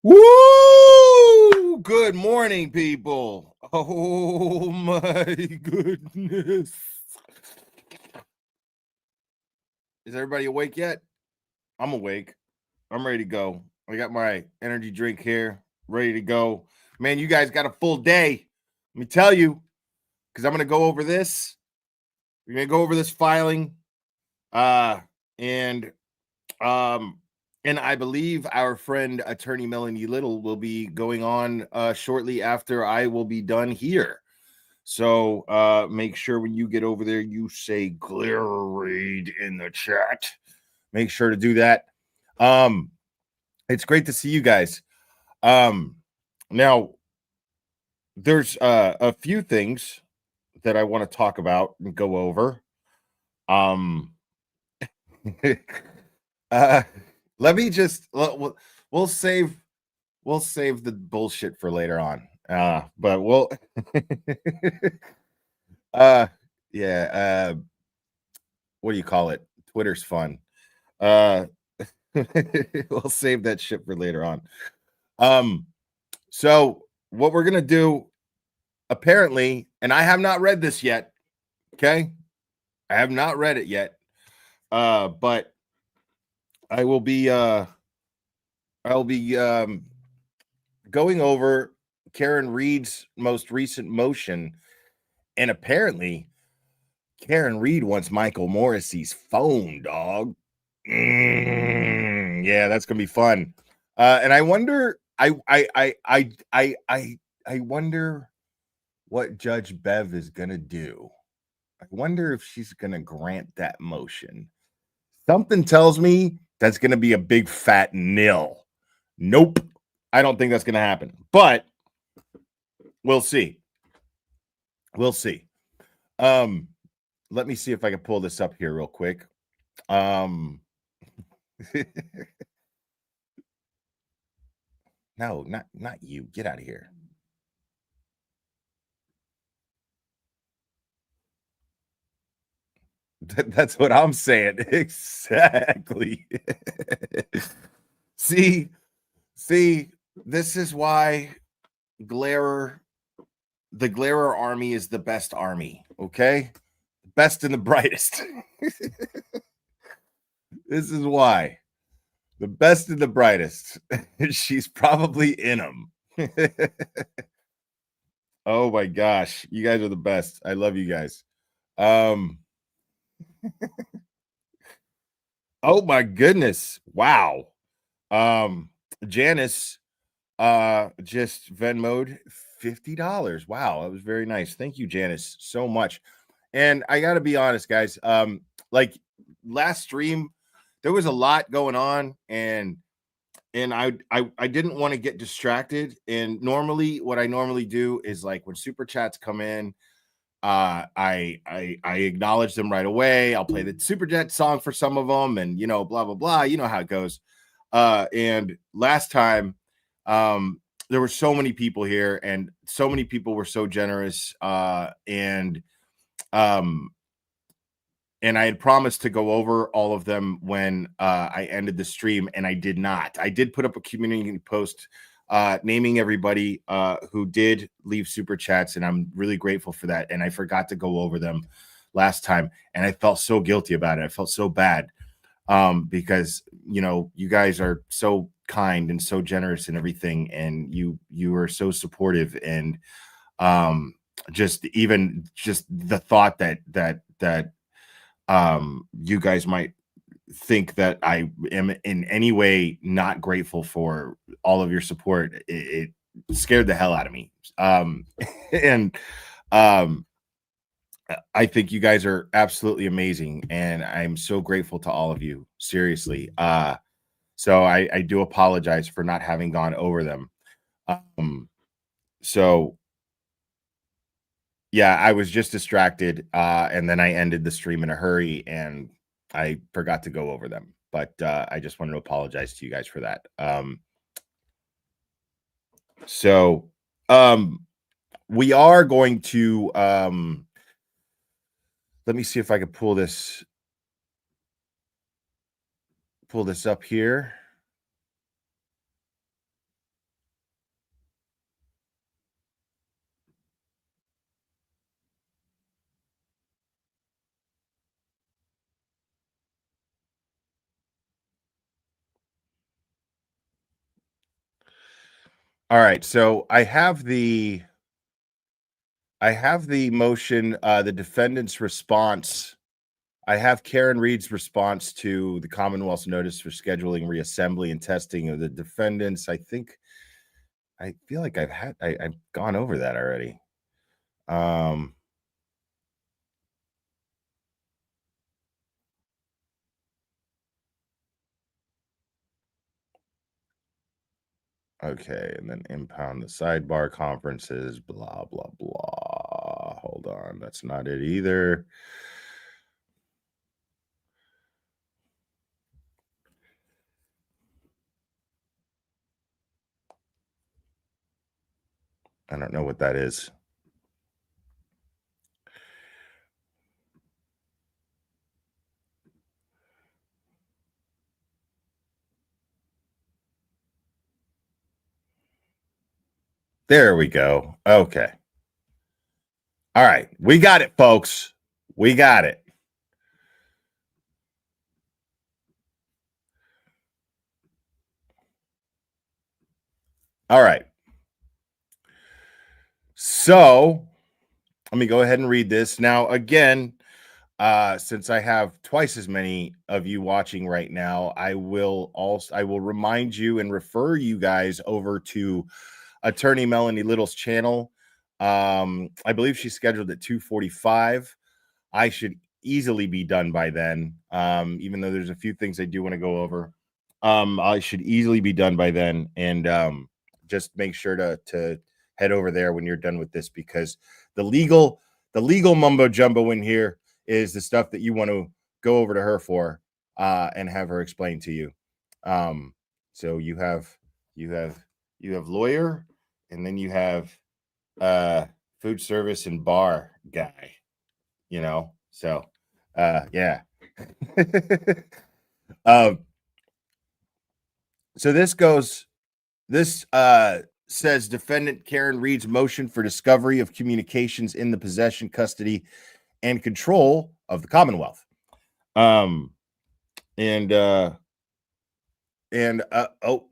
Woo! Good morning, people. Oh my goodness. Is everybody awake yet? I'm awake. I'm ready to go. I got my energy drink here, ready to go. Man, you guys got a full day. Let me tell you, because I'm going to go over this. We're going to go over this filing. Uh, and Um, and I believe our friend attorney Melanie Little will be going on shortly after I will be done here. So make sure when you get over there, you say clear read in the chat. Make sure to do that. Um, it's great to see you guys. Now there's a few things that I want to talk about and go over. Um, uh, let me just we'll save the bullshit for later on. But we'll uh yeah, what do you call it? Twitter's fun. Uh we'll save that shit for later on. Um so what we're gonna do apparently, and I have not read this yet, okay? I have not read it yet. But I will be I'll be going over Karen Reed's most recent motion, and apparently Karen Reed wants Michael Morrissey's phone, dog. Yeah, that's gonna be fun. And I wonder, I wonder what Judge Bev is gonna do. I wonder if she's gonna grant that motion. Something tells me that's gonna be a big fat nil. Nope, I don't think that's gonna happen. But we'll see. We'll see. Um, let me see if I can pull this up here real quick. Um, no, not you. Get out of here. That's what I'm saying. Exactly. see, see, this is why Glarer, the Glarer army is the best army. Okay, best and the brightest. This is why the best and the brightest. She's probably in them. Oh my gosh, you guys are the best. I love you guys. Um, oh my goodness. Wow. Um, Janice just Venmoed $50. Wow, that was very nice. Thank you, Janice, so much. And I gotta be honest, guys. Like last stream, there was a lot going on, and I didn't want to get distracted. And normally, what I normally do is like when super chats come in, I acknowledge them right away. I'll play the super chat song for some of them, and blah blah blah. You know how it goes. And last time, there were so many people here, and so many people were so generous. Um, and I had promised to go over all of them when I ended the stream, and I did not. I did put up a community post naming everybody who did leave super chats, and I'm really grateful for that. And I forgot to go over them last time, and I felt so guilty about it. I felt so bad because you guys are so kind and so generous and everything, and you are so supportive, and just the thought that you guys might think that I am in any way not grateful for all of your support. It scared the hell out of me. And um, I think you guys are absolutely amazing, and I'm so grateful to all of you. Seriously. So I do apologize for not having gone over them. Um, so yeah, I was just distracted, and then I ended the stream in a hurry, and I forgot to go over them. But I just wanted to apologize to you guys for that. So we are going to let me see if I can pull this up here. All right, so I have the motion, the defendant's response. I have Karen Reed's response to the Commonwealth's notice for scheduling reassembly and testing of the defendants. I feel like I've gone over that already. Okay, and then impound the sidebar conferences, blah, blah, blah. Hold on, that's not it either. I don't know what that is. There we go. Okay. All right. We got it, folks. We got it. All right. So let me go ahead and read this. Now, again, since I have twice as many of you watching right now, I will remind you and refer you guys over to Attorney Melanie Little's channel. I believe she's scheduled at 2:45. I should easily be done by then. Even though there's a few things I do want to go over. I should easily be done by then. And just make sure to head over there when you're done with this, because the legal mumbo jumbo in here is the stuff that you want to go over to her for and have her explain to you. So you have lawyer, and then you have food service and bar guy, so yeah. So this says defendant Karen Reed's motion for discovery of communications in the possession, custody, and control of the Commonwealth. Oh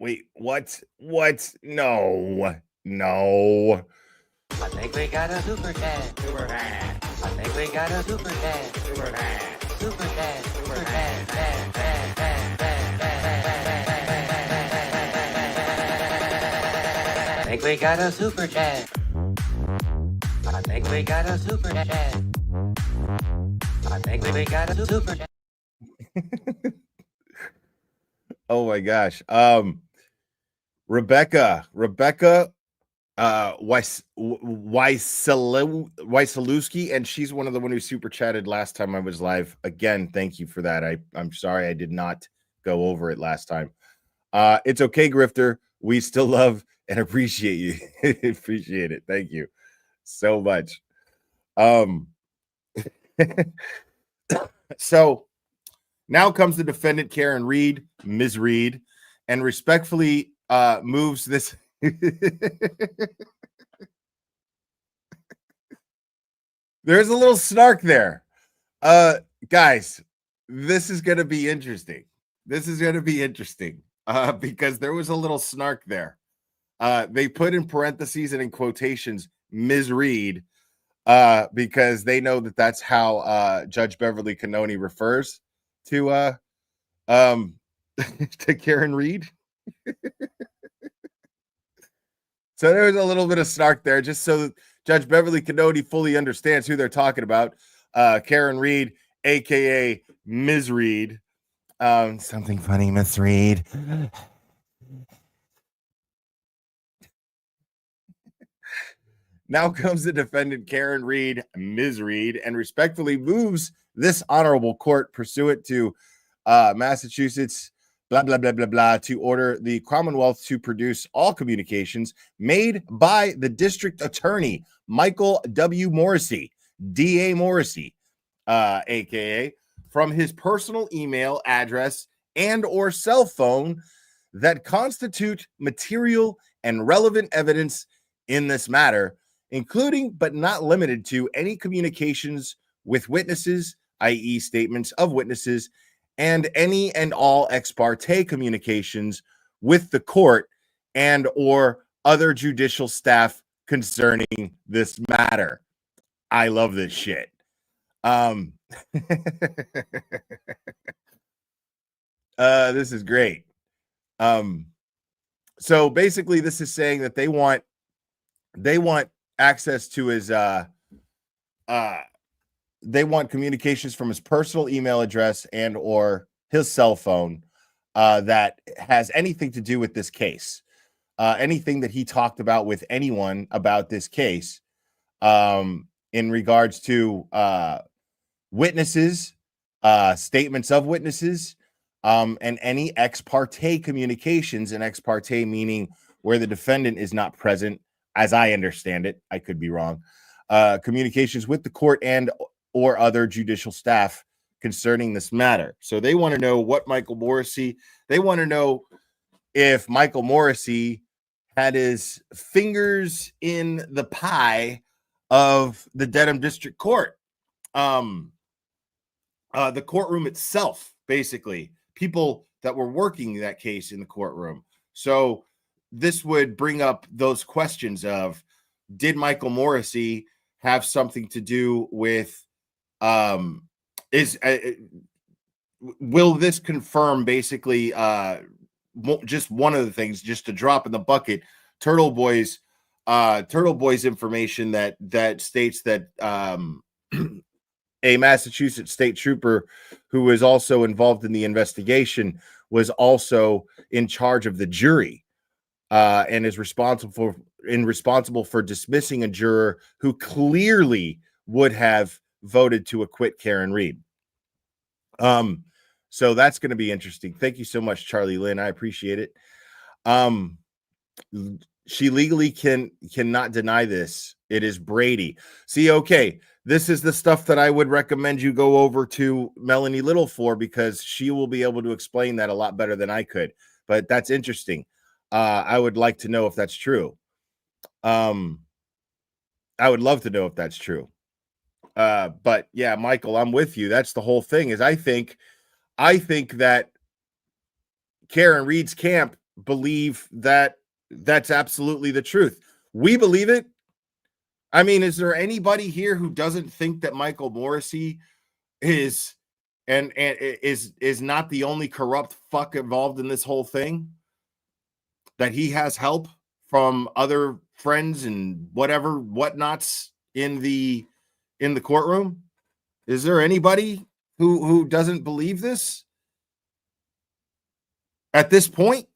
wait, what? No. I think we got a super dad. Super dad. I think we got a super dad. Super dad. Super dad. Super dad. I think we got a super dad. I think we got a super dad. I think we got a super dad. Oh my gosh. Rebecca Wysalewski, and she's one of the one who super chatted last time I was live. Again, thank you for that. I'm sorry I did not go over it last time. It's okay, Grifter. We still love and appreciate you. Appreciate it. Thank you so much. So now comes the defendant, Karen Reed, Ms. Reed, and respectfully moves this. There's a little snark there. Guys, this is going to be interesting. Because there was a little snark there. They put in parentheses and in quotations Ms. Reed because they know that that's how Judge Beverly Cannoni refers to to Karen Reed. So there was a little bit of snark there, just so Judge Beverly Cannoni fully understands who they're talking about. Karen Reed, aka Ms. Reed. Something funny, Miss Reed. Now comes the defendant, Karen Reed, Ms. Reed, and respectfully moves this honorable court pursuant to Massachusetts, blah, blah, blah, blah, blah, to order the Commonwealth to produce all communications made by the district attorney, Michael W. Morrissey, D.A. Morrissey, aka from his personal email address and or cell phone that constitute material and relevant evidence in this matter, including but not limited to any communications with witnesses, i.e. statements of witnesses, and any and all ex parte communications with the court and or other judicial staff concerning this matter. I love this shit. This is great. So basically this is saying that they want access to his they want communications from his personal email address and or his cell phone that has anything to do with this case. Anything that he talked about with anyone about this case in regards to witnesses, statements of witnesses, and any ex parte communications, and ex parte meaning where the defendant is not present, as I understand it. I could be wrong. Communications with the court and or other judicial staff concerning this matter. So they want to know what Michael Morrissey, they want to know if Michael Morrissey had his fingers in the pie of the Dedham District Court. The courtroom itself, basically, people that were working that case in the courtroom. So this would bring up those questions of, did Michael Morrissey have something to do with, will this confirm basically just one of the things, just to drop in the bucket, Turtle Boy's information that states that a Massachusetts state trooper who was also involved in the investigation was also in charge of the jury and is responsible for dismissing a juror who clearly would have voted to acquit Karen Reed. So that's going to be interesting. Thank you so much, Charlie Lynn. I appreciate it. She legally cannot deny this. It is Brady. See, okay, this is the stuff that I would recommend you go over to Melanie Little for, because she will be able to explain that a lot better than I could. But that's interesting. I would like to know if that's true. I would love to know if that's true. But yeah, Michael, I'm with you. That's the whole thing. Is I think that Karen Reed's camp believe that that's absolutely the truth. We believe it. I mean, is there anybody here who doesn't think that Michael Morrissey is and is not the only corrupt fuck involved in this whole thing? That he has help from other friends and whatnots in the courtroom? Is there anybody who doesn't believe this at this point?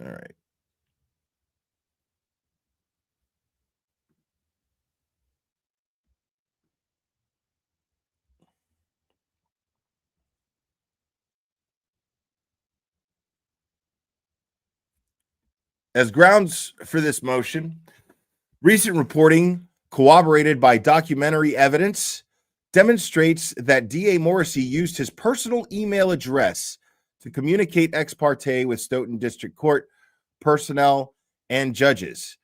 All right. As grounds for this motion, recent reporting corroborated by documentary evidence demonstrates that DA Morrissey used his personal email address to communicate ex parte with Stoughton District Court personnel and judges.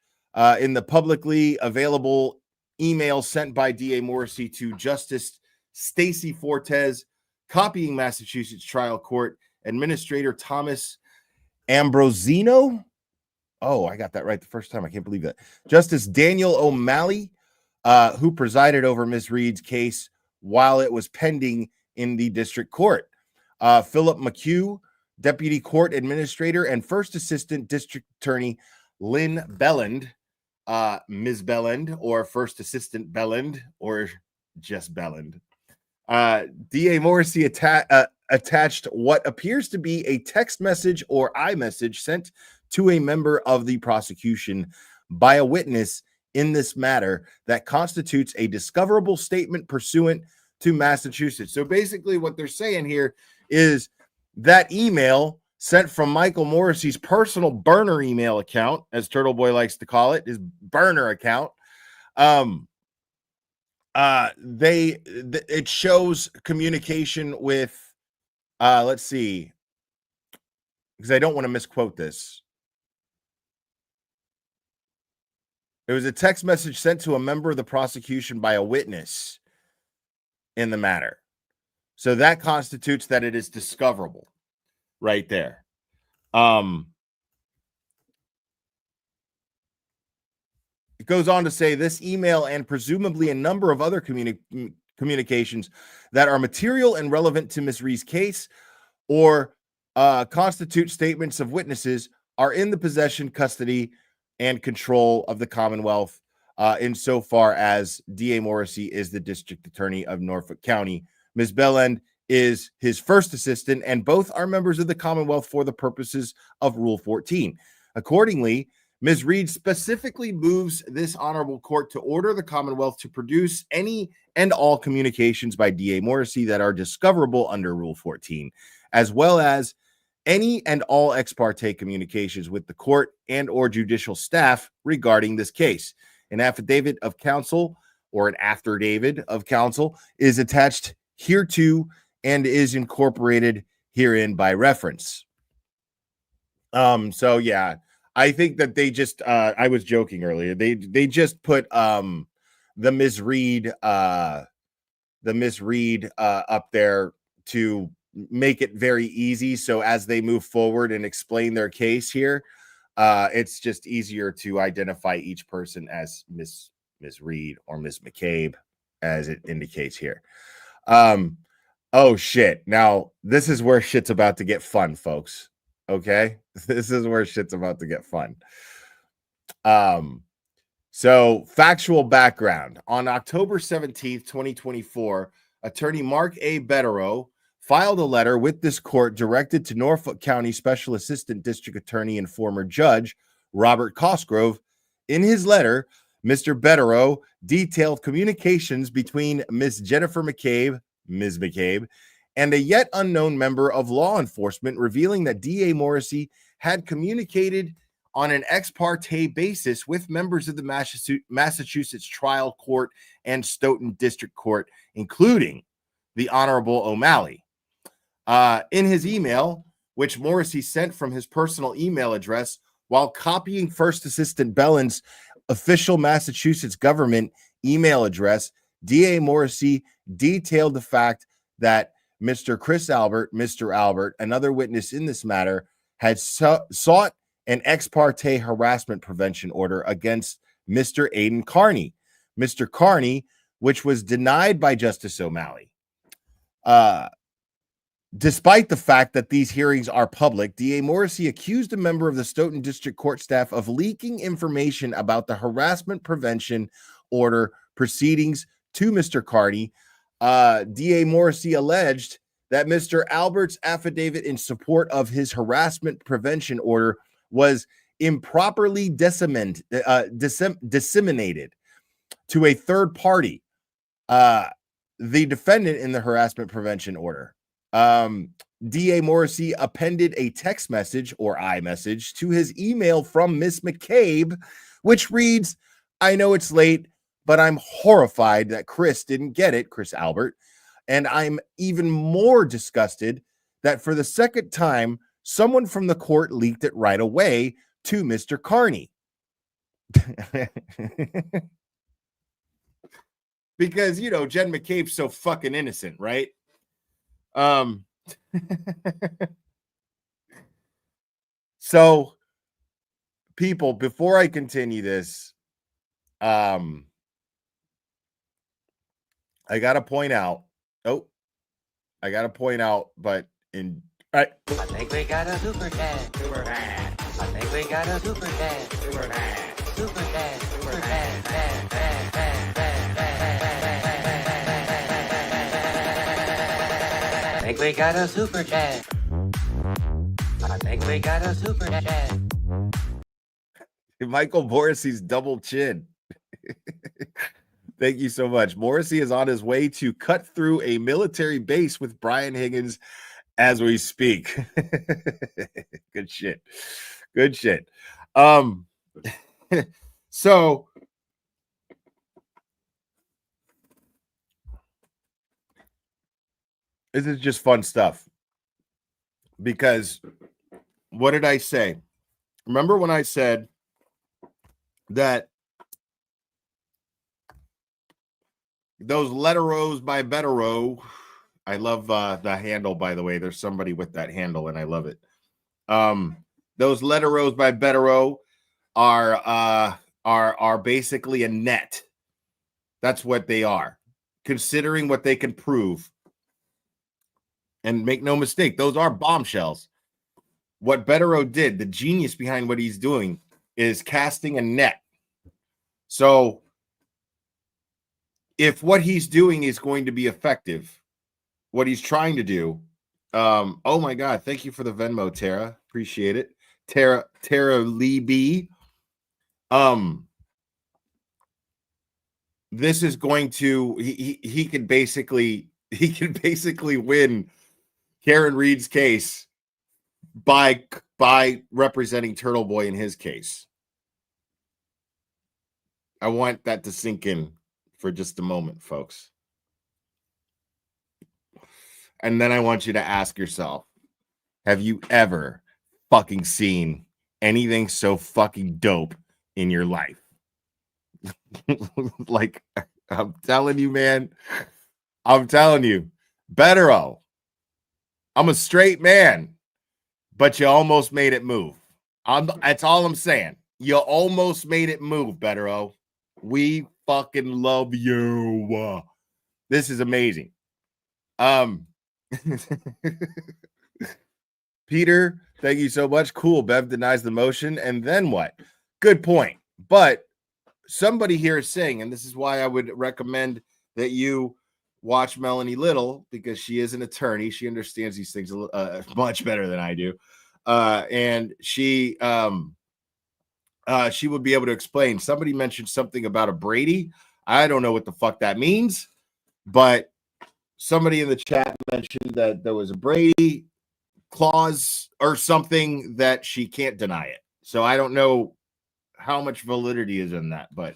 In the publicly available email sent by DA Morrissey to Justice Stacey Fortes, copying Massachusetts Trial Court Administrator Thomas Ambrosino. Oh, I got that right the first time. I can't believe that. Justice Daniel O'Malley, who presided over Ms. Reed's case while it was pending in the district court. Philip McHugh, Deputy Court Administrator, and First Assistant District Attorney Lynn Belland, Ms. Belland, or First Assistant Belland, or just Belland. DA Morrissey attached what appears to be a text message or iMessage sent to a member of the prosecution by a witness in this matter that constitutes a discoverable statement pursuant to Massachusetts. So basically what they're saying here is that email sent from Michael Morrissey's personal burner email account, as Turtle Boy likes to call it, his burner account. It shows communication with, let's see, because I don't want to misquote this. It was a text message sent to a member of the prosecution by a witness in the matter. So that constitutes that it is discoverable right there. It goes on to say this email and presumably a number of other communications that are material and relevant to Ms. Reed's case or constitute statements of witnesses are in the possession, custody, and control of the Commonwealth insofar as D.A. Morrissey is the district attorney of Norfolk County. Ms. Bellend is his first assistant, and both are members of the Commonwealth for the purposes of Rule 14. Accordingly, Ms. Reed specifically moves this honorable court to order the Commonwealth to produce any and all communications by D.A. Morrissey that are discoverable under Rule 14, as well as any and all ex parte communications with the court and or judicial staff regarding this case. An affidavit of counsel or an affidavit of counsel is attached hereto and is incorporated herein by reference. So yeah, I think that they just I was joking earlier. They just put the Ms. Reed up there to make it very easy. So as they move forward and explain their case here, it's just easier to identify each person as Ms. Reed or Ms. McCabe, as it indicates here. Oh shit. Now this is where shit's about to get fun, folks. Okay, this is where shit's about to get fun. So factual background. On October 17th, 2024, attorney Mark A. Betterow filed a letter with this court directed to Norfolk County Special Assistant District Attorney and former judge Robert Cosgrove. In his letter, Mr. Betterow detailed communications between Ms. Jennifer McCabe, Ms. McCabe, and a yet unknown member of law enforcement, revealing that D.A. Morrissey had communicated on an ex parte basis with members of the Massachusetts Trial Court and Stoughton District Court, including the Honorable O'Malley. In his email, which Morrissey sent from his personal email address while copying First Assistant Bellend's official Massachusetts government email address, D.A. Morrissey detailed the fact that Mr. Chris Albert, Mr. Albert, another witness in this matter, had sought an ex parte harassment prevention order against Mr. Aidan Carney. Mr. Carney, which was denied by Justice O'Malley. Despite the fact that these hearings are public, D.A. Morrissey accused a member of the Stoughton District Court staff of leaking information about the harassment prevention order proceedings to Mr. Carney. D.A. Morrissey alleged that Mr. Albert's affidavit in support of his harassment prevention order was improperly disseminated to a third party, the defendant in the harassment prevention order. D.A. Morrissey appended a text message or iMessage to his email from Miss McCabe, which reads, "I know it's late, but I'm horrified that Chris didn't get it, Chris Albert. And I'm even more disgusted that for the second time, someone from the court leaked it right away to Mr. Carney." Because, you know, Jen McCabe's so fucking innocent, right? So, people, before I continue this, I gotta point out. But in I think we got a super chat. Super chat. I think we got a super chat. Super chat. Super chat. Super chat. I think we got a super chat. I think we got a super chat. Michael Morrissey's double chin. Thank you so much. Morrissey is on his way to cut through a military base with Brian Higgins as we speak. Good shit. Good shit. So this is just fun stuff. Because what did I say? Remember when I said that those letteros by Bettero. I love the handle, by the way. There's somebody with that handle, and I love it. Those letteros by Bettero are basically a net. That's what they are, considering what they can prove. And make no mistake, those are bombshells. What Bettero did, the genius behind what he's doing, is casting a net. So if what he's doing is going to be effective, what he's trying to do, oh my God, thank you for the Venmo, Tara. Appreciate it. Tara Lee B. This is going to he can basically win Karen Reed's case by representing Turtle Boy in his case. I want that to sink in for just a moment, folks. And then I want you to ask yourself, have you ever fucking seen anything so fucking dope in your life? Like, I'm telling you, man. I'm telling you. Bettero. I'm a straight man, but you almost made it move. That's all I'm saying. You almost made it move, Bettero. We fucking love you. This is amazing. Peter, thank you so much. Cool. Bev denies the motion. And then what? Good point. But somebody here is saying, and this is why I would recommend that you watch Melanie Little, because she is an attorney. She understands these things much better than I do. And she would be able to explain. Somebody mentioned something about a Brady. I don't know what the fuck that means, but somebody in the chat mentioned that there was a Brady clause or something that she can't deny it. So I don't know how much validity is in that, but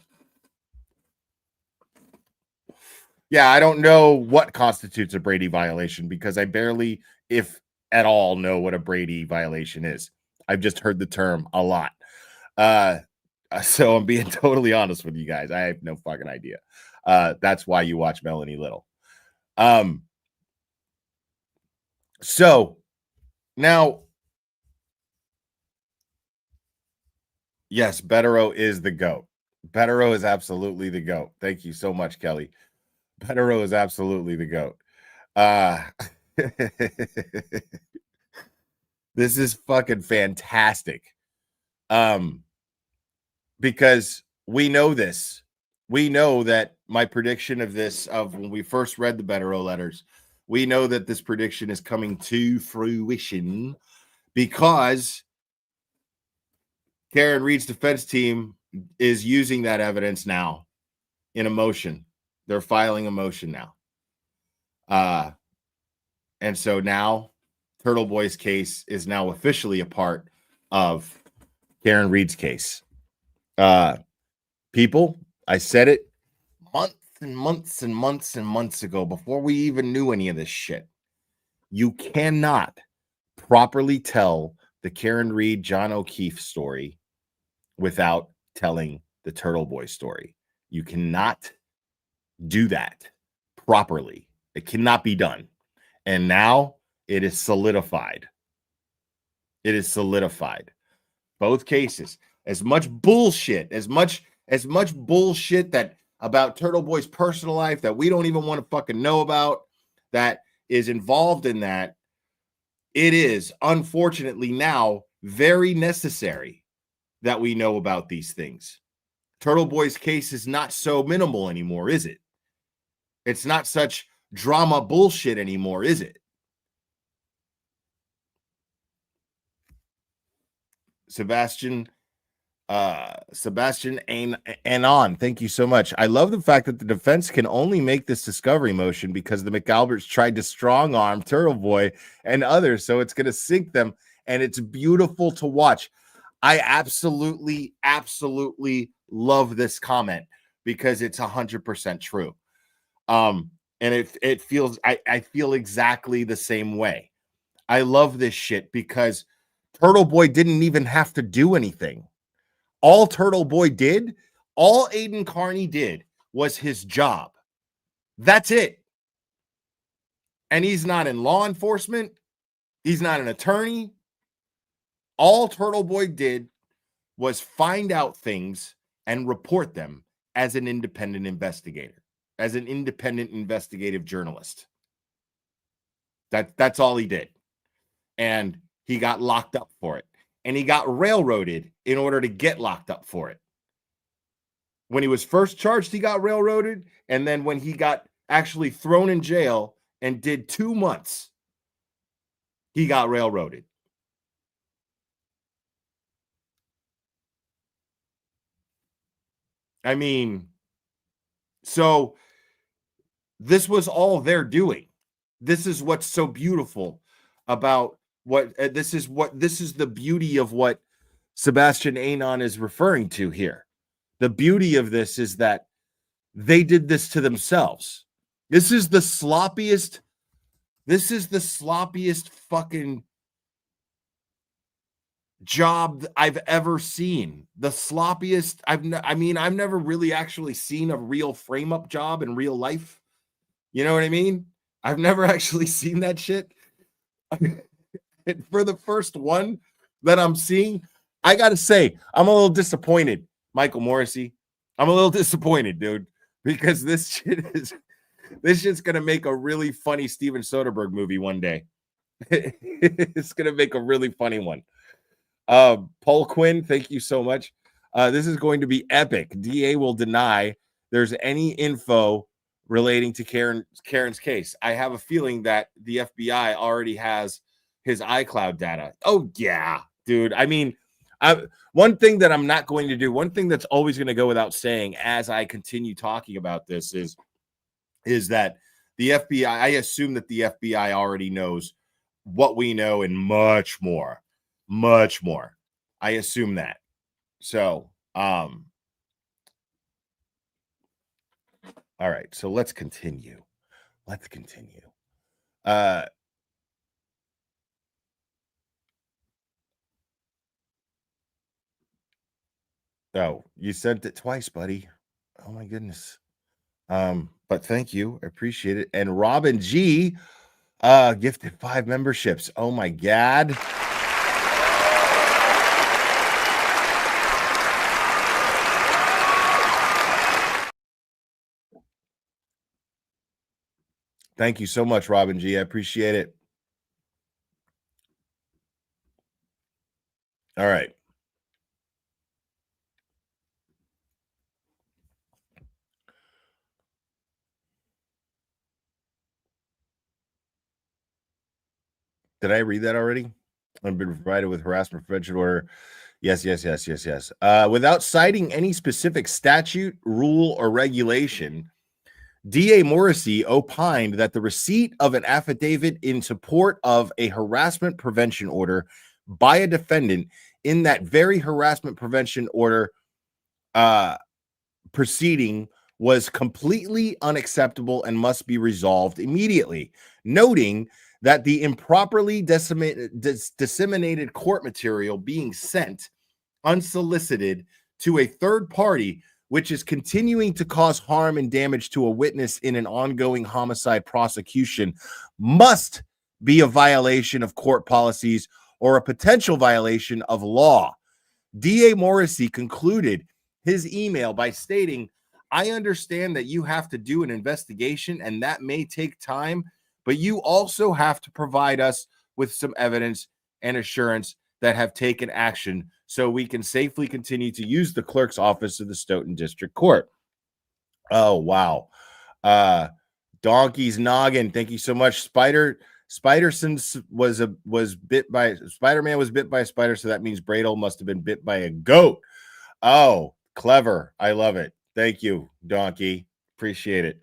yeah, I don't know what constitutes a Brady violation, because I barely, if at all, know what a Brady violation is. I've just heard the term a lot. So I'm being totally honest with you guys. I have no fucking idea. That's why you watch Melanie Little. So now, yes, Bettero is the GOAT. Bettero is absolutely the GOAT. Thank you so much, Kelly. Bettero is absolutely the GOAT. This is fucking fantastic. Because we know this. We know that my prediction of this, of when we first read the Bettero letters, we know that this prediction is coming to fruition because Karen Reed's defense team is using that evidence now in a motion. They're filing a motion now. And so now Turtle Boy's case is now officially a part of Karen Reed's case. People, I said it months and months and months and months ago, before we even knew any of this shit. You cannot properly tell the Karen Reed, John O'Keefe story without telling the Turtle Boy story. You cannot do that properly. It cannot be done. And now it is solidified. It is solidified. Both cases. As much bullshit, as much bullshit that about Turtle Boy's personal life that we don't even want to fucking know about, that is involved in that, it is unfortunately now very necessary that we know about these things. Turtle Boy's case is not so minimal anymore, is it? It's not such drama bullshit anymore, is it? Sebastian Anon, thank you so much. I love the fact that the defense can only make this discovery motion because the McAlberts tried to strong arm Turtle Boy and others, so it's going to sink them, and it's beautiful to watch. I absolutely love this comment because it's 100% true. And it feels, I feel exactly the same way. I love this shit because Turtle Boy didn't even have to do anything. All Turtle Boy did, all Aiden Carney did was his job. That's it. And he's not in law enforcement. He's not an attorney. All Turtle Boy did was find out things and report them as an independent investigator, as an independent investigative journalist. That's all he did. And he got locked up for it. And he got railroaded in order to get locked up for it. When he was first charged, he got railroaded. And then when he got actually thrown in jail and did 2 months, he got railroaded. I mean, so this was all they're doing. This is what's so beautiful about what this is the beauty of what Sebastian Anon is referring to here. The beauty of this is that they did this to themselves. This is the sloppiest fucking job I've ever seen. The sloppiest. I've never really actually seen a real frame up job in real life. You know what I mean? I've never actually seen that shit. For the first one that I'm seeing, I gotta say, I'm a little disappointed, Michael Morrissey. I'm a little disappointed, dude, because this shit's gonna make a really funny Steven Soderbergh movie one day. It's gonna make a really funny one. Paul Quinn, thank you so much. This is going to be epic. DA will deny there's any info relating to Karen's case. I have a feeling that the FBI already has his iCloud data. Oh yeah, dude. I mean, one thing that I'm not going to do, one thing that's always going to go without saying as I continue talking about this is that the FBI, I assume that the FBI already knows what we know and much more. I assume that. So, all right, so let's continue. Oh, you sent it twice, buddy. Oh my goodness. But thank you. I appreciate it. And Robin G gifted 5 memberships. Oh my God. Thank you so much, Robin G. I appreciate it. All right. Did I read that already? I've been provided with harassment prevention order. Yes. Without citing any specific statute, rule, or regulation, DA Morrissey opined that the receipt of an affidavit in support of a harassment prevention order by a defendant in that very harassment prevention order proceeding was completely unacceptable and must be resolved immediately, noting that the improperly disseminated court material being sent unsolicited to a third party, which is continuing to cause harm and damage to a witness in an ongoing homicide prosecution, must be a violation of court policies or a potential violation of law. DA Morrissey concluded his email by stating, I understand that you have to do an investigation and that may take time, but you also have to provide us with some evidence and assurance that have taken action so we can safely continue to use the clerk's office of the Stoughton District Court. Oh, wow. Donkey's Noggin, thank you so much. Spiderson was bit by Spider-Man was bit by a spider, so that means Bradle must have been bit by a goat. Oh, clever. I love it. Thank you, Donkey. Appreciate it.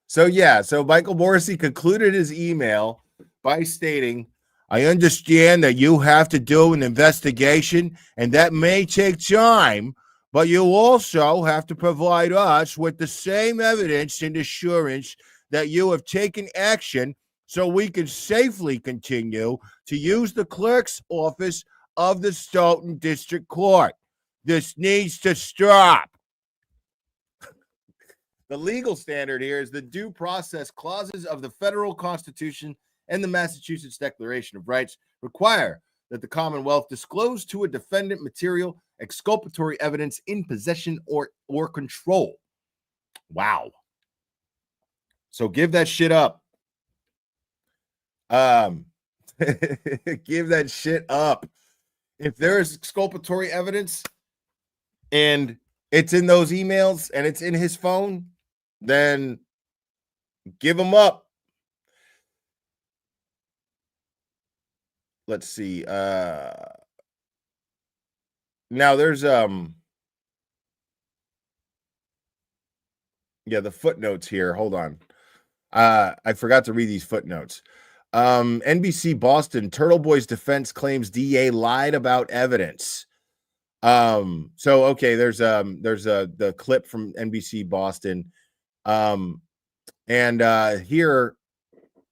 So Michael Morrissey concluded his email by stating, I understand that you have to do an investigation and that may take time, but you also have to provide us with the same evidence and assurance that you have taken action so we can safely continue to use the clerk's office of the Stoughton District Court. This needs to stop. The legal standard here is the due process clauses of the federal Constitution and the Massachusetts Declaration of Rights require that the Commonwealth disclose to a defendant material exculpatory evidence in possession or control. Wow. So give that shit up. Give that shit up. If there is exculpatory evidence and it's in those emails and it's in his phone, then give them up. Let's see. Now there's the footnotes here. Hold on. I forgot to read these footnotes. NBC Boston, Turtle Boy's defense claims DA lied about evidence. So okay, there's the clip from NBC Boston. And here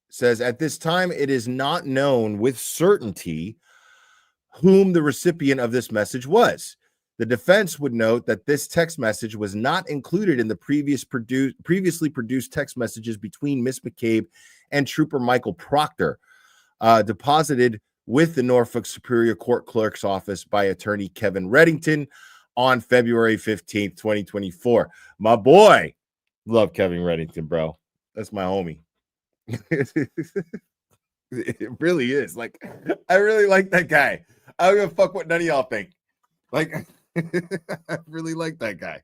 says, at this time, it is not known with certainty whom the recipient of this message was. The defense would note that this text message was not included in the previously produced text messages between Miss McCabe and Trooper Michael Proctor, deposited with the Norfolk Superior Court Clerk's Office by attorney Kevin Reddington on February 15th, 2024. My boy. Love Kevin Reddington, bro. That's my homie. It really is. Like, I really like that guy. I don't give a fuck what none of y'all think. Like, I really like that guy.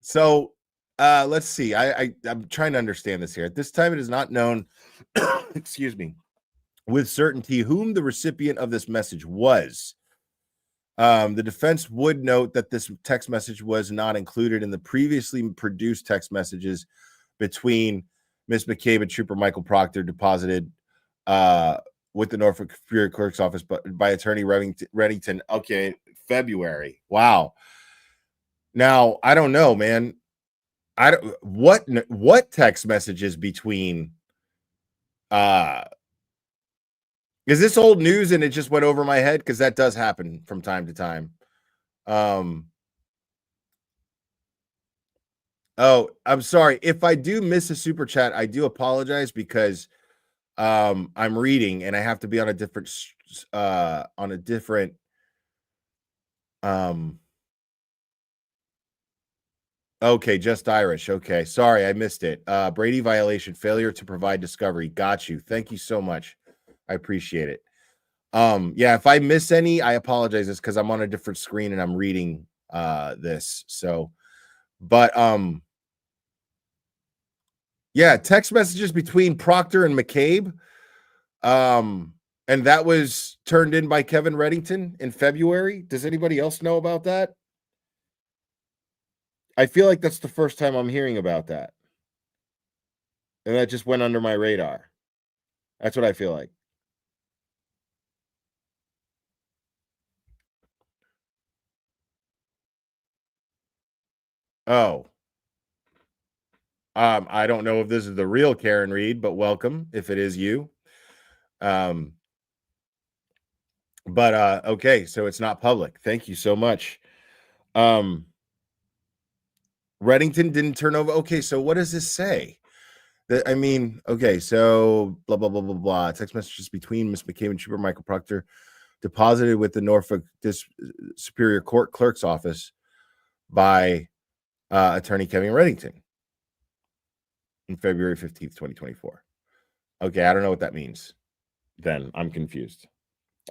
So let's see. I'm trying to understand this here. At this time, it is not known, excuse me, with certainty whom the recipient of this message was. The defense would note that this text message was not included in the previously produced text messages between Miss McCabe and Trooper Michael Proctor, deposited with the Norfolk Superior Clerk's Office by attorney Reddington. Okay, February. Wow. Now, I don't know, man. I don't what text messages between is this old news and it just went over my head? Because that does happen from time to time. Oh, I'm sorry. If I do miss a super chat, I do apologize because I'm reading and I have to be on a different okay, just Irish. Okay, sorry, I missed it. Brady violation, failure to provide discovery. Got you. Thank you so much. I appreciate it. Yeah, if I miss any, I apologize. It's because I'm on a different screen and I'm reading this. So, but yeah, text messages between Proctor and McCabe. And that was turned in by Kevin Reddington in February. Does anybody else know about that? I feel like that's the first time I'm hearing about that. And that just went under my radar. That's what I feel like. Oh. I don't know if this is the real Karen Reed, but welcome if it is you. But okay, so it's not public. Thank you so much. Reddington didn't turn over. Okay, so what does this say? I mean, okay, so blah blah blah blah blah. Text messages between Miss McCabe and Trooper Michael Proctor, deposited with the Norfolk Superior Court Clerk's Office by attorney Kevin Reddington in February 15th, 2024. Okay, I don't know what that means. Then I'm confused.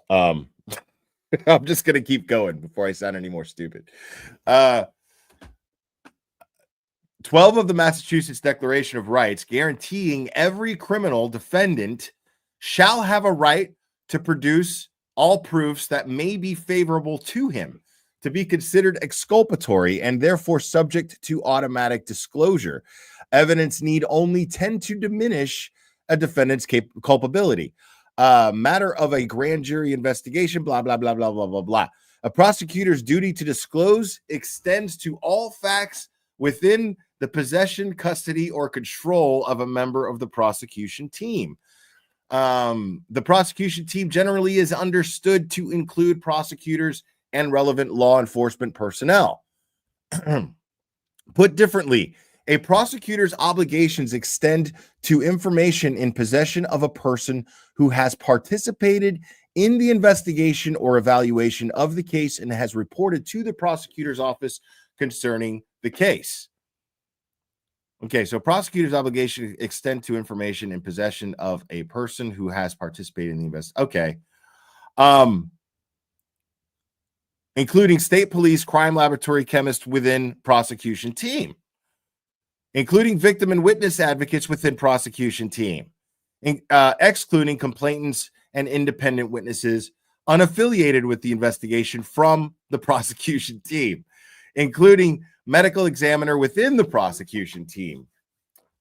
I'm just gonna keep going before I sound any more stupid. 12 of the Massachusetts Declaration of Rights, guaranteeing every criminal defendant shall have a right to produce all proofs that may be favorable to him, to be considered exculpatory and therefore subject to automatic disclosure. Evidence need only tend to diminish a defendant's culpability. Matter of a grand jury investigation, blah, blah, blah, blah, blah, blah, blah. A prosecutor's duty to disclose extends to all facts within the possession, custody, or control of a member of the prosecution team. The prosecution team generally is understood to include prosecutors and relevant law enforcement personnel. Put differently, a prosecutor's obligations extend to information in possession of a person who has participated in the investigation or evaluation of the case and has reported to the prosecutor's office concerning the case. Okay, so prosecutor's obligations extend to information in possession of a person who has participated in the investigation. Okay. Including state police, crime laboratory chemists within prosecution team, including victim and witness advocates within prosecution team, excluding complainants and independent witnesses unaffiliated with the investigation from the prosecution team, including medical examiner within the prosecution team.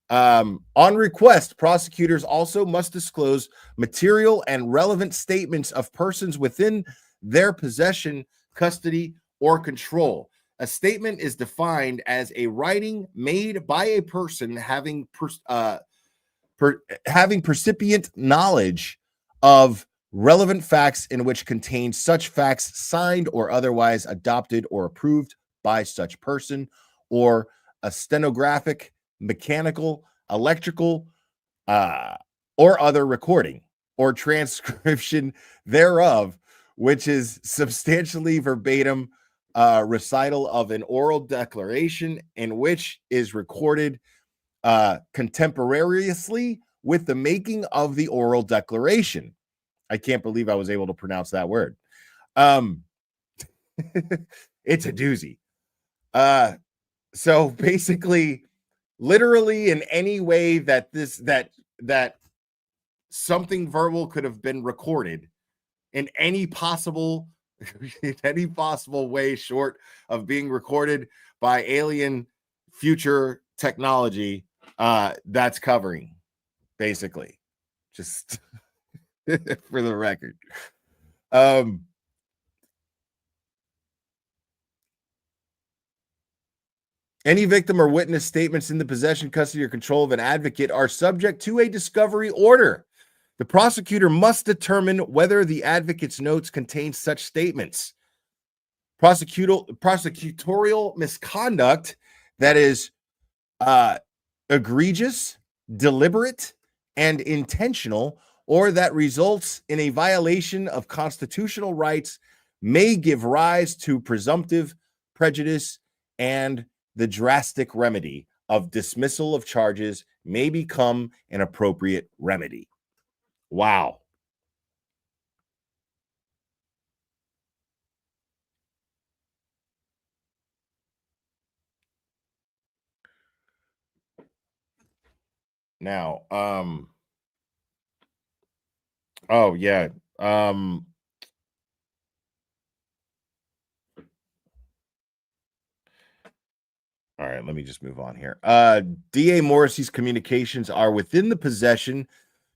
On request, prosecutors also must disclose material and relevant statements of persons within their possession, custody, or control. A statement is defined as a writing made by a person having percipient knowledge of relevant facts in which contains such facts signed or otherwise adopted or approved by such person, or a stenographic, mechanical, electrical, or other recording or transcription thereof, which is substantially verbatim recital of an oral declaration in which is recorded contemporaneously with the making of the oral declaration. I can't believe I was able to pronounce that word. It's a doozy. So basically, literally in any way that that something verbal could have been recorded in any possible way short of being recorded by alien future technology, that's covering, basically, just for the record. Any victim or witness statements in the possession, custody, or control of an advocate are subject to a discovery order. The prosecutor must determine whether the advocate's notes contain such statements. Prosecutorial misconduct that is egregious, deliberate, and intentional, or that results in a violation of constitutional rights may give rise to presumptive prejudice, and the drastic remedy of dismissal of charges may become an appropriate remedy. Wow. Now, oh yeah. All right, let me just move on here. DA Morrissey's communications are within the possession,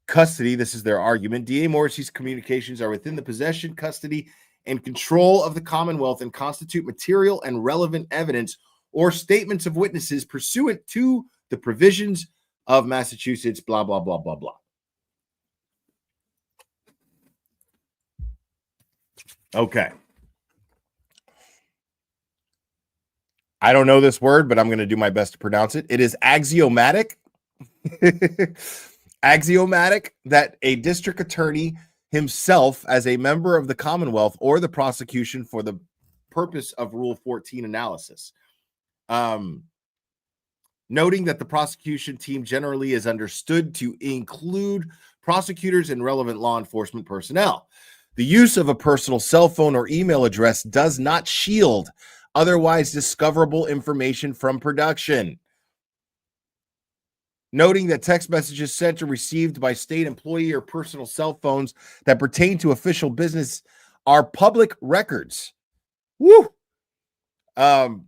custody. This is their argument. DA Morrissey's communications are within the possession, custody, and control of the Commonwealth and constitute material and relevant evidence or statements of witnesses pursuant to the provisions of Massachusetts, blah, blah, blah, blah, blah. Okay. I don't know this word, but I'm going to do my best to pronounce it. It is axiomatic. Axiomatic that a district attorney himself, as a member of the Commonwealth or the prosecution for the purpose of Rule 14 analysis, noting that the prosecution team generally is understood to include prosecutors and relevant law enforcement personnel. The use of a personal cell phone or email address does not shield otherwise discoverable information from production. Noting that text messages sent or received by state employee or personal cell phones that pertain to official business are public records. Woo! The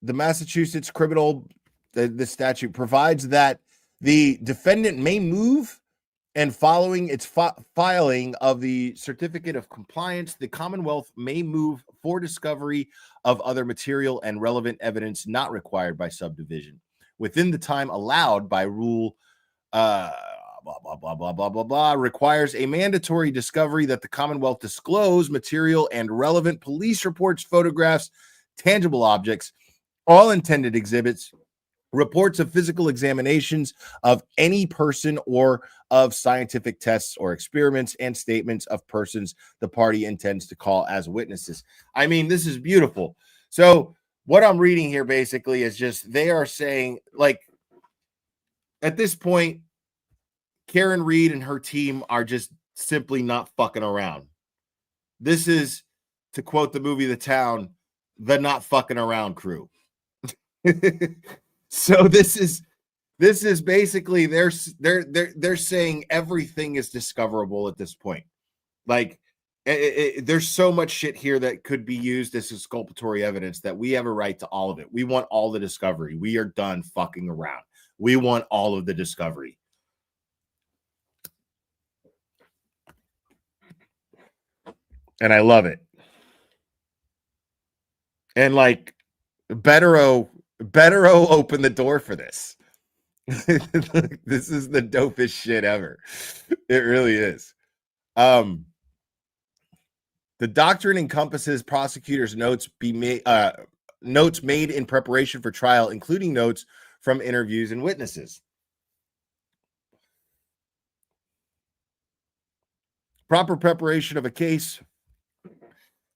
Massachusetts criminal, the statute provides that the defendant may move, and following its filing of the certificate of compliance, the Commonwealth may move for discovery of other material and relevant evidence not required by subdivision within the time allowed by Rule blah, blah, blah, blah, blah, blah, blah, requires a mandatory discovery that the Commonwealth disclose material and relevant police reports, photographs, tangible objects, all intended exhibits, reports of physical examinations of any person or of scientific tests or experiments, and statements of persons the party intends to call as witnesses. I mean, this is beautiful. So what I'm reading here basically is just they are saying, like, at this point, Karen Reed and her team are just simply not fucking around. This is, to quote the movie The Town, the not fucking around crew. So this is basically they're saying everything is discoverable at this point. Like there's so much shit here that could be used as exculpatory evidence that we have a right to all of it. We want all the discovery. We are done fucking around. We want all of the discovery. And I love it. And like Bettero opened the door for this. This is the dopest shit ever. It really is. The doctrine encompasses prosecutors' notes made in preparation for trial, including notes from interviews and witnesses. Proper preparation of a case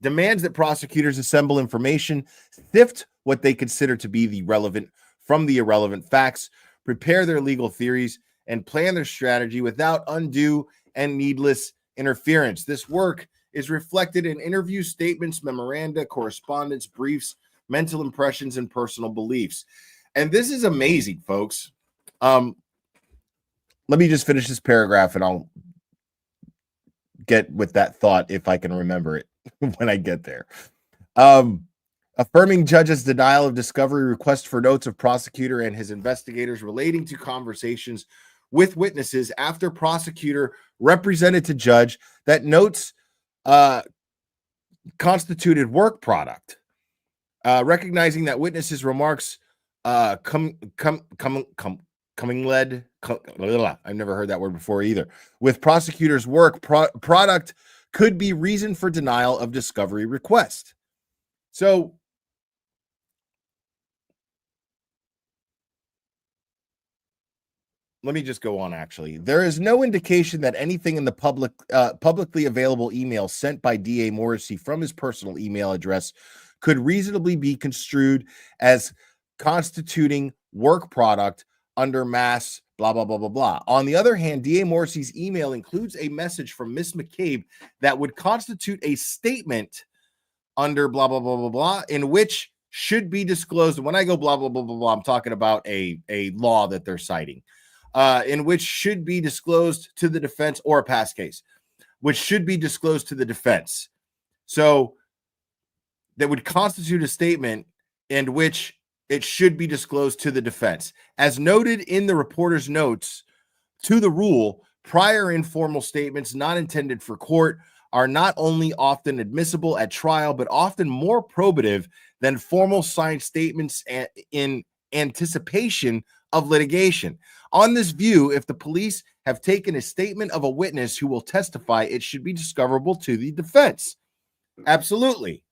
demands that prosecutors assemble information, sift what they consider to be the relevant from the irrelevant facts, prepare their legal theories, and plan their strategy without undue and needless interference. This work is reflected in interview statements, memoranda, correspondence, briefs, mental impressions, and personal beliefs. And this is amazing, folks. Let me just finish this paragraph and I'll get with that thought if I can remember it when I get there. Affirming judge's denial of discovery request for notes of prosecutor and his investigators relating to conversations with witnesses after prosecutor represented to judge that notes constituted work product. Recognizing that witnesses' remarks coming led, I've never heard that word before either, with prosecutors' work product could be reason for denial of discovery request. So let me just go on, actually. There is no indication that anything in the publicly available email sent by DA Morrissey from his personal email address could reasonably be construed as constituting work product under mass blah, blah, blah, blah, blah. On the other hand, DA Morrissey's email includes a message from Miss McCabe that would constitute a statement under blah, blah, blah, blah, blah, in which should be disclosed. And when I go blah, blah, blah, blah, blah, I'm talking about a law that they're citing. In which should be disclosed to the defense, or a past case, which should be disclosed to the defense. So that would constitute a statement in which it should be disclosed to the defense. As noted in the reporter's notes to the rule, prior informal statements not intended for court are not only often admissible at trial, but often more probative than formal signed statements in anticipation of litigation. On this view, if the police have taken a statement of a witness who will testify, it should be discoverable to the defense. Absolutely.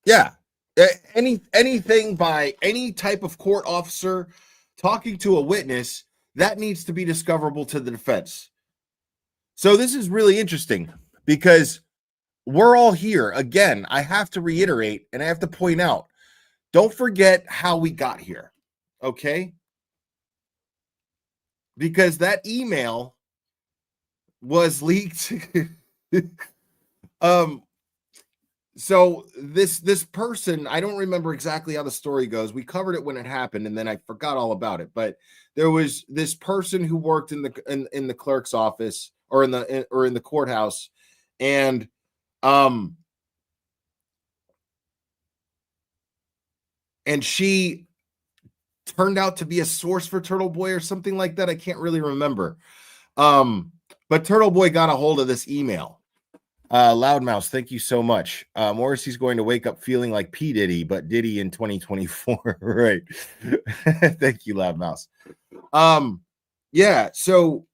Yeah. Anything by any type of court officer talking to a witness, that needs to be discoverable to the defense. So this is really interesting because we're all here. Again, I have to reiterate and I have to point out, don't forget how we got here, okay? Because that email was leaked. So this person, I don't remember exactly how the story goes. We covered it when it happened, and then I forgot all about it. But there was this person who worked in the clerk's office or in the courthouse, and she turned out to be a source for Turtle Boy or something like that. I can't really remember. But Turtle Boy got a hold of this email. Loudmouse, thank you so much. Morrissey's going to wake up feeling like P. Diddy, but Diddy in 2024. Right. Thank you, Loudmouse. Yeah, so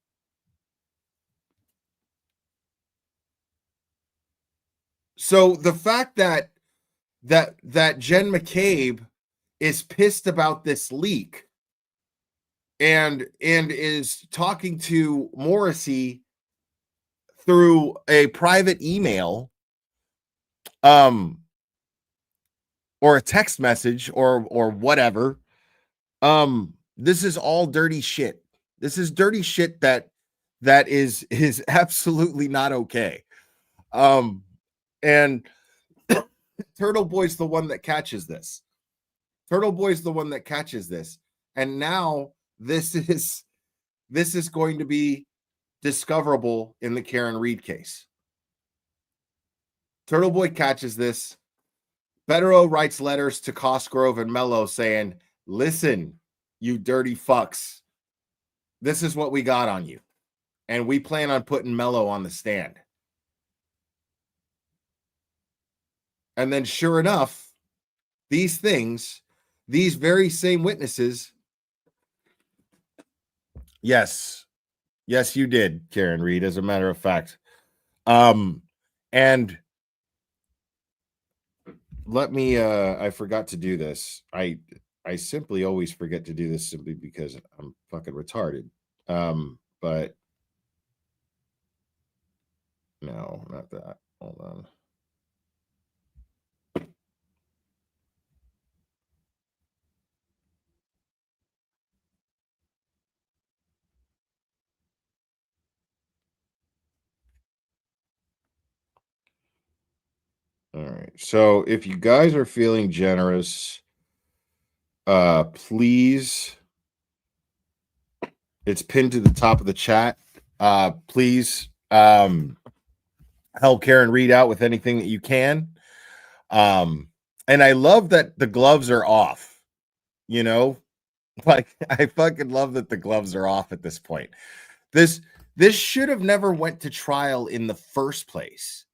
the fact that Jen McCabe is pissed about this leak and is talking to Morrissey through a private email or a text message or whatever, this is all dirty shit. This is dirty shit that is absolutely not okay. And Turtle Boy's the one that catches this. And now this is going to be discoverable in the Karen Reed case. Turtle Boy catches this. Bettero writes letters to Cosgrove and Mello saying, listen, you dirty fucks, this is what we got on you. And we plan on putting Mello on the stand. And then sure enough, these very same witnesses. Yes, you did, Karen Reed, as a matter of fact. And let me, I forgot to do this. I simply always forget to do this simply because I'm fucking retarded. But no, not that. Hold on. All right. So if you guys are feeling generous, please, it's pinned to the top of the chat. Please help Karen Reed out with anything that you can. And I love that the gloves are off, you know, like I fucking love that the gloves are off at this point. This should have never went to trial in the first place.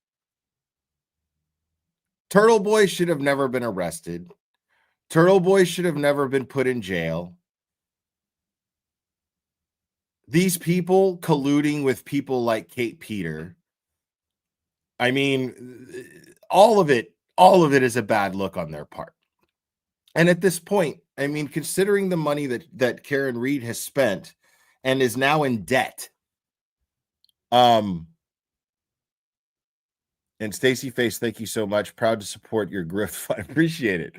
Turtle Boy should have never been arrested. Turtle Boy should have never been put in jail. These people colluding with people like Kate Peter. I mean, all of it is a bad look on their part. And at this point, I mean, considering the money that Karen Reed has spent and is now in debt. And Stacy Face, thank you so much. Proud to support your grift. I appreciate it.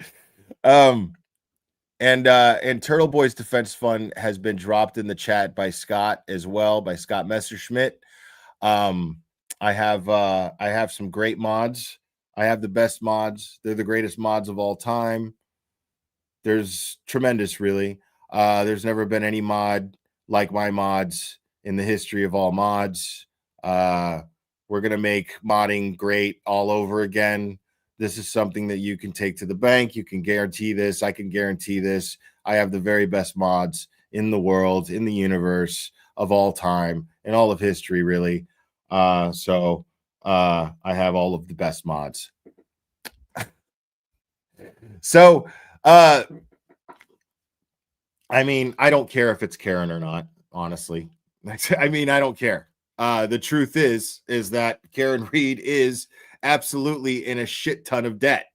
And Turtle Boy's Defense Fund has been dropped in the chat by Scott as well, by Scott Messerschmidt. I have some great mods. I have the best mods. They're the greatest mods of all time. There's tremendous, really. There's never been any mod like my mods in the history of all mods. We're going to make modding great all over again. This is something that you can take to the bank. You can guarantee this. I can guarantee this. I have the very best mods in the world, in the universe, of all time, in all of history, really. So I have all of the best mods. So, I mean, I don't care if it's Karen or not, honestly. I mean, I don't care. The truth is that Karen Reed is absolutely in a shit ton of debt.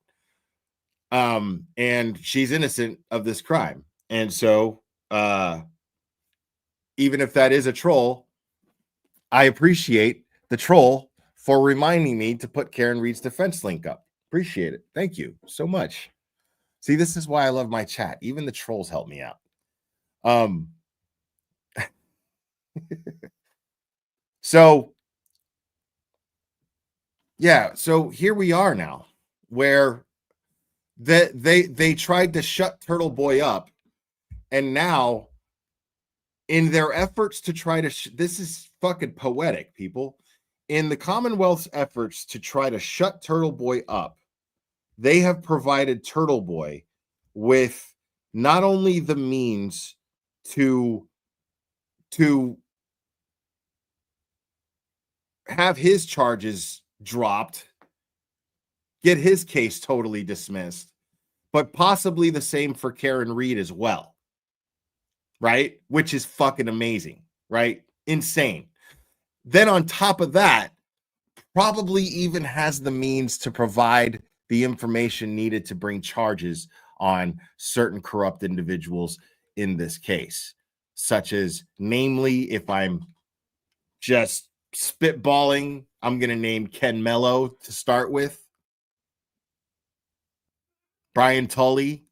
And she's innocent of this crime. And so, even if that is a troll, I appreciate the troll for reminding me to put Karen Reed's defense link up. Appreciate it. Thank you so much. See, this is why I love my chat. Even the trolls help me out. So yeah, so here we are now, where they tried to shut Turtle Boy up, and now in their efforts to try to this is fucking poetic, people. In the Commonwealth's efforts to try to shut Turtle Boy up, they have provided Turtle Boy with not only the means to have his charges dropped, get his case totally dismissed, but possibly the same for Karen Reed as well, right? Which is fucking amazing, right? Insane. Then on top of that, probably even has the means to provide the information needed to bring charges on certain corrupt individuals in this case, such as, namely, if I'm just spitballing, I'm going to name Ken Mello to start with, Brian Tully,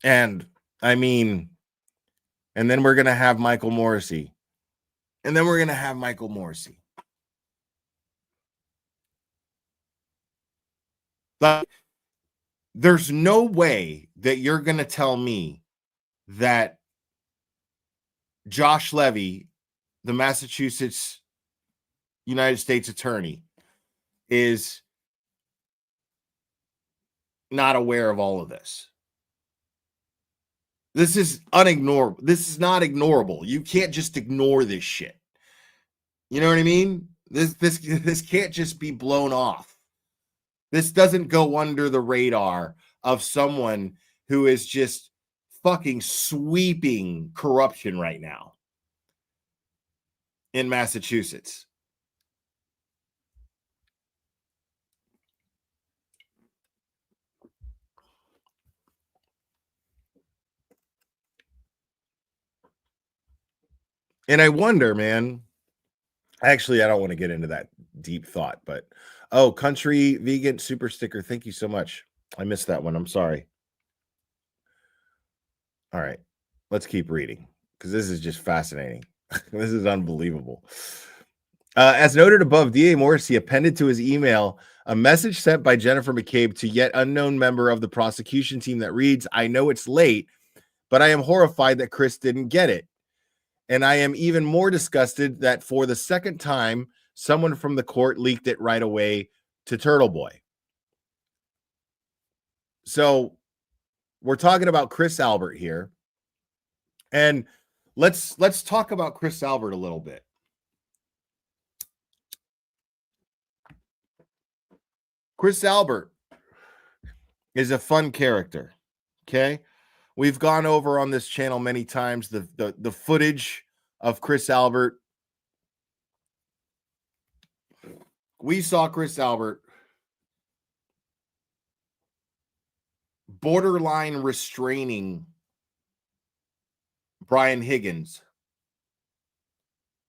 and I mean, and then we're going to have Michael Morrissey. And then we're going to have Michael Morrissey. But there's no way that you're going to tell me that Josh Levy, the Massachusetts United States attorney, is not aware of all of this. This is unignorable. This is not ignorable. You can't just ignore this shit. You know what I mean? This can't just be blown off. This doesn't go under the radar of someone who is just fucking sweeping corruption right now in Massachusetts. And I wonder, man, actually, I don't want to get into that deep thought, but Country Vegan Super Sticker, thank you so much. I missed that one. I'm sorry. All right, let's keep reading because this is just fascinating. This is unbelievable. As noted above, DA Morrissey appended to his email a message sent by Jennifer McCabe to yet unknown member of the prosecution team that reads, "I know it's late, but I am horrified that Chris didn't get it. And I am even more disgusted that for the second time, someone from the court leaked it right away to Turtle Boy." So we're talking about Chris Albert here. And let's talk about Chris Albert a little bit. Chris Albert is a fun character. Okay. We've gone over on this channel many times the footage of Chris Albert. We saw Chris Albert borderline restraining Brian Higgins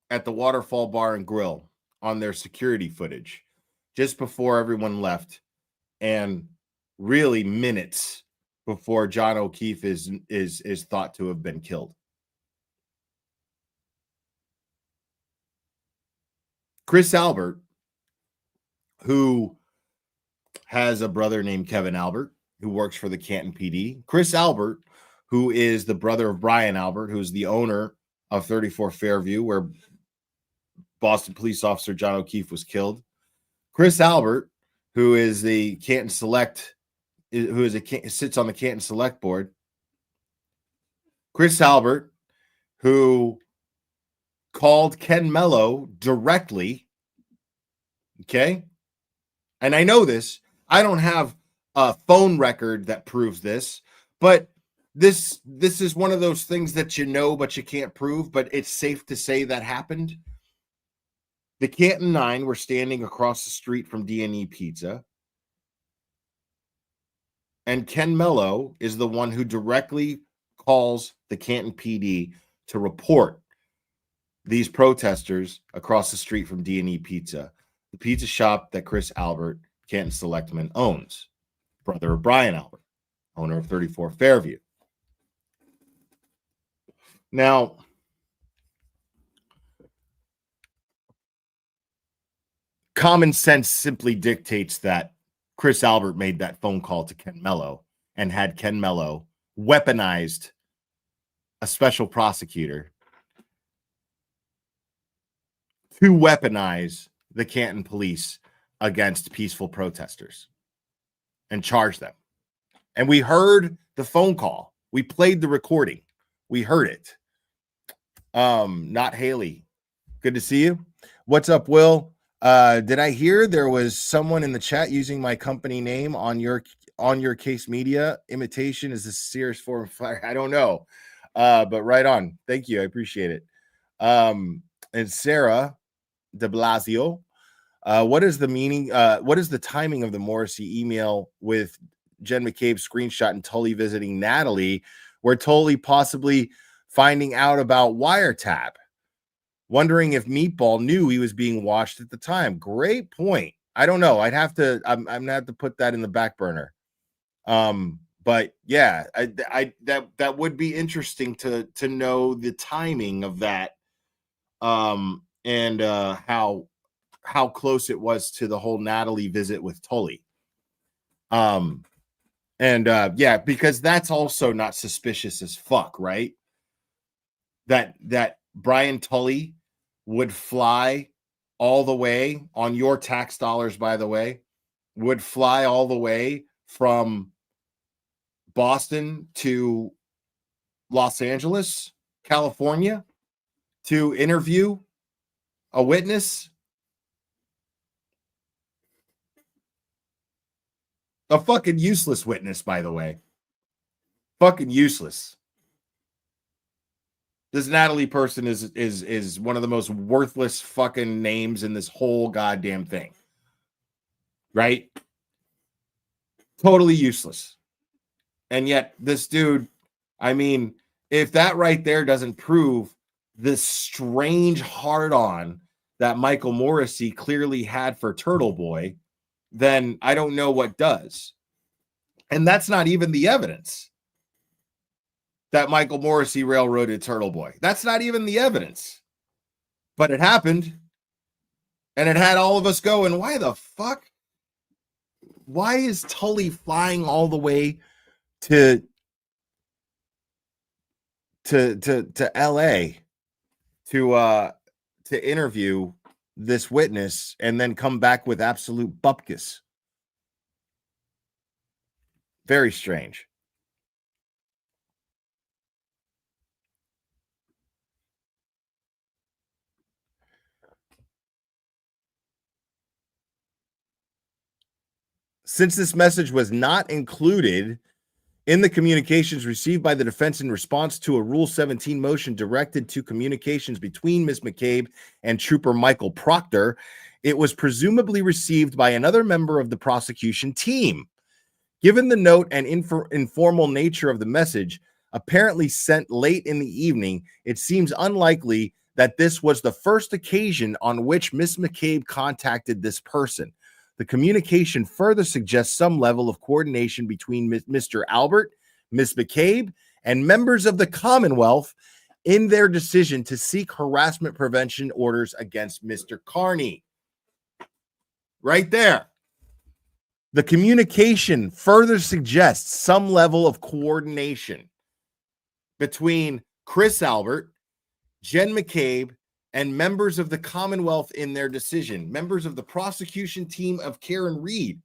at the Waterfall Bar and Grill on their security footage just before everyone left, and really minutes before John O'Keefe is thought to have been killed. Chris Albert, who has a brother named Kevin Albert, who works for the Canton PD. Chris Albert, who is the brother of Brian Albert, who's the owner of 34 Fairview, where Boston police officer John O'Keefe was killed. Chris Albert, who is the Canton Select, sits on the Canton Select board. Chris Albert, who called Ken Mello directly. Okay. And I know this. I don't have a phone record that proves this, but this is one of those things that you know, but you can't prove, but it's safe to say that happened. The Canton Nine were standing across the street from D&E Pizza. And Ken Mello is the one who directly calls the Canton PD to report these protesters across the street from D&E Pizza, the pizza shop that Chris Albert, Canton Selectman, owns, brother of Brian Albert, owner of 34 Fairview. Now, common sense simply dictates that Chris Albert made that phone call to Ken Mello and had Ken Mello weaponized a special prosecutor to weaponize the Canton police against peaceful protesters and charge them. And we heard the phone call. We played the recording. We heard it. Not Haley Good to see you. What's up, Will? Did I hear there was someone in the chat using my company name on your case media? Imitation is a serious form of fire. I don't know. But right on. Thank you. I appreciate it. And Sarah de Blasio, what is the meaning? What is the timing of the Morrissey email with Jen McCabe's screenshot and Tully visiting Natalie, where Tully possibly finding out about wiretap? Wondering if Meatball knew he was being watched at the time. Great point. I don't know. I'm gonna have to put that in the back burner. But yeah, that would be interesting to know the timing of that. And how close it was to the whole Natalie visit with Tully. And yeah, because that's also not suspicious as fuck, right? That Brian Tully would fly all the way on your tax dollars, by the way, would fly all the way from Boston to Los Angeles, California, to interview a witness. A fucking useless witness, by the way. Fucking useless. This Natalie person is one of the most worthless fucking names in this whole goddamn thing. Right? Totally useless. And yet this dude, I mean, if that right there doesn't prove this strange hard-on that Michael Morrissey clearly had for Turtle Boy, then I don't know what does. And that's not even the evidence that Michael Morrissey railroaded Turtle Boy. That's not even the evidence. But it happened. And it had all of us going, why the fuck? Why is Tully flying all the way to LA to interview this witness and then come back with absolute bupkis? Very strange. Since this message was not included in the communications received by the defense in response to a Rule 17 motion directed to communications between Ms. McCabe and Trooper Michael Proctor, it was presumably received by another member of the prosecution team. Given the note and informal nature of the message, apparently sent late in the evening, it seems unlikely that this was the first occasion on which Ms. McCabe contacted this person. The communication further suggests some level of coordination between Mr. Albert, Ms. McCabe, and members of the Commonwealth in their decision to seek harassment prevention orders against Mr. Carney. Right there. The communication further suggests some level of coordination between Chris Albert, Jen McCabe, and members of the Commonwealth in their decision, members of the prosecution team of Karen Reed,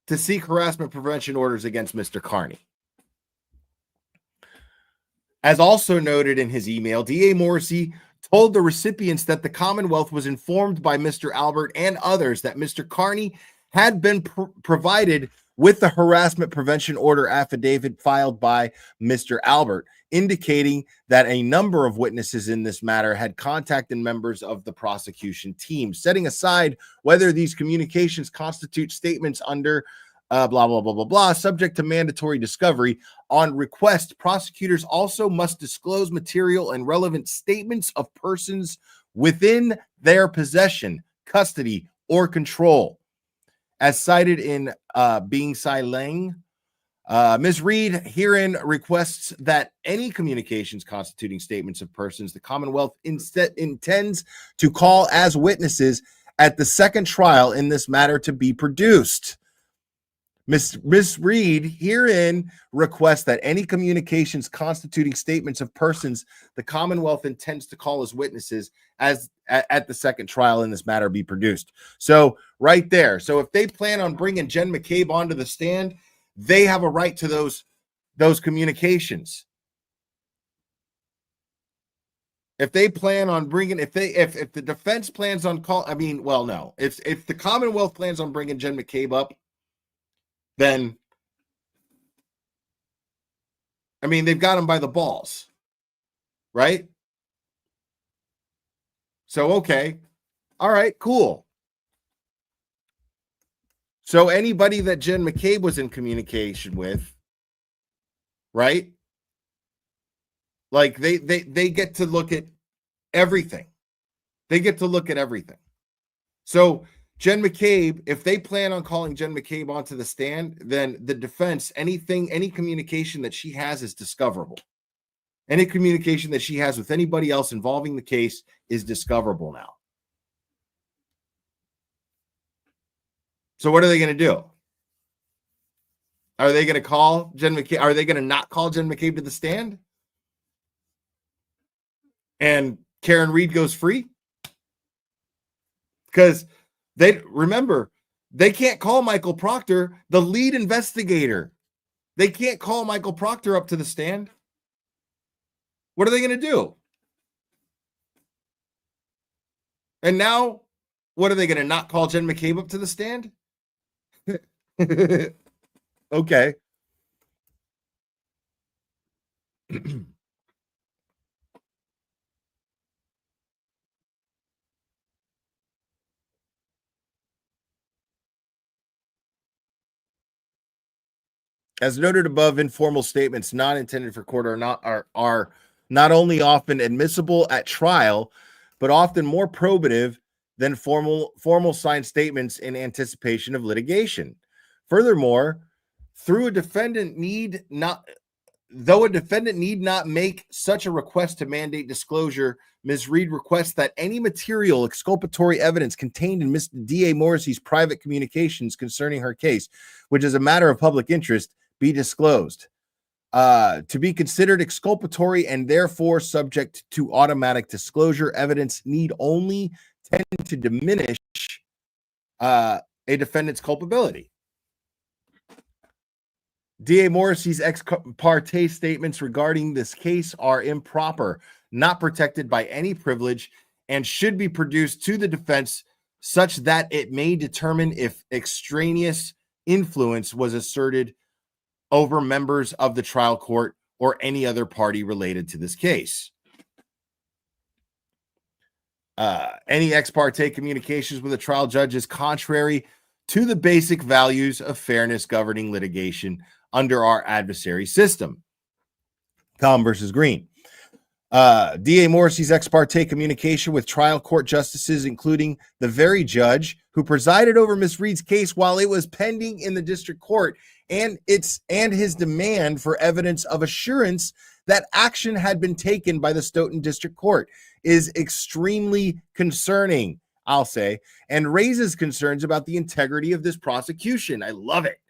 to seek harassment prevention orders against Mr. Carney. As also noted in his email, DA Morrissey told the recipients that the Commonwealth was informed by Mr. Albert and others that Mr. Carney had been provided with the harassment prevention order affidavit filed by Mr. Albert, indicating that a number of witnesses in this matter had contacted members of the prosecution team. Setting aside whether these communications constitute statements under blah, blah, blah, blah, blah, subject to mandatory discovery, on request, prosecutors also must disclose material and relevant statements of persons within their possession, custody, or control. As cited in Bing Sai Leng, Ms. Reed herein requests that any communications constituting statements of persons the Commonwealth instead intends to call as witnesses at the second trial in this matter to be produced. Ms. Reed herein requests that any communications constituting statements of persons the Commonwealth intends to call as witnesses as at the second trial in this matter be produced. So right there. So if they plan on bringing Jen McCabe onto the stand, they have a right to those communications. if they plan on bringing, if the defense plans on no. If the Commonwealth plans on bringing Jen McCabe up, then they've got him by the balls, right? So, okay. All right, cool. So anybody that Jen McCabe was in communication with, right? Like they get to look at everything. They get to look at everything. So Jen McCabe, if they plan on calling Jen McCabe onto the stand, then the defense, any communication that she has is discoverable. Any communication that she has with anybody else involving the case is discoverable now. So what are they going to do? Are they going to call Jen McCabe? Are they going to not call Jen McCabe to the stand? And Karen Reed goes free? Because they can't call Michael Proctor, the lead investigator. They can't call Michael Proctor up to the stand. What are they going to do? And now, what are they going to not call Jen McCabe up to the stand? Okay. As noted above, informal statements not intended for court are not only often admissible at trial, but often more probative than formal signed statements in anticipation of litigation. Furthermore, though a defendant need not make such a request to mandate disclosure, Ms. Reed requests that any material exculpatory evidence contained in Ms. D.A. Morrissey's private communications concerning her case, which is a matter of public interest, be disclosed. To be considered exculpatory and therefore subject to automatic disclosure, evidence need only tend to diminish a defendant's culpability. D.A. Morrissey's ex parte statements regarding this case are improper, not protected by any privilege, and should be produced to the defense such that it may determine if extraneous influence was asserted over members of the trial court or any other party related to this case. Any ex parte communications with a trial judge is contrary to the basic values of fairness governing litigation under our adversary system. Com versus Green. D.A. Morrissey's ex parte communication with trial court justices, including the very judge who presided over Ms. Reed's case while it was pending in the district court, and his demand for evidence of assurance that action had been taken by the Stoughton District Court is extremely concerning, I'll say, and raises concerns about the integrity of this prosecution. I love it.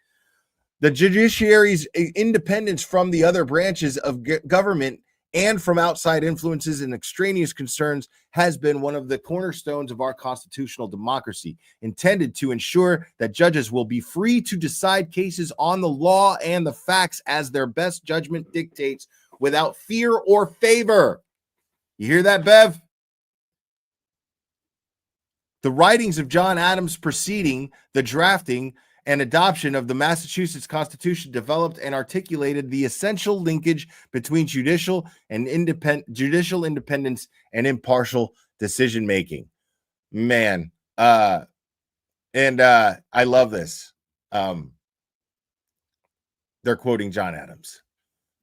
The judiciary's independence from the other branches of government and from outside influences and extraneous concerns has been one of the cornerstones of our constitutional democracy, intended to ensure that judges will be free to decide cases on the law and the facts as their best judgment dictates without fear or favor. You hear that, Bev? The writings of John Adams preceding the drafting and adoption of the Massachusetts Constitution developed and articulated the essential linkage between judicial independence and impartial decision making. Man, I love this. They're quoting John Adams.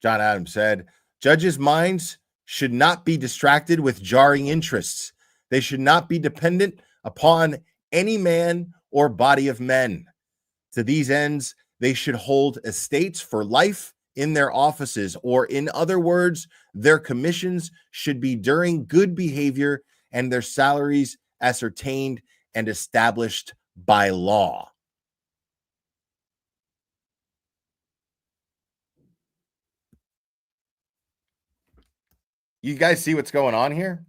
John Adams said, "Judges' minds should not be distracted with jarring interests. They should not be dependent upon any man or body of men. To these ends, they should hold estates for life in their offices, or in other words, their commissions should be during good behavior and their salaries ascertained and established by law." You guys see what's going on here?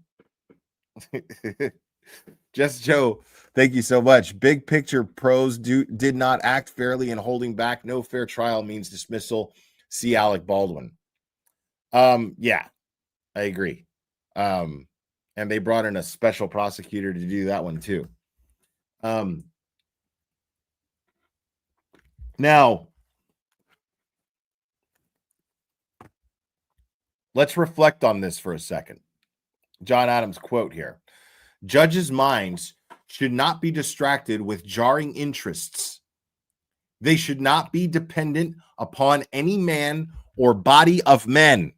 Just Joe, thank you so much. Big picture pros did not act fairly in holding back. No fair trial means dismissal. See Alec Baldwin. Yeah, I agree. And they brought in a special prosecutor to do that one too. Now, let's reflect on this for a second. John Adams' quote here: judges' minds should not be distracted with jarring interests. They should not be dependent upon any man or body of men.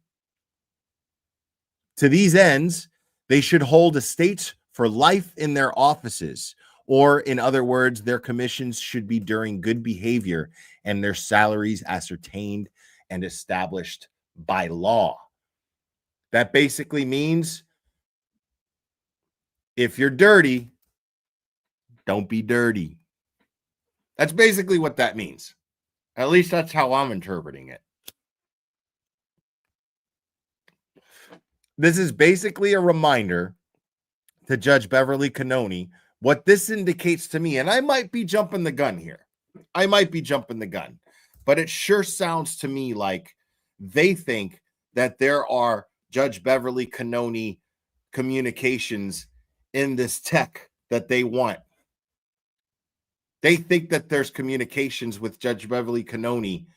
To these ends, they should hold estates for life in their offices, or in other words, their commissions should be during good behavior and their salaries ascertained and established by law. That basically means if you're dirty, don't be dirty. That's basically what that means. At least that's how I'm interpreting it. This is basically a reminder to Judge Beverly Cannoni. What this indicates to me, and I might be jumping the gun here. But it sure sounds to me like they think that there are Judge Beverly Cannoni communications in this tech that they want. They think that there's communications with Judge Beverly Cannoni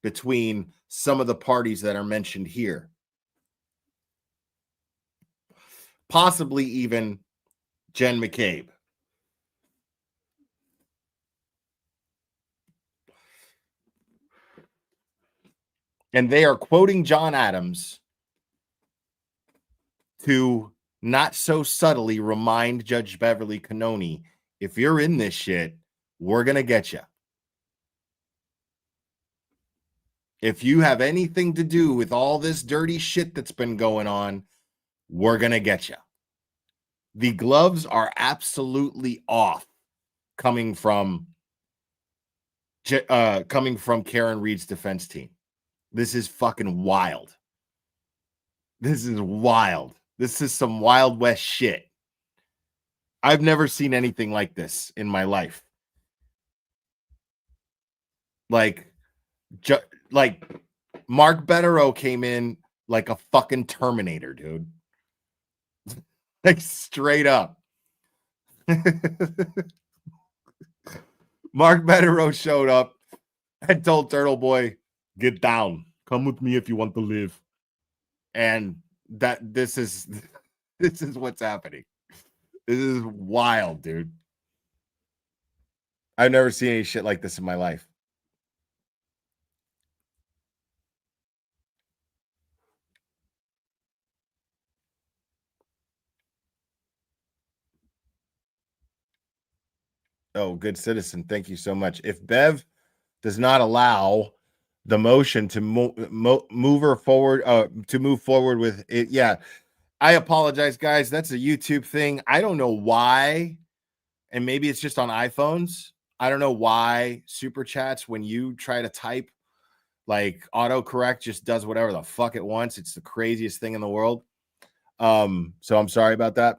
between some of the parties that are mentioned here. Possibly even Jen McCabe. And they are quoting John Adams to not so subtly remind Judge Beverly Cannoni, if you're in this shit, we're going to get you. If you have anything to do with all this dirty shit that's been going on, we're going to get you. The gloves are absolutely off coming from Karen Reed's defense team. This is fucking wild. This is wild. This is some Wild West shit. I've never seen anything like this in my life. Like Mark Betterow came in like a fucking Terminator, dude. Like straight up. Mark Betterow showed up and told Turtle Boy, get down. Come with me if you want to live. And this is what's happening. This is wild, dude. I've never seen any shit like this in my life. Oh, good citizen. Thank you so much. If Bev does not allow the motion to move forward with it, yeah, I apologize, guys. That's a YouTube thing. I don't know why, and maybe it's just on iPhones. I don't know why super chats, when you try to type, like autocorrect just does whatever the fuck it wants. It's the craziest thing in the world. So I'm sorry about that.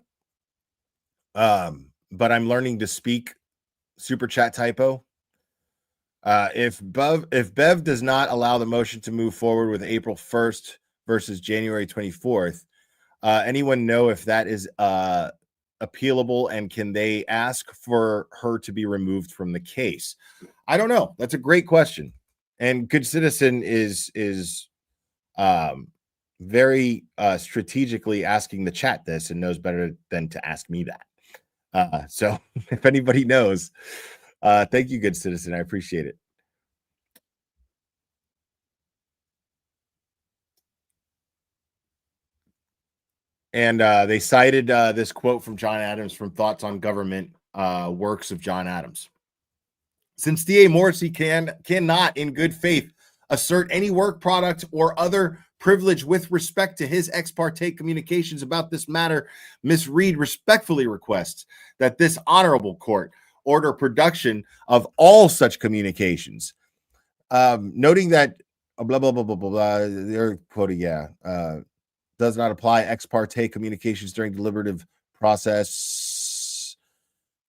But I'm learning to speak super chat typo. If Bev does not allow the motion to move forward with April 1st versus January 24th, anyone know if that is appealable, and can they ask for her to be removed from the case? I don't know. That's a great question. And Good Citizen is very strategically asking the chat this and knows better than to ask me that. So if anybody knows, thank you, Good Citizen. I appreciate it. And they cited this quote from John Adams from Thoughts on Government, works of John Adams. Since D.A. Morrissey cannot, in good faith, assert any work product or other privilege with respect to his ex parte communications about this matter, Ms. Reed respectfully requests that this honorable court order production of all such communications. Noting that blah, blah, blah, blah, blah, blah, they're quoting, does not apply ex parte communications during deliberative process.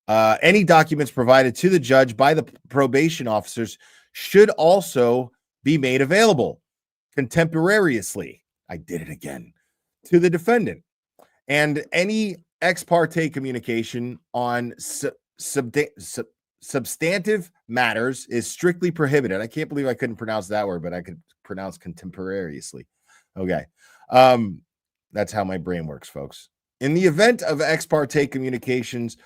Any documents provided to the judge by the probation officers should also be made available contemporaneously. I did it again. To the defendant. and any ex parte communication on substantive matters is strictly prohibited. I can't believe I couldn't pronounce that word, but I could pronounce contemporaneously. Okay. That's how my brain works, folks. In the event of ex parte communications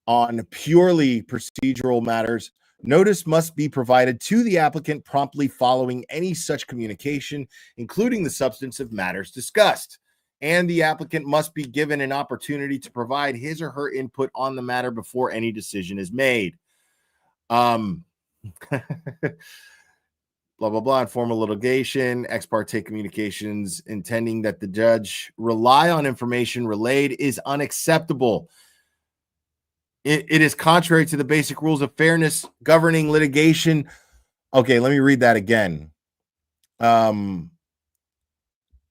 on purely procedural matters, notice must be provided to the applicant promptly following any such communication, including the substance of matters discussed. And the applicant must be given an opportunity to provide his or her input on the matter before any decision is made. Blah, blah, blah, informal litigation, ex parte communications intending that the judge rely on information relayed is unacceptable. It is contrary to the basic rules of fairness governing litigation. Okay, let me read that again.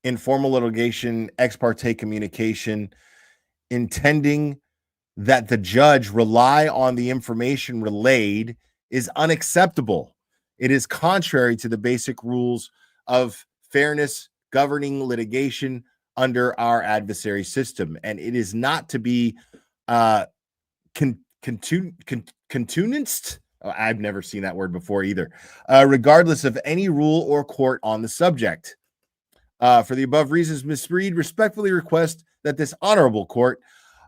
Informal litigation, ex parte communication intending that the judge rely on the information relayed is unacceptable. It is contrary to the basic rules of fairness governing litigation under our adversary system, and it is not to be countenanced. I've never seen that word before either. Regardless of any rule or court on the subject. For the above reasons, Ms. Reed respectfully requests that this honorable court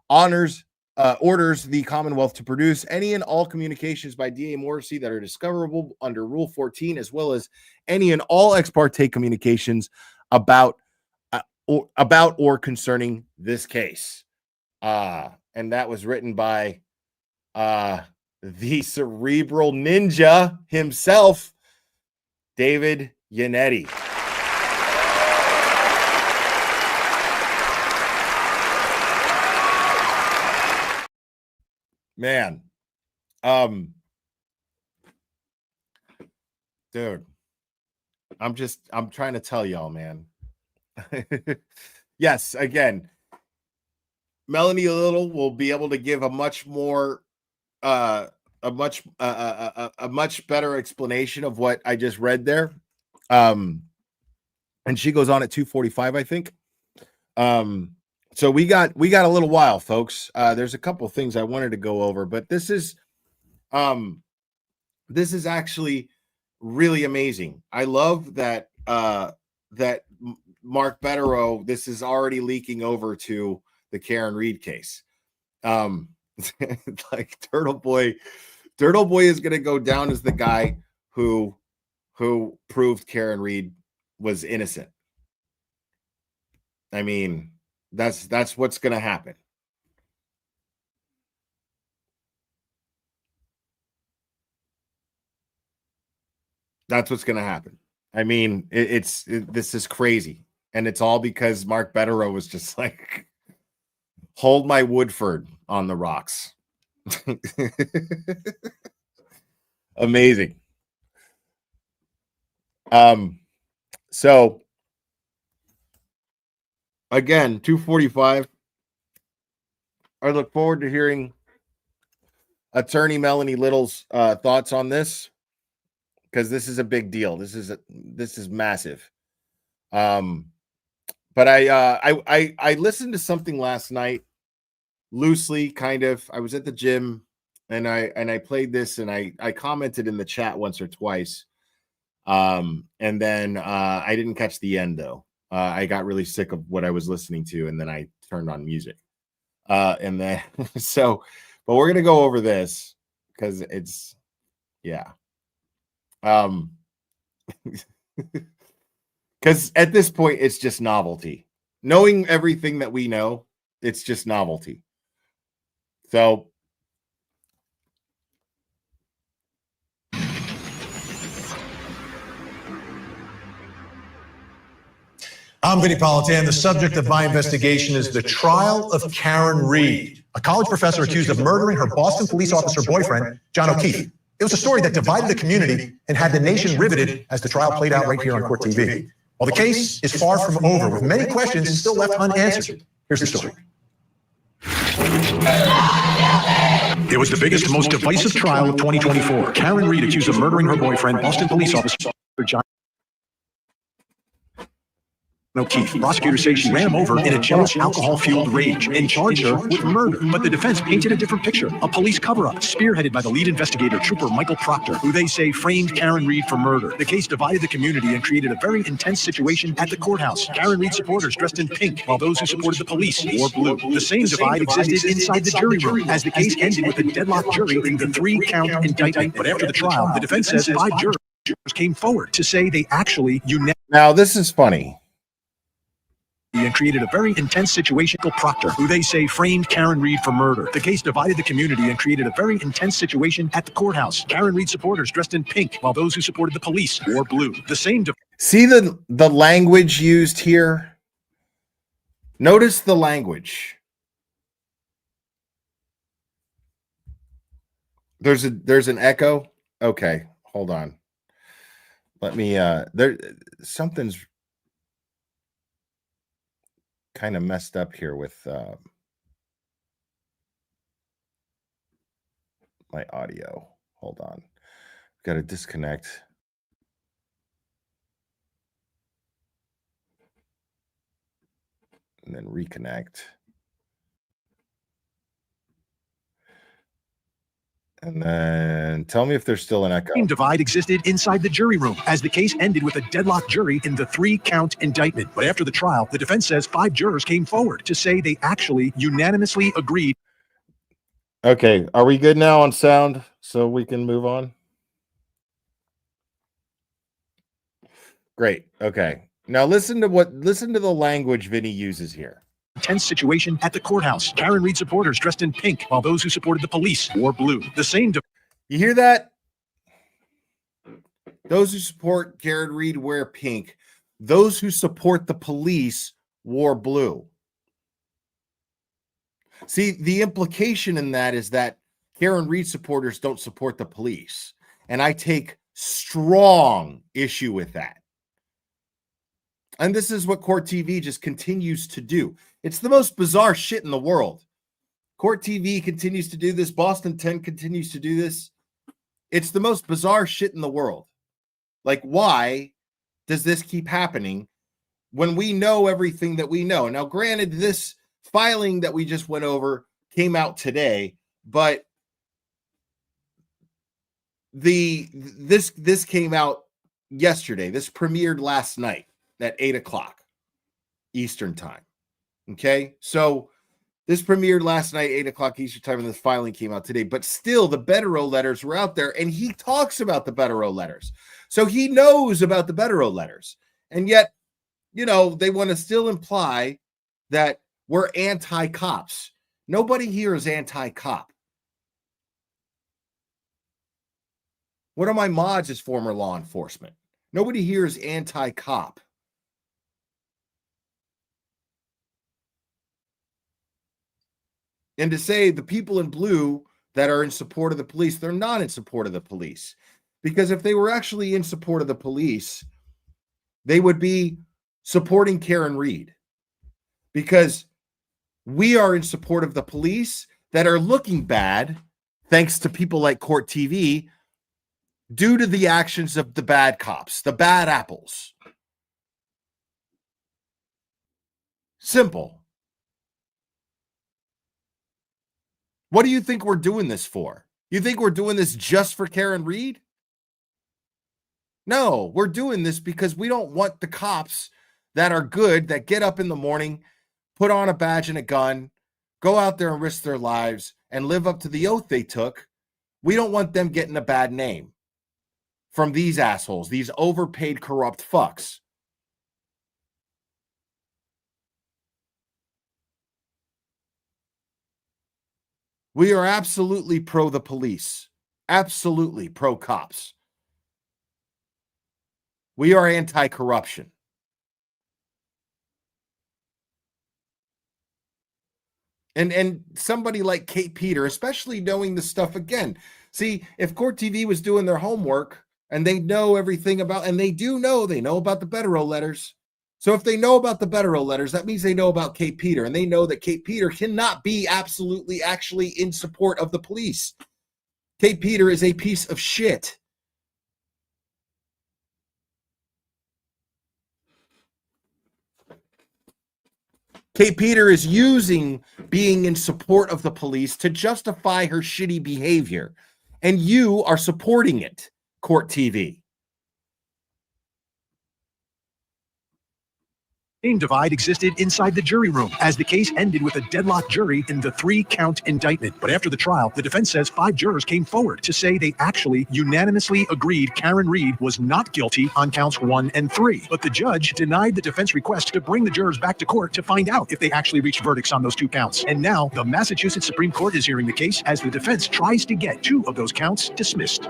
orders the Commonwealth to produce any and all communications by D.A. Morrissey that are discoverable under Rule 14, as well as any and all ex parte communications about or concerning this case. And that was written by the cerebral ninja himself, David Yannetti. Man, dude, I'm trying to tell y'all, man. Yes, again, Melanie Little will be able to give a much more a much better explanation of what I just read there. And she goes on at 2:45, I think. So we got a little while, folks. There's a couple things I wanted to go over, but this is actually really amazing. I love that that Mark Betterow, this is already leaking over to the Karen Reed case. Like Turtle Boy is going to go down as the guy who proved Karen Reed was innocent. I mean, that's what's going to happen. That's what's going to happen. I mean, this is crazy. And it's all because Mark Betterow was just like, hold my Woodford on the rocks. Amazing. So again, 2:45. I look forward to hearing Attorney Melanie Little's thoughts on this, because this is a big deal. This is massive. But I listened to something last night, loosely, kind of. I was at the gym and I played this, and I commented in the chat once or twice. And then I didn't catch the end though. I got really sick of what I was listening to, and then I turned on music. And then but we're gonna go over this because it's because at this point it's just novelty. Knowing everything that we know, it's just novelty. So I'm Vinny Politan. The subject of my investigation is the trial of Karen Reed, a college professor accused of murdering her Boston police officer boyfriend, John O'Keefe. It was a story that divided the community and had the nation riveted as the trial played out right here on Court TV. While the case is far from over, with many questions still left unanswered. Here's the story. It was the biggest, most divisive trial of 2024. Karen Reed accused of murdering her boyfriend, Boston police officer John. O'Keefe. Prosecutors say she ran him over in a jealous, alcohol-fueled rage and charged her with murder. But the defense painted a different picture, a police cover-up spearheaded by the lead investigator, Trooper Michael Proctor, who they say framed Karen Reed for murder. The case divided the community and created a very intense situation at the courthouse. Karen Reed supporters dressed in pink, while those who supported the police wore blue. The same divide existed inside the jury room, as the case ended with a deadlock jury in the 3-count indictment. But after the trial, the defense says 5 jurors came forward to say they actually Now, this is funny. and created a very intense situation. Proctor, who they say framed Karen Reed for murder. The case divided the community and created a very intense situation at the courthouse. Karen Reed supporters dressed in pink, while those who supported the police wore blue. The same. See the language used here? Notice the language. There's an echo. Okay, hold on. Let me something's kind of messed up here with my audio. Hold on. Got to disconnect. And then reconnect. And then tell me if there's still an echo. Divide existed inside the jury room, as the case ended with a deadlock jury in the 3-count indictment. But after the trial, the defense says 5 jurors came forward to say they actually unanimously agreed. Okay, are we good now on sound so we can move on? Great. Okay. Now listen to the language Vinny uses here. Tense situation at the courthouse. Karen Reed supporters dressed in pink, while those who supported the police wore blue. The same. You hear that? Those who support Karen Reed wear pink. Those who support the police wore blue. See, the implication in that is that Karen Reed supporters don't support the police. And I take strong issue with that. And this is what Court TV just continues to do. It's the most bizarre shit in the world. Court TV continues to do this. Boston 10 continues to do this. It's the most bizarre shit in the world. Like, why does this keep happening when we know everything that we know? Now, granted, this filing that we just went over came out today, but this came out yesterday. This premiered last night at 8:00 Eastern time. Okay, so this premiered last night, 8:00 Eastern time, and this filing came out today. But still, the Betterow letters were out there, and he talks about the Betterow letters. So he knows about the Betterow letters. And yet, you know, they want to still imply that we're anti-cops. Nobody here is anti-cop. One of my mods is former law enforcement. Nobody here is anti-cop. And to say the people in blue that are in support of the police, they're not in support of the police. Because if they were actually in support of the police, they would be supporting Karen Reed. Because we are in support of the police that are looking bad, thanks to people like Court TV, due to the actions of the bad cops, the bad apples. Simple. What do you think we're doing this for? You think we're doing this just for Karen Reed? No, we're doing this because we don't want the cops that are good, that get up in the morning, put on a badge and a gun, go out there and risk their lives and live up to the oath they took. We don't want them getting a bad name from these assholes, these overpaid, corrupt fucks. We are absolutely pro the police, absolutely pro cops. We are anti-corruption. And somebody like Kate Peter, especially knowing the stuff again. See, if Court TV was doing their homework and they know everything about, and they know about the Betterow letters. So if they know about the Betterow letters, that means they know about Kate Peter, and they know that Kate Peter cannot be absolutely actually in support of the police. Kate Peter is a piece of shit. Kate Peter is using being in support of the police to justify her shitty behavior. And you are supporting it, Court TV. Same divide existed inside the jury room as the case ended with a deadlock jury in the 3-count indictment. But after the trial, the defense says 5 jurors came forward to say they actually unanimously agreed Karen Reed was not guilty on counts 1 and 3. But the judge denied the defense request to bring the jurors back to court to find out if they actually reached verdicts on those 2 counts. And now the Massachusetts Supreme Court is hearing the case as the defense tries to get 2 of those counts dismissed.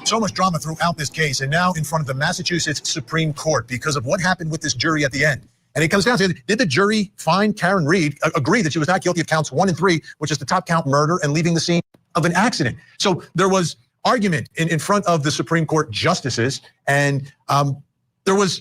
So much drama throughout this case, and now in front of the Massachusetts Supreme Court because of what happened with this jury at the end. And it comes down to, did the jury find Karen Reed, agree that she was not guilty of counts 1 and 3, which is the top count murder and leaving the scene of an accident? So there was argument in front of the Supreme Court justices, and there was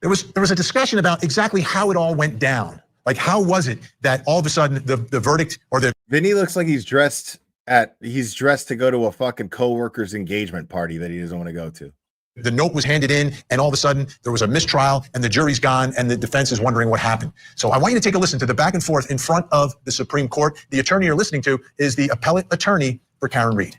a discussion about exactly how it all went down. Like, how was it that all of a sudden the verdict or the Vinny looks like he's dressed to go to a fucking coworker's engagement party that he doesn't want to go to. The note was handed in, and all of a sudden there was a mistrial, and the jury's gone, and the defense is wondering what happened. So I want you to take a listen to the back and forth in front of the Supreme Court. The attorney you're listening to is the appellate attorney for Karen Reed.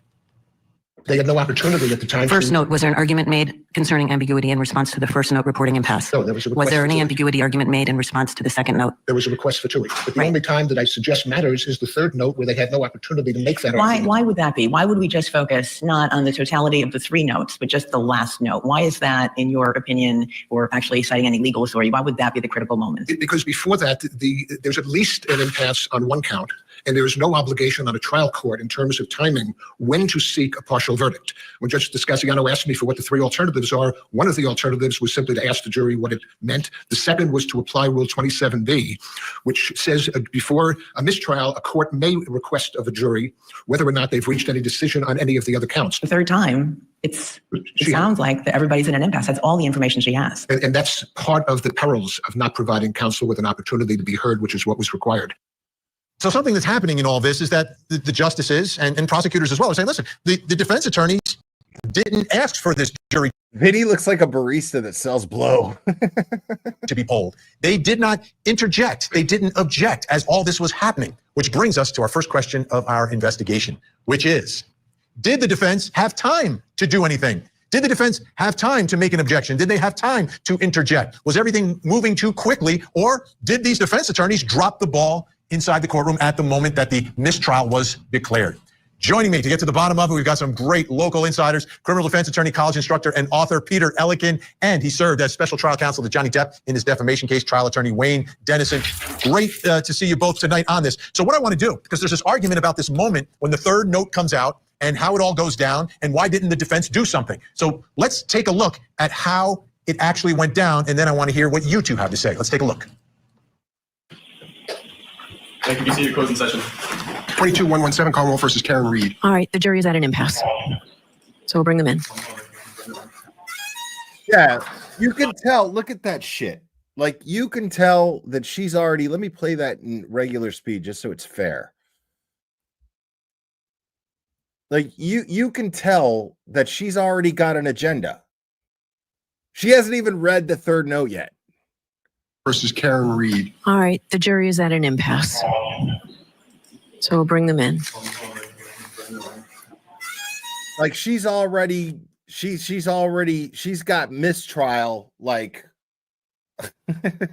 They had no opportunity at the time. First note, was there an argument made concerning ambiguity in response to the first note reporting impasse? No, there was a request. Was there any for- ambiguity argument made in response to the second note? There was a request for 2 weeks. But the Right. only time that I suggest matters is the third note where they had no opportunity to make that argument. Why would that be? Why would we just focus not on the totality of the 3 notes, but just the last note? Why is that, in your opinion, or actually citing any legal authority, why would that be the critical moment? Because before that, there's at least an impasse on 1 count, and there is no obligation on a trial court in terms of timing when to seek a partial verdict. When Judge Descasiano asked me for what the 3 alternatives are, one of the alternatives was simply to ask the jury what it meant. The second was to apply Rule 27B, which says before a mistrial, a court may request of a jury whether or not they've reached any decision on any of the other counts. The third time, it sounds like that everybody's in an impasse. That's all the information she has. And that's part of the perils of not providing counsel with an opportunity to be heard, which is what was required. So something that's happening in all this is that the justices and prosecutors as well are saying, listen, the defense attorneys didn't ask for this jury Vinny looks like a barista that sells blow. to be polled. They did not interject. They didn't object as all this was happening, which brings us to our first question of our investigation, which is, did the defense have time to do anything? Did the defense have time to make an objection? Did they have time to interject? Was everything moving too quickly, or did these defense attorneys drop the ball inside the courtroom at the moment that the mistrial was declared? Joining me to get to the bottom of it, we've got some great local insiders, criminal defense attorney, college instructor, and author Peter Ellikin, and he served as special trial counsel to Johnny Depp in his defamation case, trial attorney Wayne Dennison. Great to see you both tonight on this. So what I want to do, because there's this argument about this moment when the third note comes out and how it all goes down and why didn't the defense do something? So let's take a look at how it actually went down, and then I want to hear what you two have to say. Let's take a look. Thank you. BC, closing session. 22117, Cornwall versus Karen Reed. All right, the jury is at an impasse. So we'll bring them in. Yeah, you can tell. Look at that shit. Like, you can tell that she's already, let me play that in regular speed just so it's fair. Like, you can tell that she's already got an agenda. She hasn't even read the third note yet. Versus Karen Reed. All right, the jury is at an impasse. So we'll bring them in. Like, she's got mistrial, like,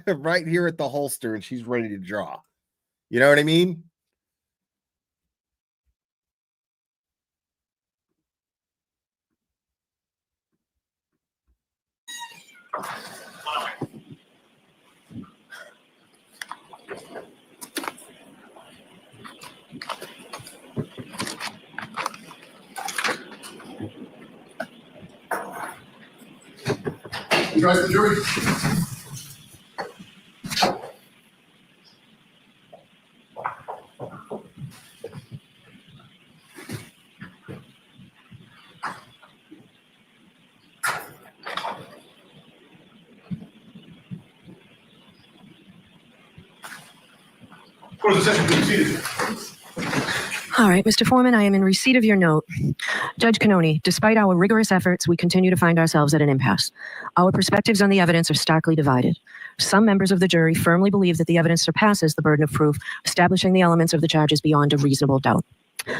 right here at the holster, and she's ready to draw. You know what I mean? You guys, the jury. Closing session, please be seated. All right, Mr. Foreman, I am in receipt of your note. Judge Cannoni, despite our rigorous efforts, we continue to find ourselves at an impasse. Our perspectives on the evidence are starkly divided. Some members of the jury firmly believe that the evidence surpasses the burden of proof, establishing the elements of the charges beyond a reasonable doubt.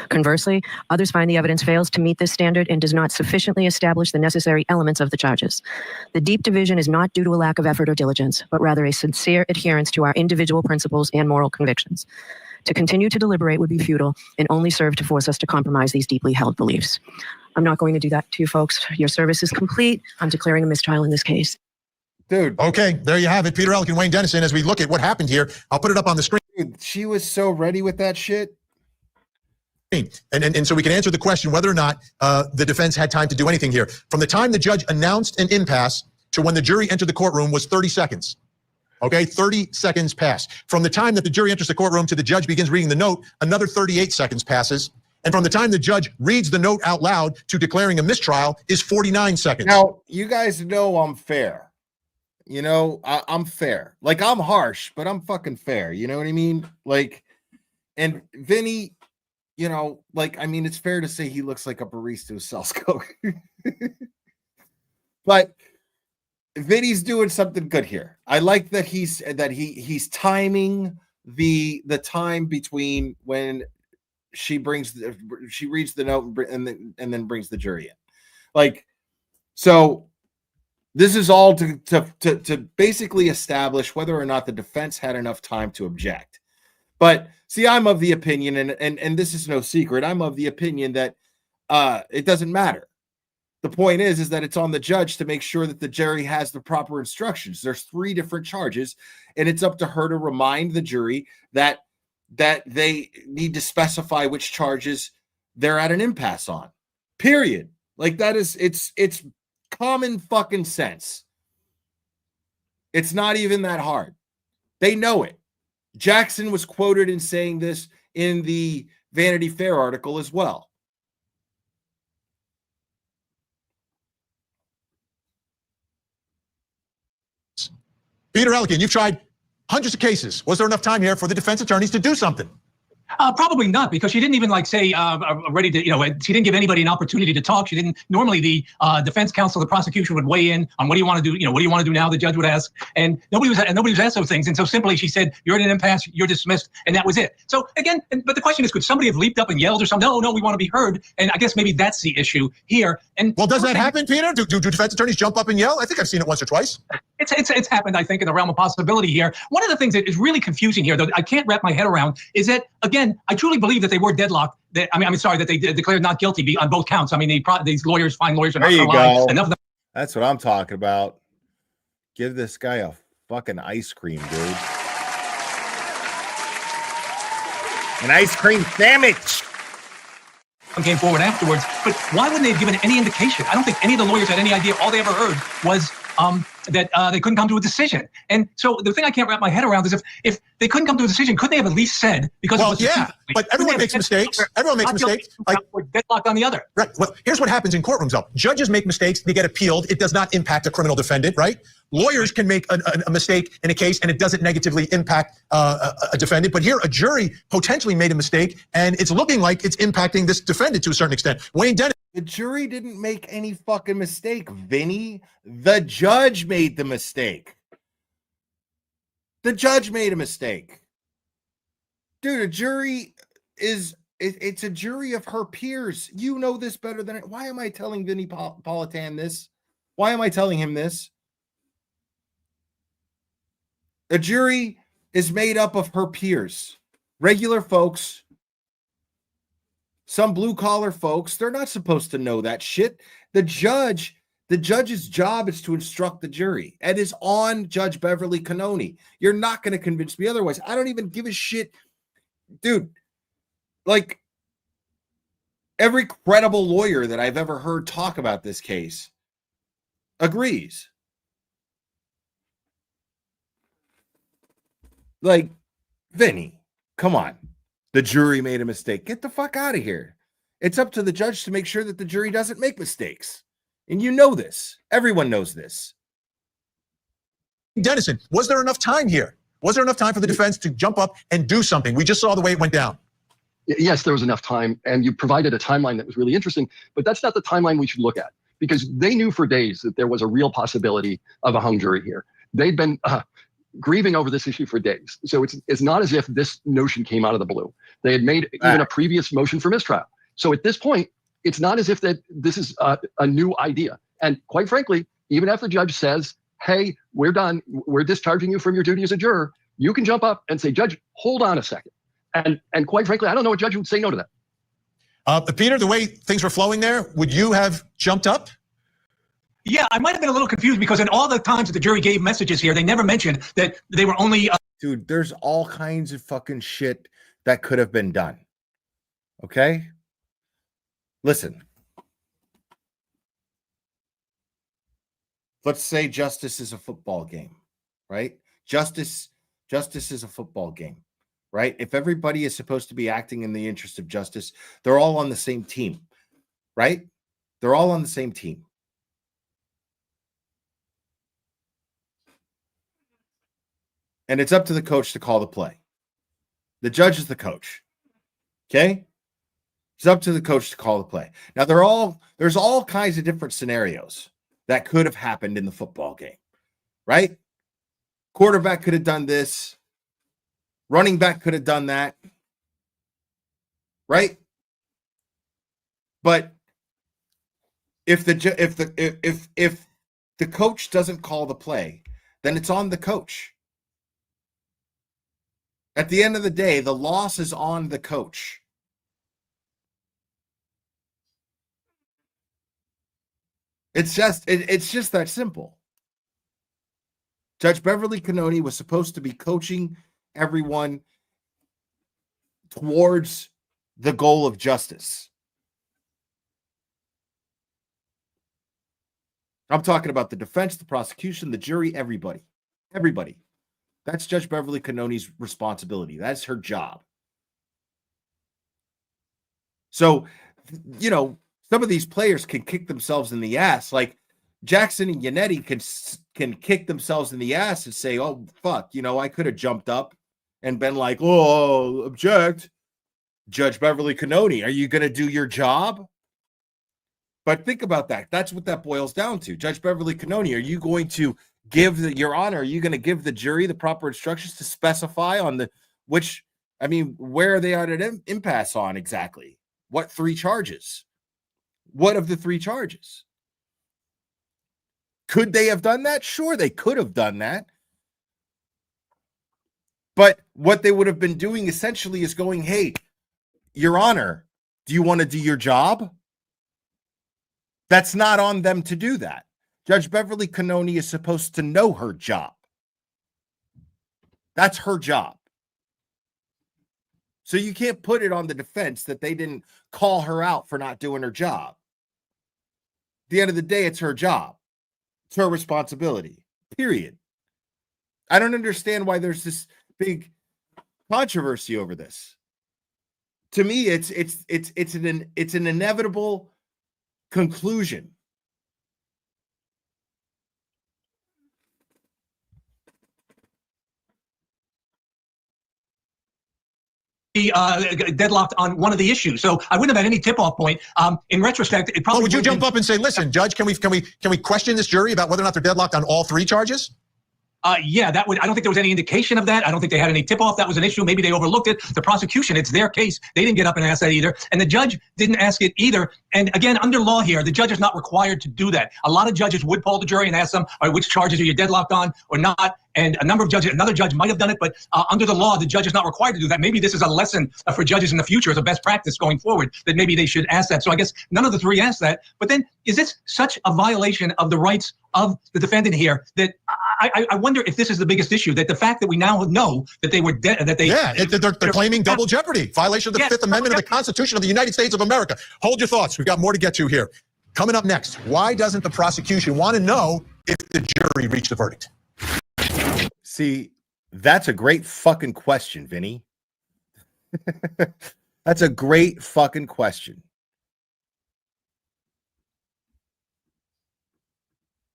Conversely, others find the evidence fails to meet this standard and does not sufficiently establish the necessary elements of the charges. The deep division is not due to a lack of effort or diligence, but rather a sincere adherence to our individual principles and moral convictions. To continue to deliberate would be futile and only serve to force us to compromise these deeply held beliefs. I'm not going to do that to you folks. Your service is complete. I'm declaring a mistrial in this case. Dude. Okay, there you have it. Peter Ellick and Wayne Dennison, as we look at what happened here, I'll put it up on the screen. Dude, she was so ready with that shit. And so we can answer the question whether or not the defense had time to do anything here. From the time the judge announced an impasse to when the jury entered the courtroom was 30 seconds. Okay, 30 seconds pass. From the time that the jury enters the courtroom to the judge begins reading the note, another 38 seconds passes. And from the time the judge reads the note out loud to declaring a mistrial is 49 seconds. Now, you guys know I'm fair. You know, I'm fair. Like, I'm harsh, but I'm fucking fair. You know what I mean? Like, and Vinny, you know, like, I mean, it's fair to say he looks like a barista who sells Coke. But Vinny's doing something good here. I like that he's timing the time between when she reads the note and then brings the jury in. Like, so this is all to basically establish whether or not the defense had enough time to object. But see, I'm of the opinion, and this is no secret, I'm of the opinion that it doesn't matter. The point is that it's on the judge to make sure that the jury has the proper instructions. There's 3 different charges, and it's up to her to remind the jury that they need to specify which charges they're at an impasse on. Period. Like, that is, it's common fucking sense. It's not even that hard. They know it. Jackson was quoted in saying this in the Vanity Fair article as well. Peter Ellick, you've tried hundreds of cases. Was there enough time here for the defense attorneys to do something? Probably not, because she didn't even say ready to, she didn't give anybody an opportunity to talk. She didn't. Normally, the defense counsel, the prosecution would weigh in on what do you want to do? What do you want to do now? The judge would ask, and nobody was asked those things. And so simply she said, "You're at an impasse. You're dismissed," and that was it. So again, but the question is, could somebody have leaped up and yelled or something? No, we want to be heard. And I guess maybe that's the issue here. And well, does that happen, Peter? Do defense attorneys jump up and yell? I think I've seen it once or twice. It's happened, I think, in the realm of possibility here. One of the things that is really confusing here, though, I can't wrap my head around, is that, again, I truly believe that they were deadlocked. That they declared not guilty on both counts. I mean, these lawyers, fine lawyers, are not going to lie. Enough of them. That's what I'm talking about. Give this guy a fucking ice cream, dude. An ice cream sandwich. Came forward afterwards, but why wouldn't they have given any indication? I don't think any of the lawyers had any idea. All they ever heard was that they couldn't come to a decision. And so the thing I can't wrap my head around is if they couldn't come to a decision, couldn't they have at least said, because but everyone makes mistakes. Everyone makes mistakes. Like we're deadlocked on the other. Right. Well, here's what happens in courtrooms, though. Judges make mistakes. They get appealed. It does not impact a criminal defendant, right? Lawyers can make a mistake in a case, and it doesn't negatively impact a defendant. But here, a jury potentially made a mistake, and it's looking like it's impacting this defendant to a certain extent. Wayne Dennison. The jury didn't make any fucking mistake, Vinny. The judge made the mistake. The judge made a mistake. Dude, a jury it's a jury of her peers. You know this better than why am I telling Vinny Politan this? Why am I telling him this? A jury is made up of her peers, regular folks, some blue collar folks. They're not supposed to know that shit. The judge's job is to instruct the jury. It is on Judge Beverly Cannoni. You're not going to convince me otherwise. I don't even give a shit. Dude, like, every credible lawyer that I've ever heard talk about this case agrees. Like, Vinny, come on. The jury made a mistake. Get the fuck out of here. It's up to the judge to make sure that the jury doesn't make mistakes. And you know this. Everyone knows this. Dennison, was there enough time here? Was there enough time for the defense to jump up and do something? We just saw the way it went down. yes, there was enough time, and you provided a timeline that was really interesting, but that's not the timeline we should look at, because they knew for days that there was a real possibility of a hung jury here. They'd been grieving over this issue for days. So it's not as if this notion came out of the blue. They had made even a previous motion for mistrial. So at this point, it's not as if that this is a new idea. And quite frankly, even if the judge says, hey, we're done, we're discharging you from your duty as a juror, you can jump up and say, Judge, hold on a second. And quite frankly, I don't know a judge who would say no to that. Peter, the way things were flowing there, would you have jumped up? Yeah, I might have been a little confused because in all the times that the jury gave messages here, they never mentioned that they were only. Dude, there's all kinds of fucking shit that could have been done. Okay? Listen. Let's say justice is a football game, right? Justice is a football game, right? If everybody is supposed to be acting in the interest of justice, they're all on the same team, right? They're all on the same team. And it's up to the coach to call the play. The judge is the coach. Okay? It's up to the coach to call the play. Now, there's all kinds of different scenarios that could have happened in the football game, right? Quarterback could have done this. Running back could have done that. Right? But if the coach doesn't call the play, then it's on the coach. At the end of the day, the loss is on the coach. It's just that simple. Judge Beverly Cannoni was supposed to be coaching everyone towards the goal of justice. I'm talking about the defense, the prosecution, the jury, everybody. Everybody. That's Judge Beverly Cannoni's responsibility. That's her job. So, you know, some of these players can kick themselves in the ass. Like Jackson and Yannetti can kick themselves in the ass and say, oh, fuck, you know, I could have jumped up and been like, oh, object. Judge Beverly Cannoni, are you going to do your job? But think about that. That's what that boils down to. Judge Beverly Cannoni, are you going to give Your Honor, are you going to give the jury the proper instructions to specify on where are they at an impasse on exactly? What 3 charges? What of the 3 charges? Could they have done that? Sure, they could have done that. But what they would have been doing essentially is going, hey, Your Honor, do you want to do your job? That's not on them to do that. Judge Beverly Cannoni is supposed to know her job. That's her job. So you can't put it on the defense that they didn't call her out for not doing her job. At the end of the day, it's her job. It's her responsibility. Period. I don't understand why there's this big controversy over this. To me, it's an inevitable conclusion. Deadlocked on one of the issues, so I wouldn't have had any tip-off point. In retrospect, it probably. Well, would you jump up and say, "Listen, Judge, can we question this jury about whether or not they're deadlocked on all 3 charges?" Yeah, that would. I don't think there was any indication of that. I don't think they had any tip-off. That was an issue. Maybe they overlooked it. The prosecution, it's their case. They didn't get up and ask that either, and the judge didn't ask it either. And again, under law here, the judge is not required to do that. A lot of judges would poll the jury and ask them, "All right, which charges are you deadlocked on or not?" And a number of judges, another judge might have done it, but under the law, the judge is not required to do that. Maybe this is a lesson for judges in the future as a best practice going forward, that maybe they should ask that. So I guess none of the 3 asked that. But then, is this such a violation of the rights of the defendant here that I wonder if this is the biggest issue, that the fact that we now know that they were dead, that they... Yeah, they're claiming double jeopardy, violation of the 5th Amendment of the Constitution of the United States of America. Hold your thoughts. We've got more to get to here. Coming up next, why doesn't the prosecution want to know if the jury reached a verdict? See, that's a great fucking question, Vinny. That's a great fucking question.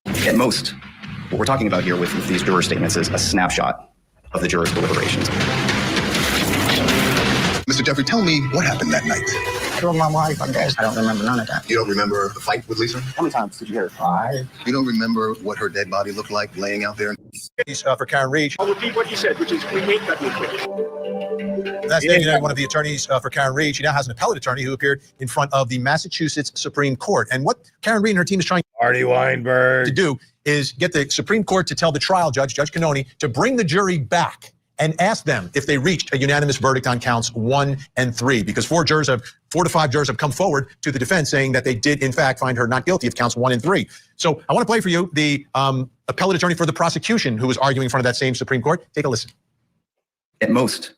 At most, what we're talking about here with these juror statements is a snapshot of the jurors' deliberations. Mr. Mr. Jeffrey, tell me what happened that night. I told my wife, I guess. I don't remember none of that. You don't remember the fight with Lisa? How many times did you hear it? 5. You don't remember what her dead body looked like laying out there? For Karen Reed. I'll repeat what he said, which is we make that quick. That's one of the attorneys for Karen Reed. She now has an appellate attorney who appeared in front of the Massachusetts Supreme Court. And what Karen Reed and her team is trying Artie Weinberg to do is get the Supreme Court to tell the trial judge, Judge Cannoni, to bring the jury back and ask them if they reached a unanimous verdict on counts 1 and 3, because 4 to 5 jurors have come forward to the defense saying that they did in fact find her not guilty of counts 1 and 3. So I want to play for you the appellate attorney for the prosecution who was arguing in front of that same Supreme Court. Take a listen. At most,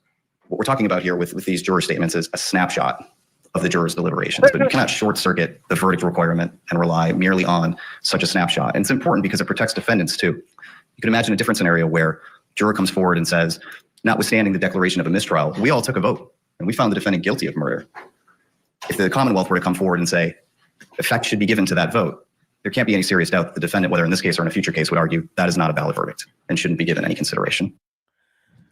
what we're talking about here with these juror statements is a snapshot of the jurors' deliberations, but you cannot short circuit the verdict requirement and rely merely on such a snapshot. And it's important because it protects defendants too. You can imagine a different scenario where juror comes forward and says, notwithstanding the declaration of a mistrial, we all took a vote and we found the defendant guilty of murder. If the Commonwealth were to come forward and say, effect should be given to that vote, there can't be any serious doubt that the defendant, whether in this case or in a future case, would argue that is not a valid verdict and shouldn't be given any consideration.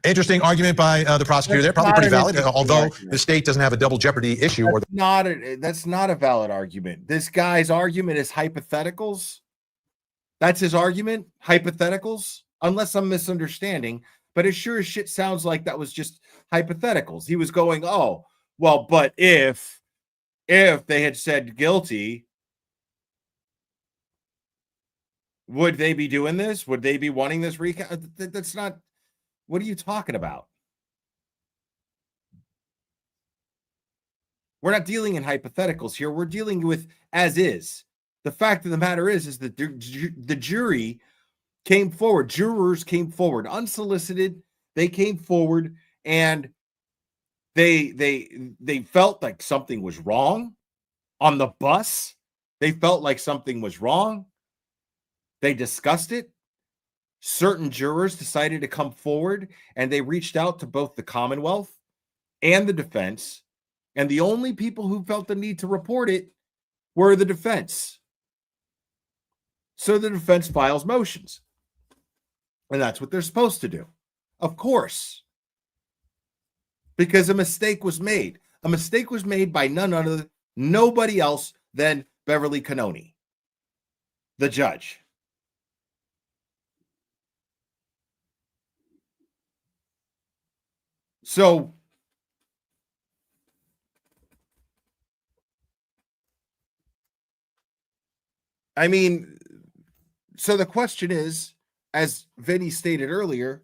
Interesting argument by the prosecutor there, probably pretty valid, although the state doesn't have a double jeopardy issue. That's not a valid argument. This guy's argument is hypotheticals. That's his argument, hypotheticals, unless I'm misunderstanding. But it sure as shit sounds like that was just hypotheticals. He was going, oh, well, but if they had said guilty, would they be doing this? Would they be wanting this recount? That's not. What are you talking about? We're not dealing in hypotheticals here. We're dealing with as is. The fact of the matter is that the jury came forward. Jurors came forward unsolicited. They came forward and they felt like something was wrong on the bus. They felt like something was wrong. They discussed it. Certain jurors decided to come forward and they reached out to both the Commonwealth and the defense. And the only people who felt the need to report it were the defense. So the defense files motions. And that's what they're supposed to do. Of course. Because a mistake was made. A mistake was made by nobody else than Beverly Cannoni, the judge. So, I mean, so the question is, as Vinny stated earlier,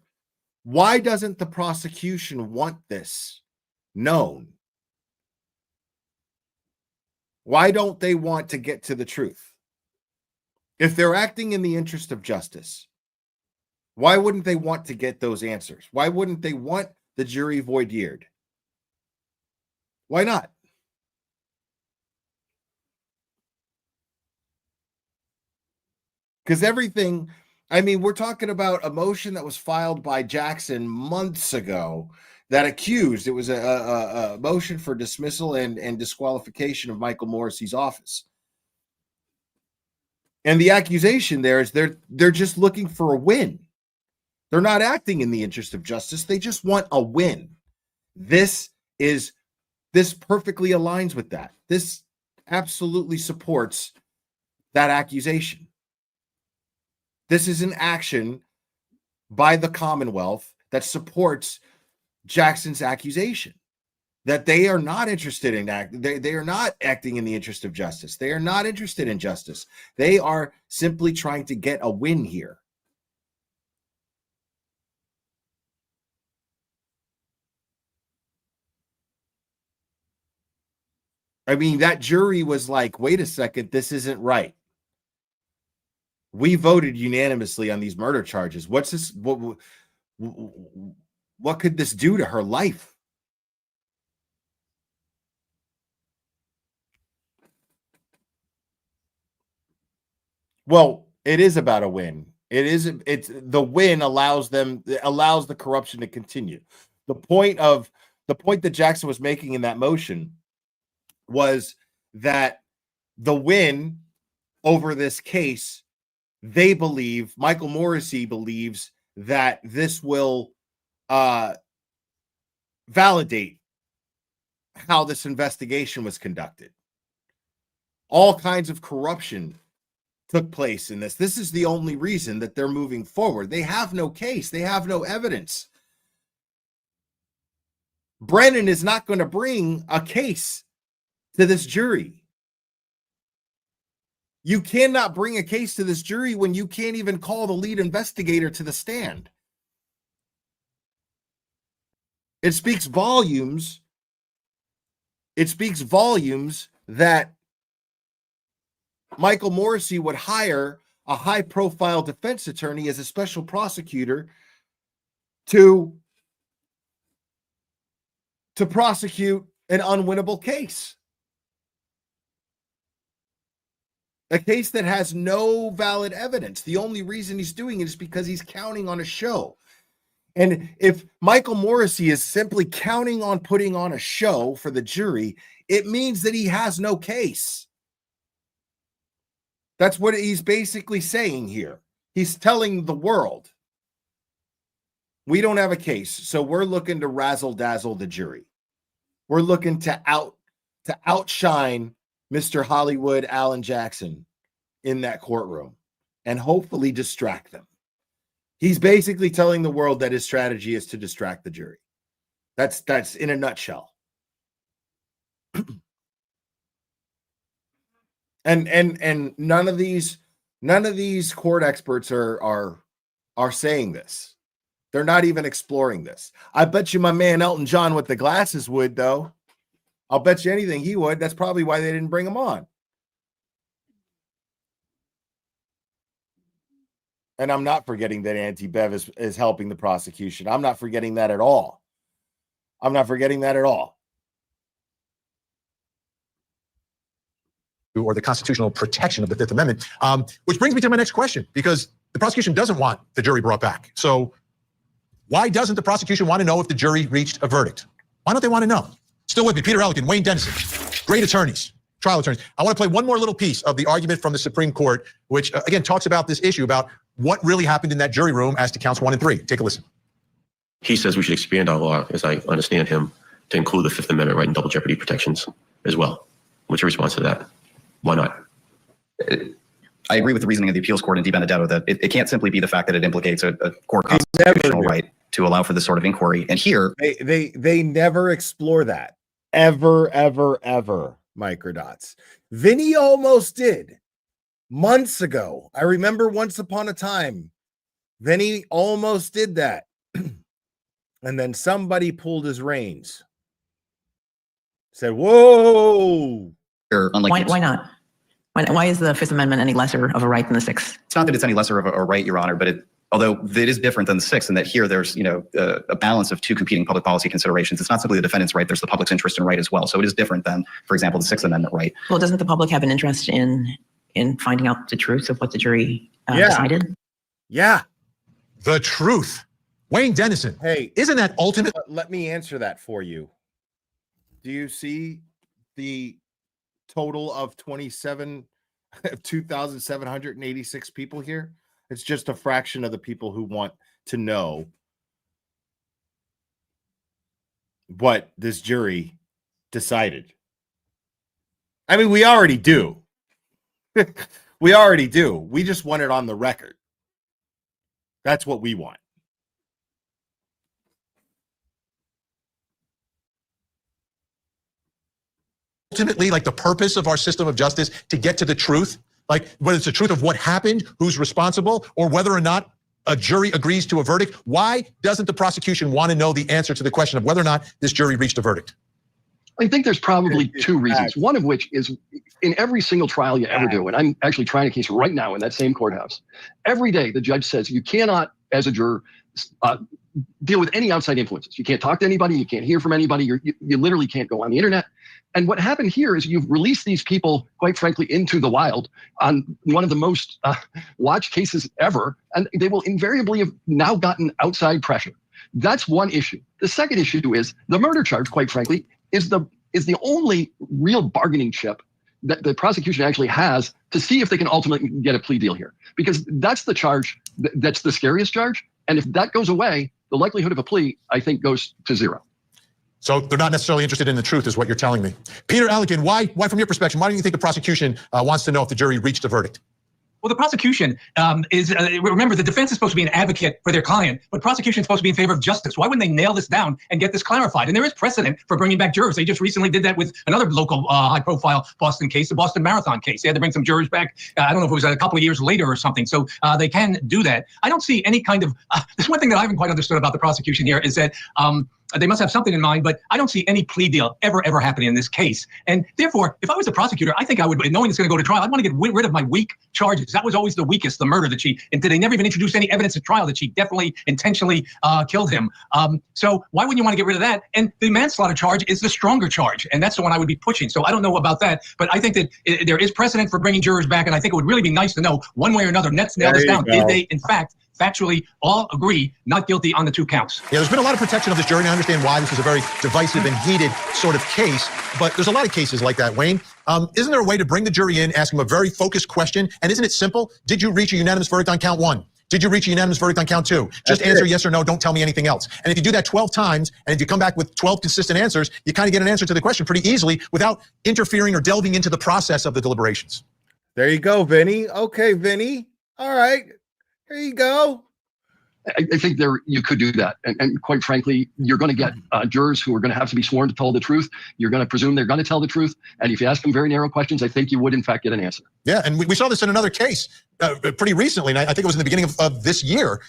why doesn't the prosecution want this known? Why don't they want to get to the truth? If they're acting in the interest of justice, why wouldn't they want to get those answers? Why wouldn't they want the jury voir dired? Why not? Because everything, I mean, we're talking about a motion that was filed by Jackson months ago that accused, it was a motion for dismissal and disqualification of Michael Morrissey's office. And the accusation there is they're just looking for a win. They're not acting in the interest of justice. They just want a win. This perfectly aligns with that. This absolutely supports that accusation. This is an action by the Commonwealth that supports Jackson's accusation that they are not interested in they are not acting in the interest of justice. They are not interested in justice. They are simply trying to get a win here. I mean, that jury was like, wait a second, this isn't right. We voted unanimously on these murder charges. What's this? What could this do to her life? Well, it is about a win. It's the win allows the corruption to continue. The point that Jackson was making in that motion was that the win over this case, they believe, Michael Morrissey believes, that this will validate how this investigation was conducted. All kinds of corruption took place in this. This is the only reason that they're moving forward. They have no case. They have no evidence. Brennan is not going to bring a case to this jury. You cannot bring a case to this jury when you can't even call the lead investigator to the stand. It speaks volumes. It speaks volumes that Michael Morrissey would hire a high-profile defense attorney as a special prosecutor to prosecute an unwinnable case. A case that has no valid evidence. The only reason he's doing it is because he's counting on a show. And if Michael Morrissey is simply counting on putting on a show for the jury, it means that he has no case. That's what he's basically saying here. He's telling the world, we don't have a case, so we're looking to razzle-dazzle the jury. We're looking to outshine Mr. Hollywood Alan Jackson in that courtroom and hopefully distract them. He's basically telling the world that his strategy is to distract the jury. That's in a nutshell. And none of these court experts are saying this. They're not even exploring this. I bet you my man Elton John with the glasses would, though. I'll bet you anything he would. That's probably why they didn't bring him on. And I'm not forgetting that Auntie Bev is helping the prosecution. I'm not forgetting that at all. I'm not forgetting that at all. Or the constitutional protection of the Fifth Amendment, which brings me to my next question, because the prosecution doesn't want the jury brought back. So why doesn't the prosecution want to know if the jury reached a verdict? Why don't they want to know? Still with me, Peter Elkin, Wayne Dennison, great attorneys, trial attorneys. I want to play one more little piece of the argument from the Supreme Court, which again talks about this issue about what really happened in that jury room as to counts 1 and 3. Take a listen. He says we should expand our law, as I understand him, to include the Fifth Amendment right and double jeopardy protections as well. What's your response to that? Why not? I agree with the reasoning of the appeals court in DiBenedetto that it can't simply be the fact that it implicates a core constitutional right to allow for this sort of inquiry. And here they never explore that. Ever, Microdots. Vinny almost did months ago. I remember once upon a time, Vinny almost did that. And then somebody pulled his reins. Said, whoa. Why not? Why is the Fifth Amendment any lesser of a right than the Sixth? It's not that it's any lesser of a right, Your Honor, but although it is different than the Sixth in that here there's a balance of two competing public policy considerations. It's not simply the defendant's right, there's the public's interest and right as well. So it is different than, for example, the Sixth Amendment right. Well, doesn't the public have an interest in finding out the truth of what the jury decided? Yeah. The truth. Wayne Dennison. Hey, isn't that ultimate? Let me answer that for you. Do you see the total of 2,786 people here? It's just a fraction of the people who want to know what this jury decided. I mean, we already do. We already do. We just want it on the record. That's what we want. Ultimately, like the purpose of our system of justice to get to the truth, like whether it's the truth of what happened, who's responsible, or whether or not a jury agrees to a verdict. Why doesn't the prosecution want to know the answer to the question of whether or not this jury reached a verdict? I think there's probably two reasons. One of which is in every single trial you ever do, and I'm actually trying a case right now in that same courthouse. Every day the judge says you cannot, as a juror, deal with any outside influences. You can't talk to anybody. You can't hear from anybody. You literally can't go on the internet. And what happened here is you've released these people, quite frankly, into the wild on one of the most watched cases ever, and they will invariably have now gotten outside pressure. That's one issue. The second issue is the murder charge, quite frankly, is the only real bargaining chip that the prosecution actually has to see if they can ultimately get a plea deal here. Because that's the charge, that's the scariest charge. And if that goes away, the likelihood of a plea, I think, goes to zero. So they're not necessarily interested in the truth, is what you're telling me. Peter Ellikin, why from your perspective, why do you think the prosecution wants to know if the jury reached a verdict? Well, the prosecution remember, the defense is supposed to be an advocate for their client, but prosecution is supposed to be in favor of justice. Why wouldn't they nail this down and get this clarified? And there is precedent for bringing back jurors. They just recently did that with another local high-profile Boston case, the Boston Marathon case. They had to bring some jurors back. I don't know if it was a couple of years later or something. So they can do that. I don't see any kind of there's one thing that I haven't quite understood about the prosecution here is that they must have something in mind, but I don't see any plea deal ever happening in this case. And therefore, if I was a prosecutor, I think I would, knowing it's going to go to trial, I'd want to get rid of my weak charges. That was always the weakest, the murder that and they never even introduced any evidence at trial that she definitely intentionally killed him. So why wouldn't you want to get rid of that? And the manslaughter charge is the stronger charge, and that's the one I would be pushing. So I don't know about that, but I think that there is precedent for bringing jurors back, and I think it would really be nice to know one way or another. Let's nail this down. Did they, in fact, factually all agree not guilty on the 2 counts? Yeah, there's been a lot of protection of this jury, and I understand why this is a very divisive and heated sort of case, but there's a lot of cases like that, Wayne. Isn't there a way to bring the jury in, ask them a very focused question, and isn't it simple? Did you reach a unanimous verdict on count 1? Did you reach a unanimous verdict on count 2? Just answer yes or no, don't tell me anything else. And if you do that 12 times, and if you come back with 12 consistent answers, you kind of get an answer to the question pretty easily without interfering or delving into the process of the deliberations. There you go, Vinny. Okay, Vinny. All right. Here you go. I think you could do that. And quite frankly, you're going to get jurors who are going to have to be sworn to tell the truth. You're going to presume they're going to tell the truth. And if you ask them very narrow questions, I think you would, in fact, get an answer. Yeah, and we saw this in another case pretty recently, and I think it was in the beginning of this year,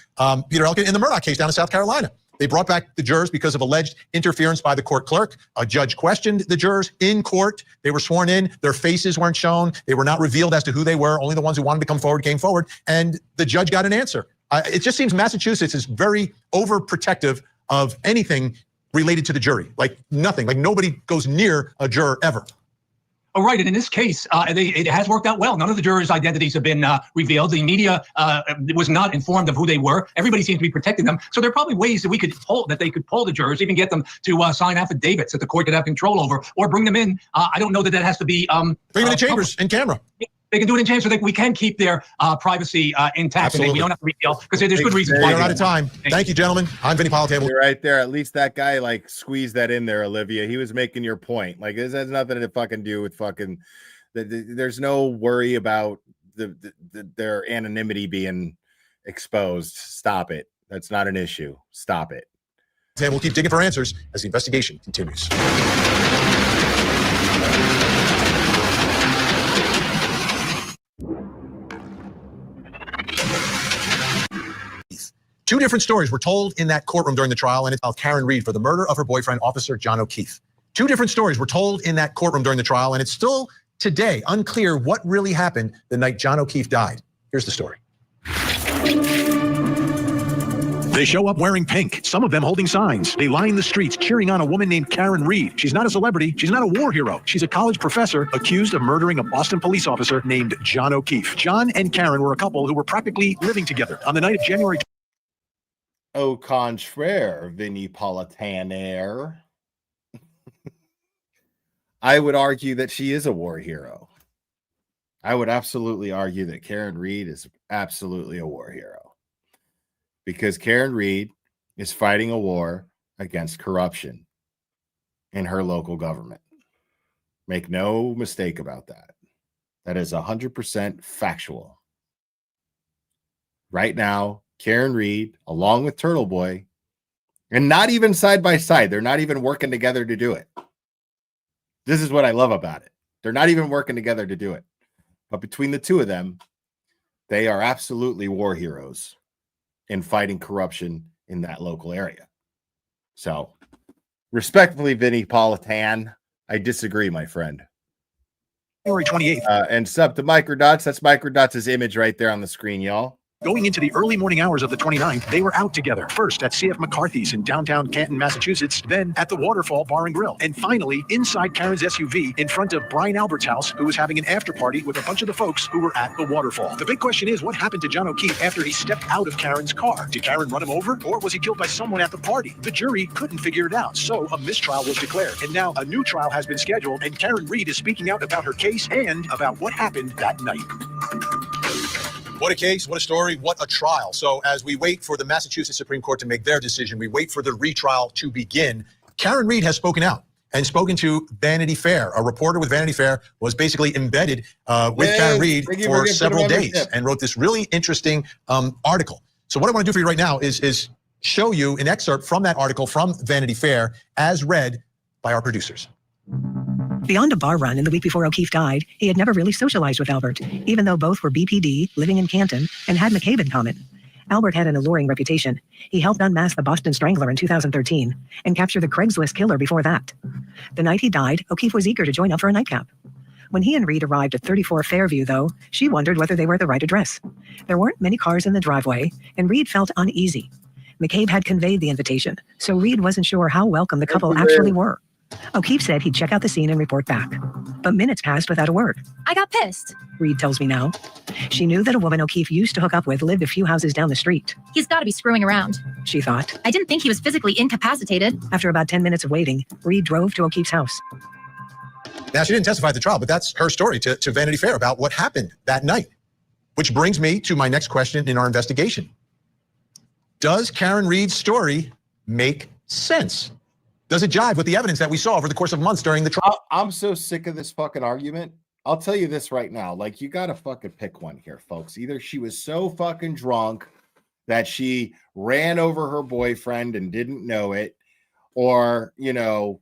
Peter Elkin, in the Murdoch case down in South Carolina. They brought back the jurors because of alleged interference by the court clerk. A judge questioned the jurors in court. They were sworn in. Their faces weren't shown. They were not revealed as to who they were. Only the ones who wanted to come forward came forward, and the judge got an answer. It just seems Massachusetts is very overprotective of anything related to the jury. Like nothing, like nobody goes near a juror ever. Oh, right. And in this case, it has worked out well. None of the jurors' identities have been revealed. The media was not informed of who they were. Everybody seems to be protecting them. So there are probably ways that they could pull the jurors, even get them to sign affidavits that the court could have control over, or bring them in. I don't know that has to be bring them in chambers in camera. They can do it in chambers so that we can keep their privacy intact. Absolutely. And we don't have to reveal because there's good reasons. We're out of time. Thank you, gentlemen. I'm Vinny Politan. You're right there. At least that guy like squeezed that in there, Olivia. He was making your point. Like this has nothing to fucking do with fucking. There's no worry about their anonymity being exposed. Stop it. That's not an issue. Stop it. And we'll keep digging for answers as the investigation continues. Two different stories were told in that courtroom during the trial, and it's about Karen Reed for the murder of her boyfriend, Officer John O'Keefe. Two different stories were told in that courtroom during the trial, and it's still today unclear what really happened the night John O'Keefe died. Here's the story. They show up wearing pink, some of them holding signs. They line the streets cheering on a woman named Karen Reed. She's not a celebrity. She's not a war hero. She's a college professor accused of murdering a Boston police officer named John O'Keefe. John and Karen were a couple who were practically living together. On the night of January... Au contraire, Vinny Politaner. I would argue that she is a war hero. I would absolutely argue that Karen Reed is absolutely a war hero. Because Karen Reed is fighting a war against corruption in her local government. Make no mistake about that. That is 100% factual. Right now, Karen Reed, along with Turtle Boy, and not even side by side. They're not even working together to do it. This is what I love about it. They're not even working together to do it. But between the two of them, they are absolutely war heroes in fighting corruption in that local area. So, respectfully, Vinny Politan, I disagree, my friend. January 28th. And sub to Microdots. That's Microdots' image right there on the screen, y'all. Going into the early morning hours of the 29th, they were out together. First at C.F. McCarthy's in downtown Canton, Massachusetts, then at the Waterfall Bar and Grill, and finally inside Karen's SUV in front of Brian Albert's house, who was having an after party with a bunch of the folks who were at the Waterfall. The big question is, what happened to John O'Keefe after he stepped out of Karen's car? Did Karen run him over, or was he killed by someone at the party? The jury couldn't figure it out, so a mistrial was declared. And now a new trial has been scheduled, and Karen Reed is speaking out about her case and about what happened that night. What a case, what a story, what a trial. So as we wait for the Massachusetts Supreme Court to make their decision, we wait for the retrial to begin. Karen Reed has spoken out and spoken to Vanity Fair. A reporter with Vanity Fair was basically embedded with Karen Reed for several days and wrote this really interesting article. So what I want to do for you right now is show you an excerpt from that article from Vanity Fair as read by our producers. Beyond a bar run in the week before O'Keefe died, he had never really socialized with Albert, even though both were BPD, living in Canton, and had McCabe in common. Albert had an alluring reputation. He helped unmask the Boston Strangler in 2013 and capture the Craigslist killer before that. The night he died, O'Keefe was eager to join up for a nightcap. When he and Reed arrived at 34 Fairview, though, she wondered whether they were at the right address. There weren't many cars in the driveway, and Reed felt uneasy. McCabe had conveyed the invitation, so Reed wasn't sure how welcome the couple actually were. O'Keefe said he'd check out the scene and report back. But minutes passed without a word. I got pissed, Reed tells me now. She knew that a woman O'Keefe used to hook up with lived a few houses down the street. He's got to be screwing around, she thought. I didn't think he was physically incapacitated. After about 10 minutes of waiting, Reed drove to O'Keefe's house. Now, she didn't testify at the trial, but that's her story to Vanity Fair about what happened that night. Which brings me to my next question in our investigation. Does Karen Reed's story make sense? Does it jive with the evidence that we saw over the course of months during the trial? I'm so sick of this fucking argument. I'll tell you this right now. Like, you got to fucking pick one here, folks. Either she was so fucking drunk that she ran over her boyfriend and didn't know it, or, you know,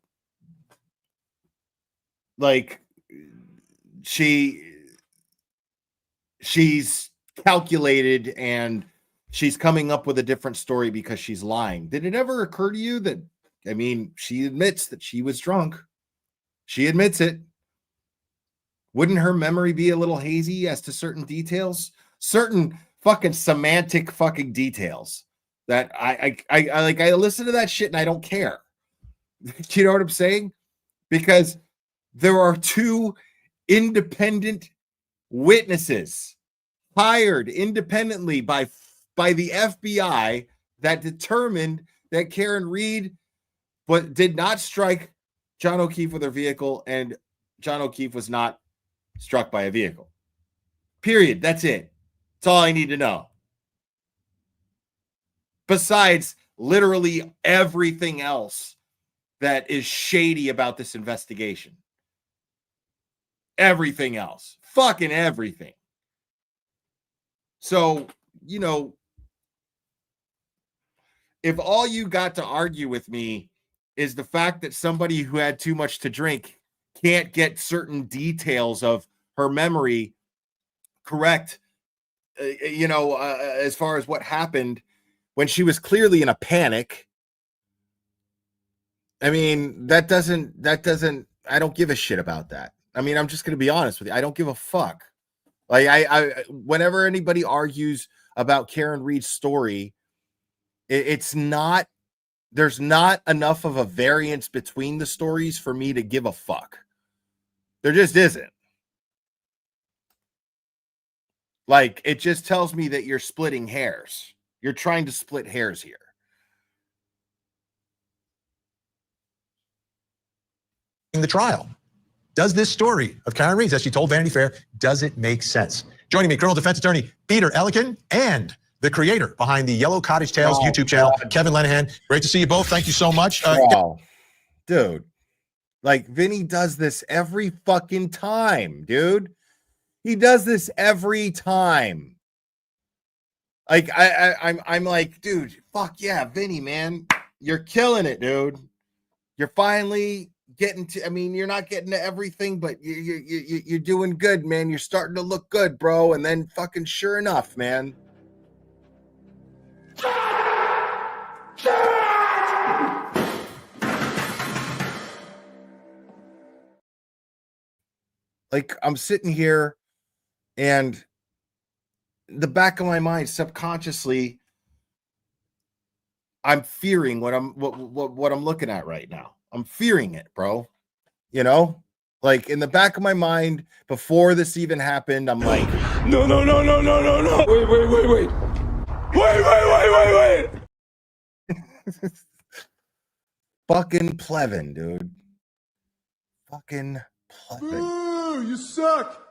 like she's calculated and she's coming up with a different story because she's lying. Did it ever occur to you that, I mean, she admits that she was drunk. She admits it. Wouldn't her memory be a little hazy as to certain details? Certain fucking semantic fucking details that I like. I listen to that shit and I don't care. You know what I'm saying? Because there are two independent witnesses hired independently by the FBI that determined that Karen Reed did not strike John O'Keefe with her vehicle, and John O'Keefe was not struck by a vehicle. Period. That's it. That's all I need to know. Besides literally everything else that is shady about this investigation. Everything else. Fucking everything. So, you know, if all you got to argue with me is the fact that somebody who had too much to drink can't get certain details of her memory correct, as far as what happened when she was clearly in a panic. I mean, that doesn't, I don't give a shit about that. I mean, I'm just going to be honest with you. I don't give a fuck. Like whenever anybody argues about Karen Reed's story, it's not, there's not enough of a variance between the stories for me to give a fuck. There just isn't. Like, it just tells me that you're splitting hairs. You're trying to split hairs here. In the trial, does this story of Karen Reed, as she told Vanity Fair, does it make sense? Joining me, criminal defense attorney Peter Ellikin and the creator behind the Yellow Cottage Tales YouTube channel, Kevin Lenahan. Great to see you both. Thank you so much. Dude, like, Vinny does this every fucking time, dude. He does this every time. Like, I'm like, dude, fuck yeah, Vinny, man. You're killing it, dude. You're finally getting to, I mean, you're not getting to everything, but you're doing good, man. You're starting to look good, bro. And then fucking sure enough, man. Like, I'm sitting here and in the back of my mind, subconsciously, I'm fearing what I'm looking at right now. I'm fearing it, bro. You know, like in the back of my mind before this even happened, I'm like, no. Wait. Fucking Plevin, dude. Fucking Plevin. Ooh, you suck.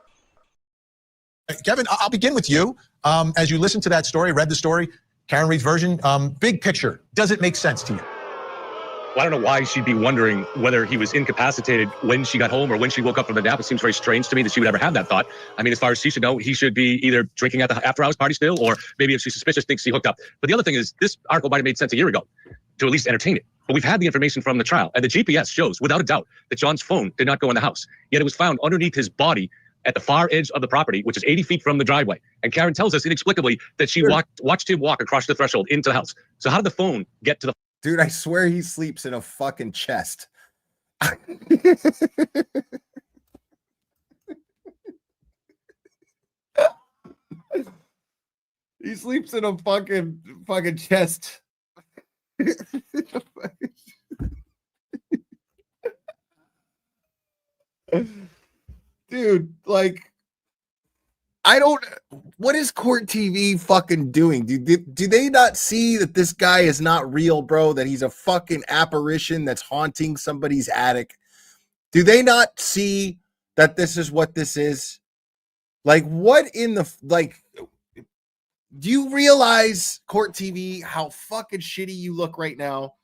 Kevin, I'll begin with you. As you listen to that story, read the story, Karen Reed's version, big picture, does it make sense to you? I don't know why she'd be wondering whether he was incapacitated when she got home or when she woke up from the nap. It seems very strange to me that she would ever have that thought. I mean, as far as she should know, he should be either drinking at the after-hours party still, or maybe if she's suspicious, thinks he hooked up. But the other thing is, this article might have made sense a year ago to at least entertain it. But we've had the information from the trial, and the GPS shows, without a doubt, that John's phone did not go in the house. Yet it was found underneath his body at the far edge of the property, which is 80 feet from the driveway. And Karen tells us inexplicably that she watched him walk across the threshold into the house. So how did the phone get to the... Dude, I swear he sleeps in a fucking chest. He sleeps in a fucking chest. Dude, like, what is Court TV fucking doing? Do they not see that this guy is not real, bro? That he's a fucking apparition that's haunting somebody's attic? Do they not see that this is what this is? Like, what in the, like, do you realize, Court TV, how fucking shitty you look right now?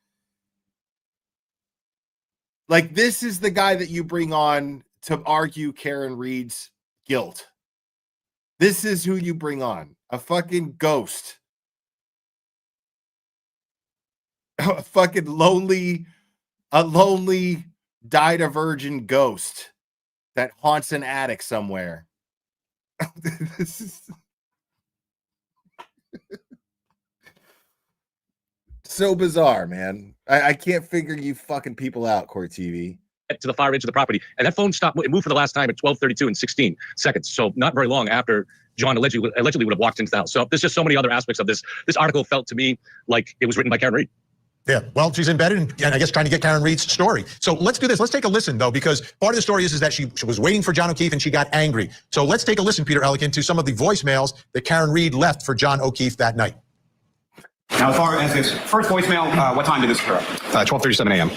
Like, this is the guy that you bring on to argue Karen Reed's guilt. This is who you bring on. A fucking ghost. A fucking lonely, died a virgin ghost that haunts an attic somewhere. This is so bizarre, man. I can't figure you fucking people out, Court TV. To the far edge of the property, and that phone stopped. It moved for the last time at 12:32 and 16 seconds. So not very long after John allegedly would have walked into the house. So there's just so many other aspects of this. This article felt to me like it was written by Karen Reed. Yeah, well, she's embedded and I guess trying to get Karen Reed's story. So let's do this. Let's take a listen, though, because part of the story is that she was waiting for John O'Keefe and she got angry. So let's take a listen, Peter Ellikin, to some of the voicemails that Karen Reed left for John O'Keefe that night. Now, as far as this first voicemail, what time did this occur? 12:37 a.m.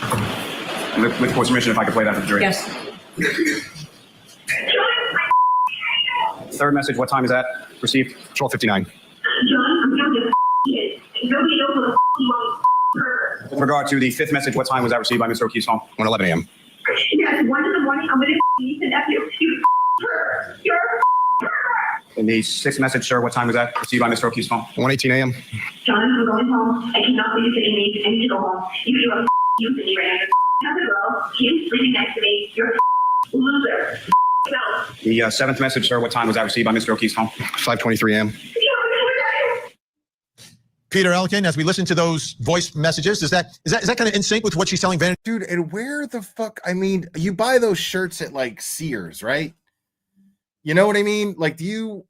With court's permission, if I could play that for the jury. Yes. Third message, what time is that received? 12:59. With regard to the fifth message, what time was that received by Mr. O'Keefe's phone? 1:11 a.m. Yes, 1 in the morning, I'm gonna eat the nephew. You're And the sixth message, sir, what time was that received by Mr. O'Keefe's phone? 1:18 a.m. John, I'm going home. I cannot leave you sitting me. I need to go home. You are you sitting right now. Another girl, he's sleeping next to me. You're a loser. The seventh message, sir, what time was that received by Mr. O'Keefe's phone? 5:23 a.m. Peter Ellikin, as we listen to those voice messages, is that kind of in sync with what she's telling Vanity? Dude, and where the fuck? I mean, you buy those shirts at like Sears, right? You know what I mean? Like, do you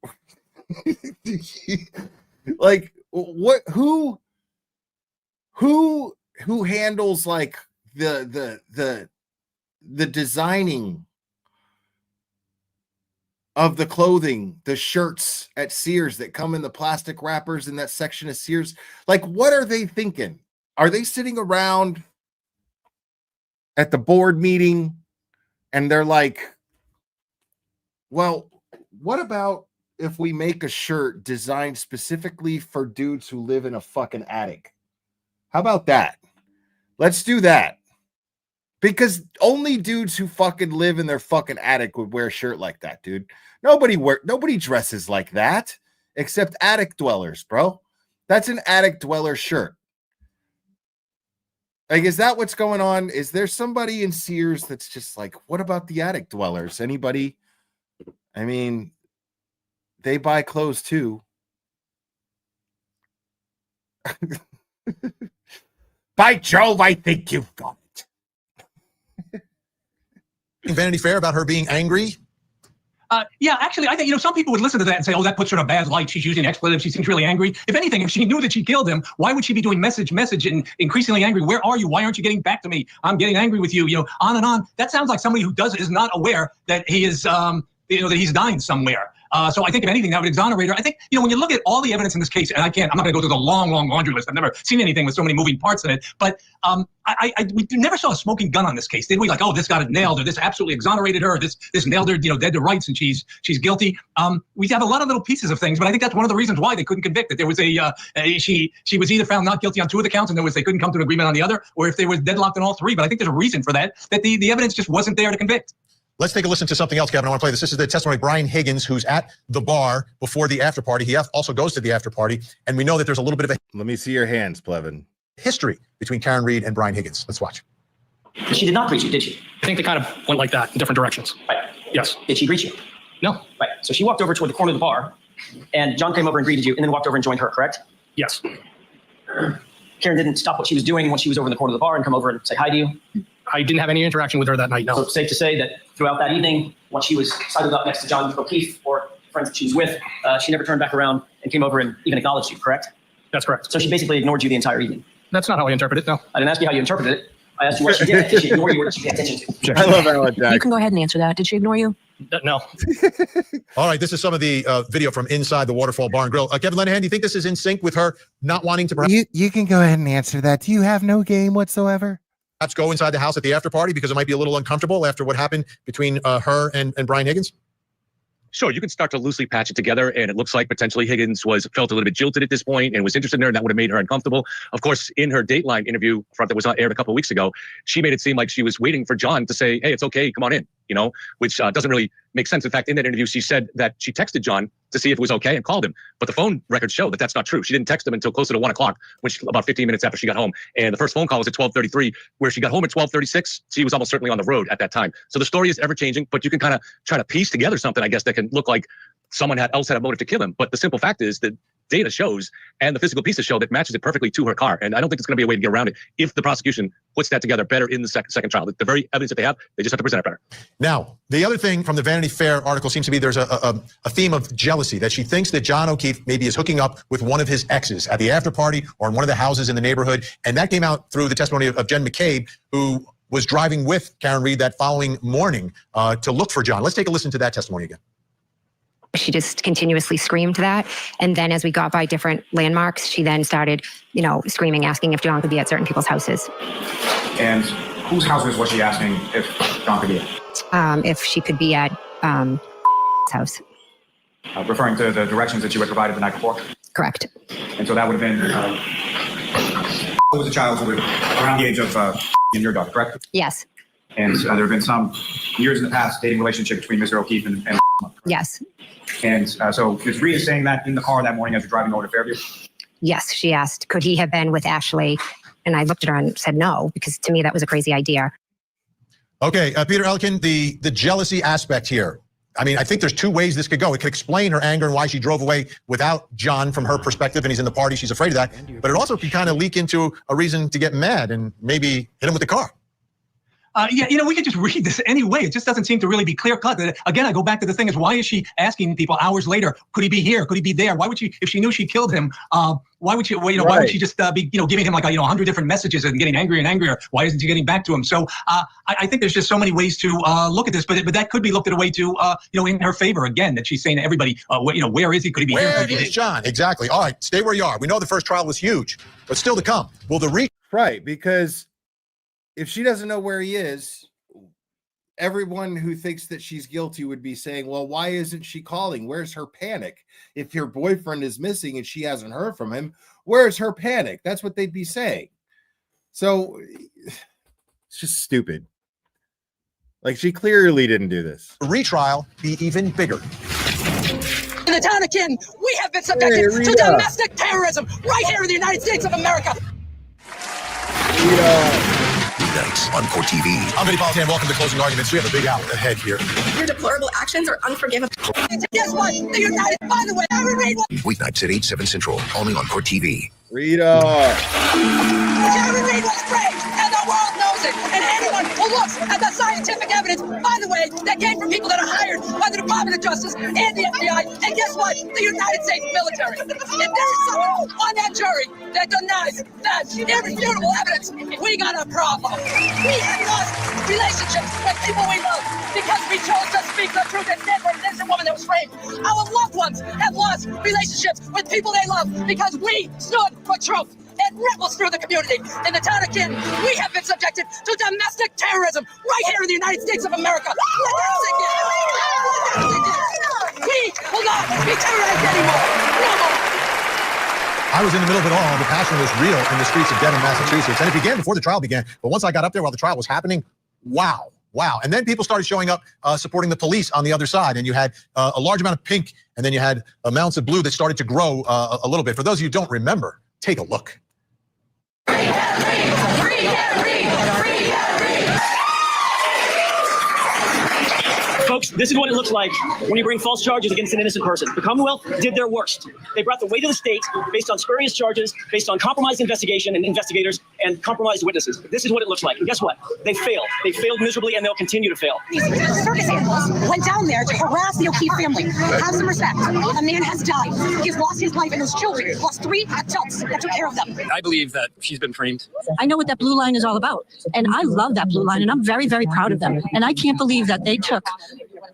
like what? Who handles like the designing of the clothing, the shirts at Sears that come in the plastic wrappers in that section of Sears? Like, what are they thinking? Are they sitting around at the board meeting and they're like, well, what about if we make a shirt designed specifically for dudes who live in a fucking attic? How about that? Let's do that. Because only dudes who fucking live in their fucking attic would wear a shirt like that, dude. Nobody dresses like that except attic dwellers, bro. That's an attic dweller shirt. Like, is that what's going on? Is there somebody in Sears that's just like, what about the attic dwellers? Anybody? I mean, they buy clothes too. By Jove, I think you've got it. Vanity Fair about her being angry? Yeah, actually, I think, some people would listen to that and say, oh, that puts her in a bad light. She's using expletives. She seems really angry. If anything, if she knew that she killed him, why would she be doing message, and increasingly angry? Where are you? Why aren't you getting back to me? I'm getting angry with you, on and on. That sounds like somebody who is not aware that he is, that he's dying somewhere. So I think if anything, that would exonerate her. I think, when you look at all the evidence in this case, and I'm not going to go through the long laundry list. I've never seen anything with so many moving parts in it. But we never saw a smoking gun on this case, did we? Like, oh, this got it nailed, or this absolutely exonerated her, or this nailed her, dead to rights, and she's guilty. We have a lot of little pieces of things, but I think that's one of the reasons why they couldn't convict. That there was she was either found not guilty on 2 of the counts, and they couldn't come to an agreement on the other, or if they were deadlocked on all 3. But I think there's a reason for that the evidence just wasn't there to convict. Let's take a listen to something else, Kevin. I want to play this. This is the testimony of Brian Higgins, who's at the bar before the after party. He also goes to the after party, and we know that there's a little bit of a Let me see your hands, Plevin. history between Karen Reed and Brian Higgins. Let's watch. She did not greet you, did she? I think they kind of went like that in different directions. Right. Yes. Did she greet you? No. Right. So she walked over toward the corner of the bar, and John came over and greeted you, and then walked over and joined her, correct? Yes. Karen didn't stop what she was doing when she was over in the corner of the bar and come over and say hi to you? I didn't have any interaction with her that night, no. So it's safe to say that throughout that evening, when she was sidled up next to John O'Keefe or friends that she was with, she never turned back around and came over and even acknowledged you, correct? That's correct. So she basically ignored you the entire evening. That's not how I interpret it, no. I didn't ask you how you interpreted it. I asked you what she did. Did she ignore you or did she pay attention to? I love Alan You can go ahead and answer that. Did she ignore you? No. All right, this is some of the video from inside the Waterfall Bar and Grill. Kevin Lenahan, do you think this is in sync with her not wanting to You can go ahead and answer that. Do you have no game whatsoever? perhaps go inside the house at the after party because it might be a little uncomfortable after what happened between her and Brian Higgins? Sure, you can start to loosely patch it together, and it looks like potentially Higgins felt a little bit jilted at this point and was interested in her, and that would have made her uncomfortable. Of course, in her Dateline interview that was aired a couple of weeks ago, she made it seem like she was waiting for John to say, hey, it's okay, come on in, which doesn't really make sense. In fact, in that interview, she said that she texted John to see if it was okay and called him. But the phone records show that that's not true. She didn't text him until closer to 1 o'clock, about 15 minutes after she got home. And the first phone call was at 12:33, where she got home at 12:36. She was almost certainly on the road at that time. So the story is ever changing, but you can kind of try to piece together something, I guess, that can look like someone else had a motive to kill him. But the simple fact is that data shows and the physical pieces show that matches it perfectly to her car. And I don't think it's going to be a way to get around it if the prosecution puts that together better in the second trial. The very evidence that they have, they just have to present it better. Now, the other thing from the Vanity Fair article seems to be there's a theme of jealousy, that she thinks that John O'Keefe maybe is hooking up with one of his exes at the after party or in one of the houses in the neighborhood. And that came out through the testimony of Jen McCabe, who was driving with Karen Reed that following morning to look for John. Let's take a listen to that testimony again. She just continuously screamed that. And then as we got by different landmarks, she then started, screaming, asking if John could be at certain people's houses. And whose houses was she asking if John could be at? If she could be at house. Referring to the directions that you had provided the night before? Correct. And so that would have been, who was a child who was around the age of in your daughter, correct? Yes. And there have been some years in the past dating relationship between Mr. O'Keefe and Yes. And so is Rita saying that in the car that morning as you're driving over to Fairview? Yes, she asked, could he have been with Ashley? And I looked at her and said no, because to me that was a crazy idea. Okay, Peter Elkin, the jealousy aspect here. I mean, I think there's two ways this could go. It could explain her anger and why she drove away without John from her perspective, and he's in the party, she's afraid of that. But it also could kind of leak into a reason to get mad and maybe hit him with the car. We could just read this anyway. It just doesn't seem to really be clear cut. Again, I go back to the thing is, why is she asking people hours later, could he be here? Could he be there? Why would she, if she knew she killed him, why would she, why would she just be, giving him like, 100 different messages and getting angrier and angrier? Why isn't she getting back to him? So I think there's just so many ways to look at this, but that could be looked at a way to, in her favor again, that she's saying to everybody, where is he? Could he be here? Where is John? Exactly. All right, stay where you are. We know the first trial was huge, but still to come. Will the Right, because if she doesn't know where he is, everyone who thinks that she's guilty would be saying, well, why isn't she calling? Where's her panic? If your boyfriend is missing and she hasn't heard from him, where's her panic? That's what they'd be saying. So it's just stupid. Like, she clearly didn't do this. Retrial be even bigger. In the town of Canton, we have been subjected to domestic terrorism right here in the United States of America. Nights on Court TV. I'm Vinny Politan. Welcome to Closing Arguments. We have a big out ahead here. Your deplorable actions are unforgivable. Guess what? The United, by the way, Karen Reed. Weeknights at 8, 7 Central, only on Court TV. Rita. Karen Reed was raped, and the world knows it. And anyone who looks at the scientific evidence, by the way, that came from people that are hired by the Department of Justice and the FBI, and guess what? The United States military. If there is someone on that jury that denies that irrefutable evidence, we got a problem. We have lost relationships with people we love because we chose to speak the truth and stand for an innocent woman that was framed. Our loved ones have lost relationships with people they love because we stood for truth. It ripples through the community. In the town of Canton, we have been subjected to domestic terrorism right here in the United States of America. We will not be terrorized anymore. No more. I was in the middle of it all. The passion was real in the streets of Denham, Massachusetts. And it began before the trial began. But once I got up there while the trial was happening, wow. Wow. And then people started showing up supporting the police on the other side. And you had a large amount of pink, and then you had amounts of blue that started to grow a little bit. For those of you who don't remember, take a look. Folks, this is what it looks like when you bring false charges against an innocent person. The Commonwealth did their worst. They brought the weight of the state based on spurious charges, based on compromised investigation and investigators and compromised witnesses. This is what it looks like. And guess what? They failed. They failed miserably, and they'll continue to fail. These circus animals went down there to harass the O'Keefe family. Have some respect. A man has died. He's lost his life, and his children lost 3 adults that took care of them. I believe that she's been framed. I know what that blue line is all about. And I love that blue line, and I'm very, very proud of them. And I can't believe that they took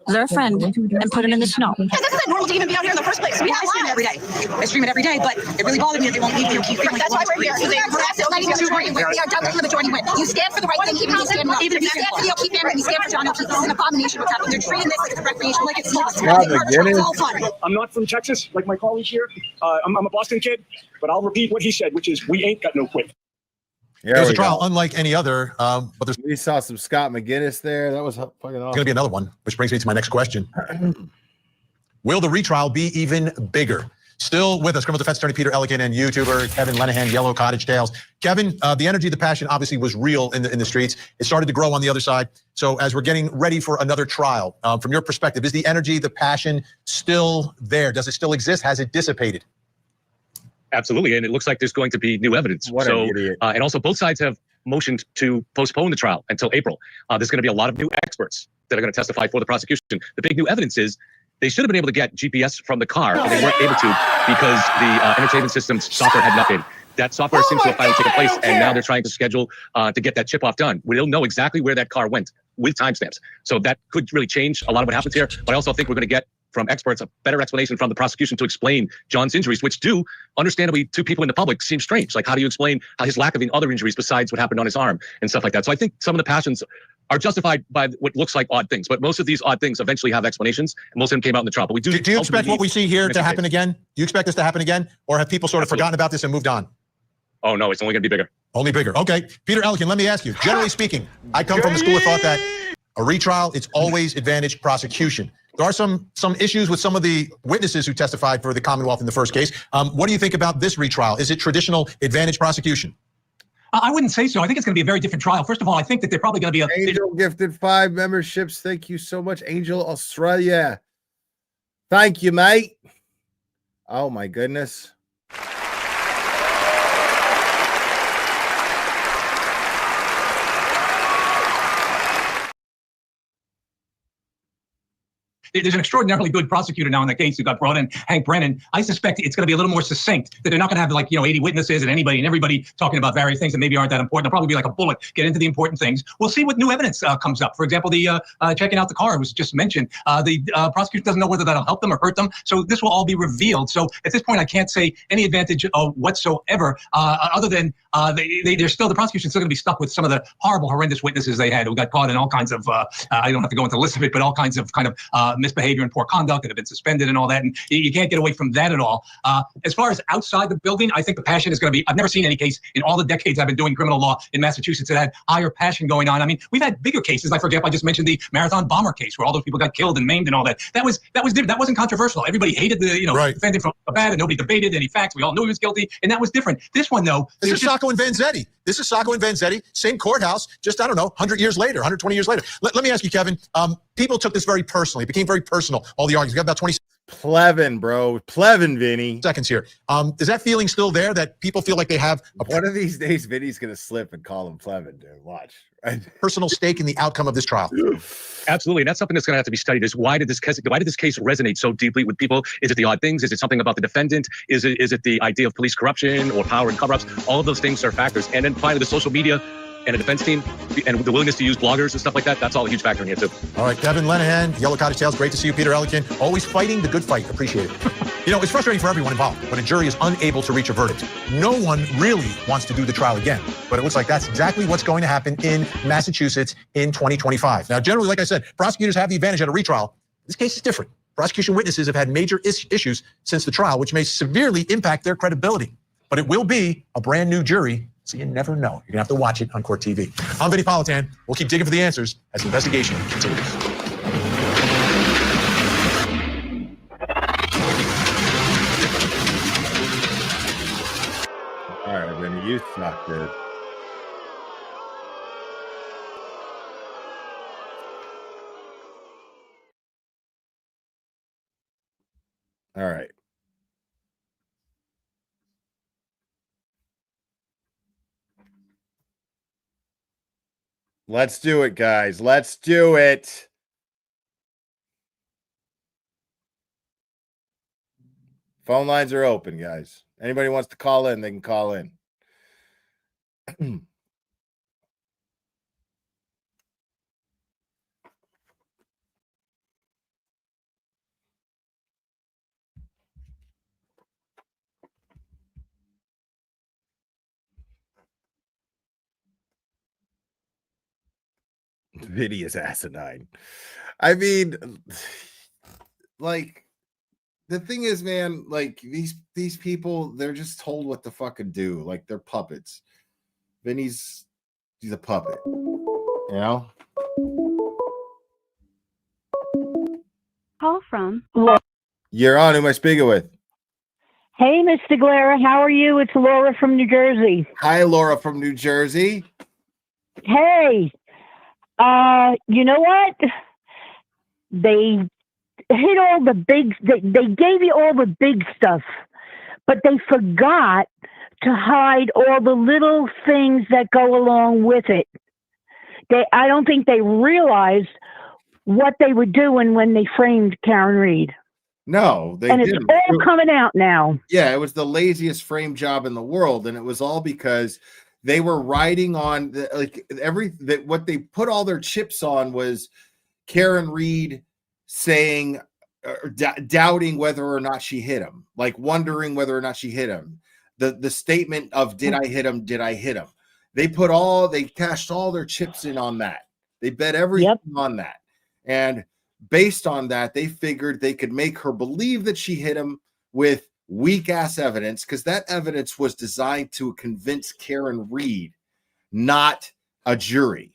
their friend and put him in the snow. Because this isn't normal to even be out here in the first place. We stream it every day. I stream it every day, but it really bothered me that they won't leave the O'Keefe family. That's why we're here. We are done with the majority win. You stand for the right thing, even if you stand up. Even if you stand for the O'Keefe family, you stand for John O'Keefe. This is an abomination what's happening. They're treating this like it's a recreation, like it's lost. It's all fun. I'm not from Texas, like my colleague here. I'm a Boston kid, but I'll repeat what he said, which is we ain't got no quit. It was a trial unlike any other, but we saw some Scott McGinnis there. That was fucking awesome. There's going to be another one, which brings me to my next question. Will the retrial be even bigger? Still with us, criminal defense attorney Peter Ellikin and YouTuber Kevin Lenahan, Yellow Cottage Tales. Kevin, the energy, the passion obviously was real in the streets. It started to grow on the other side. So as we're getting ready for another trial, from your perspective, is the energy, the passion still there? Does it still exist? Has it dissipated? Absolutely, and it looks like there's going to be new evidence. And also both sides have motioned to postpone the trial until April. There's going to be a lot of new experts that are going to testify for the prosecution. The big new evidence is they should have been able to get GPS from the car, and they weren't able to because the entertainment system's software hadn't updated. That software seems to have finally taken place, and now they're trying to schedule to get that chip off done. We'll know exactly where that car went with timestamps. So that could really change a lot of what happens here. But I also think we're going to get from experts a better explanation from the prosecution to explain John's injuries, which do, understandably, to people in the public seem strange. Like, how do you explain his lack of other injuries besides what happened on his arm and stuff like that? So I think some of the passions are justified by what looks like odd things, but most of these odd things eventually have explanations, and most of them came out in the trial. But we do you expect what we see here to happen again? Do you expect this to happen again? Or have people sort of forgotten about this and moved on? Oh, no, it's only going to be bigger. Only bigger. Okay. Peter Ellikin, let me ask you, generally speaking, I come from the school of thought that a retrial, it's always advantage prosecution. There are some issues with some of the witnesses who testified for the Commonwealth in the first case. What do you think about this retrial? Is it traditional advantage prosecution? I wouldn't say so. I think it's going to be a very different trial. First of all, I think that they're probably going to be Angel gifted 5 memberships. Thank you so much, Angel Australia. Thank you, mate. Oh my goodness. There's an extraordinarily good prosecutor now in the case who got brought in, Hank Brennan. I suspect it's going to be a little more succinct, that they're not going to have 80 witnesses and anybody and everybody talking about various things that maybe aren't that important. They'll probably be like a bullet, get into the important things. We'll see what new evidence comes up. For example, the checking out the car was just mentioned. The prosecutor doesn't know whether that'll help them or hurt them. So this will all be revealed. So at this point, I can't say any advantage whatsoever, other than they're still, the prosecution's still going to be stuck with some of the horrible, horrendous witnesses they had who got caught in all kinds of, I don't have to go into the list of it, but all kinds of misbehavior and poor conduct that have been suspended and all that. And you can't get away from that at all. As far as outside the building, I think the passion is going to be, I've never seen any case in all the decades I've been doing criminal law in Massachusetts that had higher passion going on. I mean, we've had bigger cases. Like, for example, I just mentioned the marathon bomber case where all those people got killed and maimed and all that. That wasn't controversial. Everybody hated the, defendant from bad, and nobody debated any facts. We all knew he was guilty, and that was different. This one, though. This is Sacco and Vanzetti. Same courthouse, just, I don't know, 100 years later, 120 years later. Let me ask you, Kevin, people took this very personally. It became very personal, all the arguments. We got about 20 Plevin, bro. Plevin, Vinny. Seconds here. Is that feeling still there that people feel like they have a One of these days, Vinny's going to slip and call him Plevin, dude. Watch. personal stake in the outcome of this trial? Absolutely. And that's something that's going to have to be studied is why did this case resonate so deeply with people? Is it the odd things? Is it something about the defendant? Is it the idea of police corruption or power and cover-ups? All of those things are factors. And then finally, the social media and a defense team and the willingness to use bloggers and stuff like that, that's all a huge factor in here too. All right, Devin Lenahan, Yellow Cottage Tales, great to see you. Peter Ellikin, always fighting the good fight. Appreciate it. You know, it's frustrating for everyone involved when a jury is unable to reach a verdict. No one really wants to do the trial again, but it looks like that's exactly what's going to happen in Massachusetts in 2025. Now, generally, like I said, prosecutors have the advantage at a retrial. This case is different. Prosecution witnesses have had major issues since the trial, which may severely impact their credibility. But it will be a brand new jury, so you never know. You're going to have to watch it on Court TV. I'm Vinny Politan. We'll keep digging for the answers as the investigation continues. All right, Vinny, you suck, dude. All right. Let's do it, guys. Let's do it. Phone lines are open, guys. Anybody wants to call in, they can call in. Vinny is asinine. I mean, like, the thing is, man, like these people, they're just told what to fucking do. Like, they're puppets. Vinny's a puppet. You know? Call from. You're on. Who am I speaking with? Hey, Mr. Glera, how are you? It's Laura from New Jersey. Hi, Laura from New Jersey. Hey, you know what? They hit all the big, they gave you all the big stuff, but they forgot to hide all the little things that go along with it. I don't think they realized what they were doing when they framed Karen Reed. No, they and didn't. It's all coming out now. Yeah, it was the laziest frame job in the world, and it was all because they were riding on what they put all their chips on was Karen Reed saying, doubting whether or not she hit him, like wondering whether or not she hit him. The statement of did I hit him? Did I hit him? They cashed all their chips in on that. They bet everything on that, and based on that, they figured they could make her believe that she hit him with weak ass evidence, because that evidence was designed to convince Karen Reed, not a jury.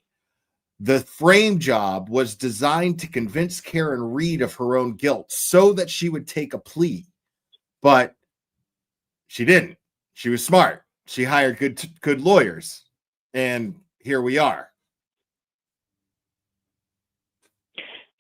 The frame job was designed to convince Karen Reed of her own guilt so that she would take a plea, but she didn't. She was smart. She hired good lawyers, and here we are.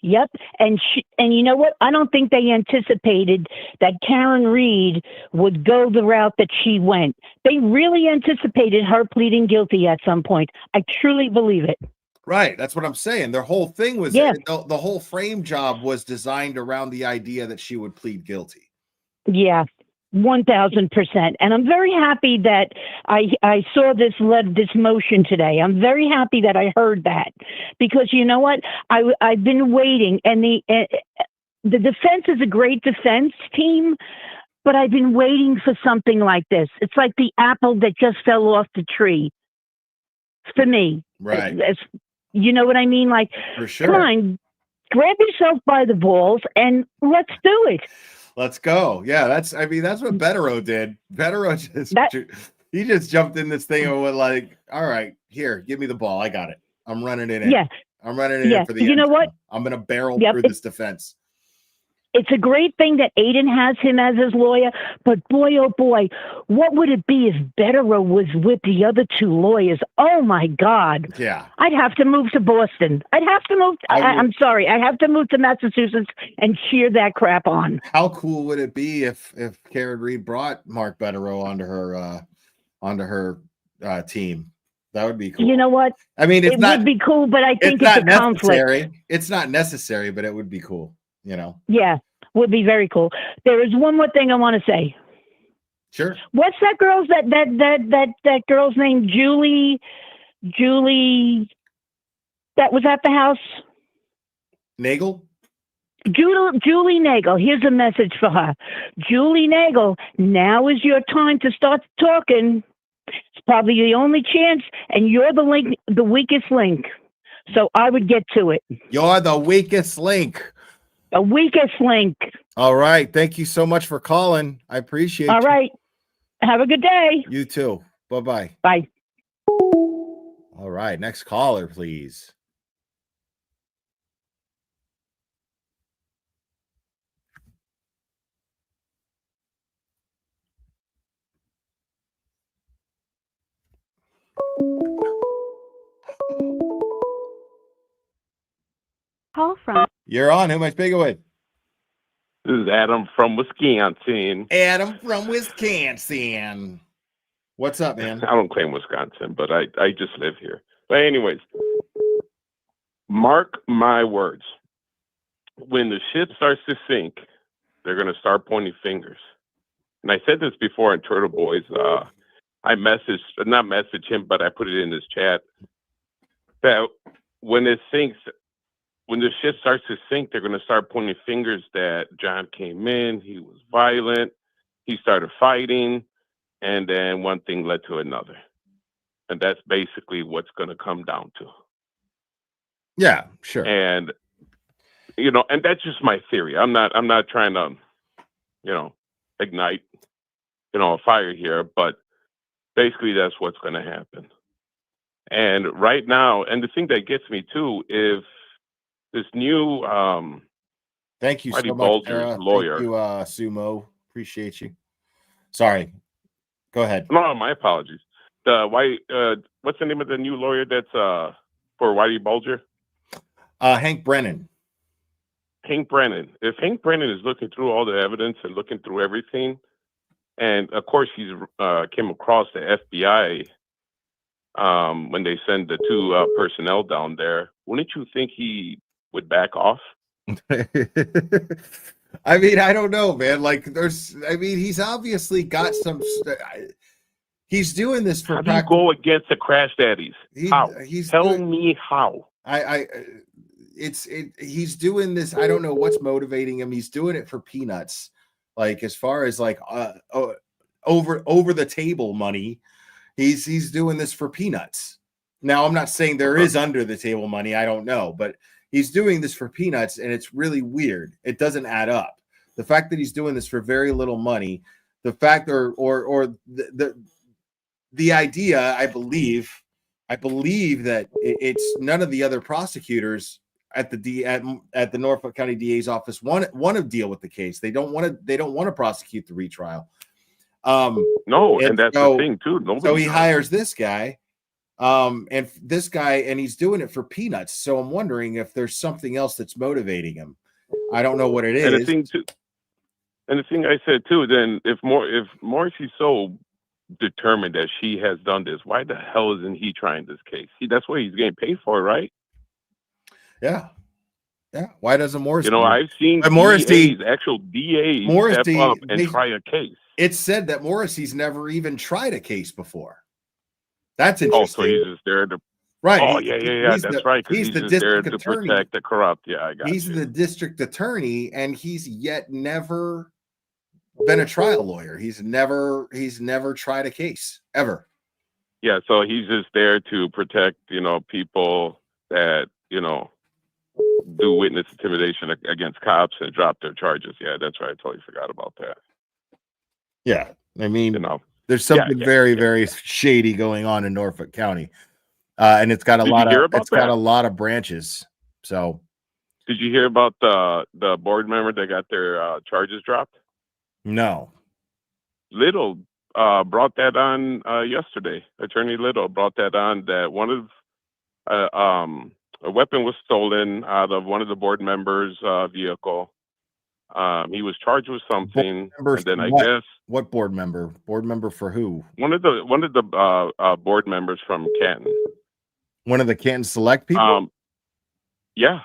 Yep. And you know what? I don't think they anticipated that Karen Reed would go the route that she went. They really anticipated her pleading guilty at some point. I truly believe it. Right. That's what I'm saying. Their whole thing was, Yeah. the whole frame job was designed around the idea that she would plead guilty. Yeah. 1,000%. And I'm very happy that I saw this motion today. I'm very happy that I heard that, because you know what? I've been waiting, and the defense is a great defense team, but I've been waiting for something like this. It's like the apple that just fell off the tree for me. Right. You know what I mean? Like, for sure. Come on, grab yourself by the balls and let's do it. Let's go. Yeah, that's what Betero did. Betero just jumped in this thing and went like, all right, here, give me the ball. I got it. I'm running it in. Yeah. I'm running it in for the You know what? I'm going to barrel through this defense. it's a great thing that Aiden has him as his lawyer, but boy, oh boy, what would it be if Betterow was with the other two lawyers? Oh my God. Yeah. I'd have to move to Boston. I'd have to move. I'm sorry. I'd have to move to Massachusetts and cheer that crap on. How cool would it be if Karen Reed brought Mark Betterow onto her team? That would be cool. You know what? I mean, it would be cool, but I think it's a conflict. It's not necessary, but it would be cool. You know? Yeah, would be very cool. There is one more thing I want to say. Sure. What's that girl's that girl's name? Julie, that was at the house. Nagel? Julie Nagel. Here's a message for her. Julie Nagel, now is your time to start talking. It's probably the only chance, and you're the weakest link. So I would get to it. You're the weakest link. The weakest link. All right. Thank you so much for calling. I appreciate it. All right. Have a good day. You too. Bye-bye. Bye. All right. Next caller, please. Call from. You're on. Who am I speaking with? This is Adam from Wisconsin. Adam from Wisconsin. What's up, man? I don't claim Wisconsin, but I just live here. But anyways, mark my words. When the ship starts to sink, they're going to start pointing fingers. And I said this before in Turtle Boys. I not messaged him, but I put it in this chat that when it sinks, when the ship starts to sink, they're going to start pointing fingers that John came in, he was violent, he started fighting, and then one thing led to another. And that's basically what's going to come down to. Yeah, sure. And, and that's just my theory. I'm not trying to, ignite, a fire here, but basically that's what's going to happen. And right now, and the thing that gets me too, if this new thank you so much, Bulger's lawyer. Thank you, Sumo. Appreciate you. Sorry. Go ahead. No, my apologies. What's the name of the new lawyer that's for Whitey Bulger? Hank Brennan. Hank Brennan. If Hank Brennan is looking through all the evidence and looking through everything, and of course he's came across the FBI when they send the two personnel down there, wouldn't you think he would back off? I mean, I don't know, man. Like, he's obviously got some. He's doing this for. How do you go against the crash daddies? How? Tell me how. He's doing this. I don't know what's motivating him. He's doing it for peanuts. Like, as far as like over the table money, he's doing this for peanuts. Now, I'm not saying there is under the table money. I don't know, but he's doing this for peanuts, and it's really weird. It doesn't add up. The fact that he's doing this for very little money, the fact or the idea, I believe that it's none of the other prosecutors at the Norfolk County DA's office want to deal with the case. They don't want to prosecute the retrial. No, and that's the thing too. So he hires this guy. And he's doing it for peanuts. So I'm wondering if there's something else that's motivating him. I don't know what it is. And the thing I said too, then if Morrissey's so determined that she has done this, why the hell isn't he trying this case? That's what he's getting paid for, right? Yeah. Yeah. Why doesn't Morrissey? I've seen actual DAs step up and try a case. It's said that Morrissey's never even tried a case before. That's interesting. Oh, so he's just there to right. Oh, yeah. That's right. He's the just there to protect the corrupt. Yeah, I got He's the district attorney, and he's yet never been a trial lawyer. He's never tried a case ever. Yeah, so he's just there to protect, people that, do witness intimidation against cops and drop their charges. Yeah, that's right. I totally forgot about that. Yeah, I mean, there's something very shady going on in Norfolk County, and it's got a lot of branches. So Did you hear about the board member that got their charges dropped? No. Little brought that on yesterday. Attorney Little brought that on, that one of a weapon was stolen out of one of the board members' vehicle. He was charged with something, and then I guess what board member? Board member for who? one of the board members from Canton. One of the Canton Select people. Yeah.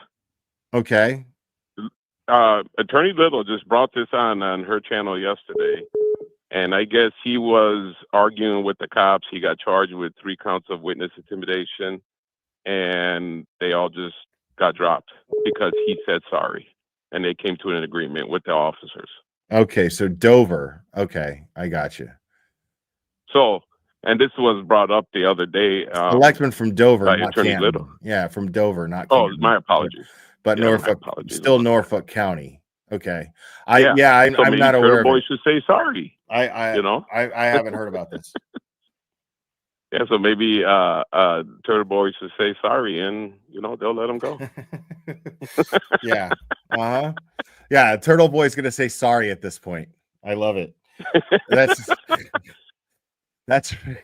Okay. Attorney Little just brought this on her channel yesterday, and I guess he was arguing with the cops. He got charged with 3 counts of witness intimidation, and they all just got dropped because he said sorry, and they came to an agreement with the officers. Okay, so Dover. Okay, I got you. So, and this was brought up the other day. Selectman from Dover, by not Attorney Canton. Little. Yeah, from Dover, not Oh, Canton. my apologies. But Yeah, my Norfolk, apologies. still Norfolk County. Okay. So I'm maybe not aware Turtle of Boy it. should say sorry. I haven't heard about this. Yeah, so maybe Turtle Boy should say sorry, and they'll let him go. Yeah. Yeah, Turtle Boy's gonna say sorry at this point. I love it. That's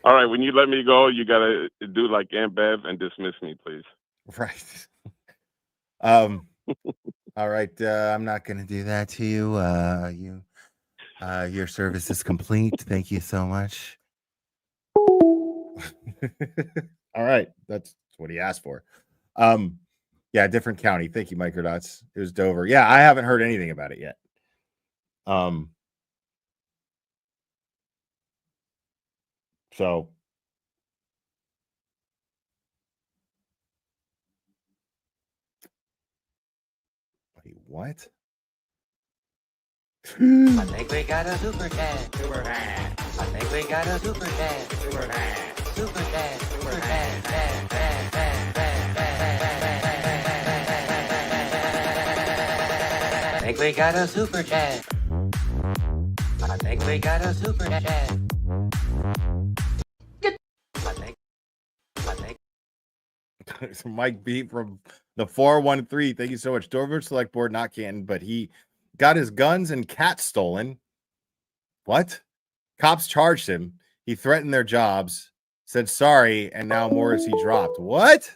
all right. When you let me go, you gotta do like Aunt Bev and dismiss me, please. right. All right. I'm not gonna do that to you. Your service is complete. Thank you so much. All right, that's what he asked for. Yeah, different county. Thank you, Microdots. It was Dover. Yeah, I haven't heard anything about it yet. So wait, what? I think we got a super chat. Super fan. I think we got a super chat. Super fan. Super chat. Super fan. Fan. Fan. Fan. Fan. Fan. I think we got a super chat. I think we got a super chat. Mike B from the 413. Thank you so much. Dover Select Board, not Canton, but he got his guns and cat stolen. What? Cops charged him. He threatened their jobs, said sorry, and now Morrissey dropped. What?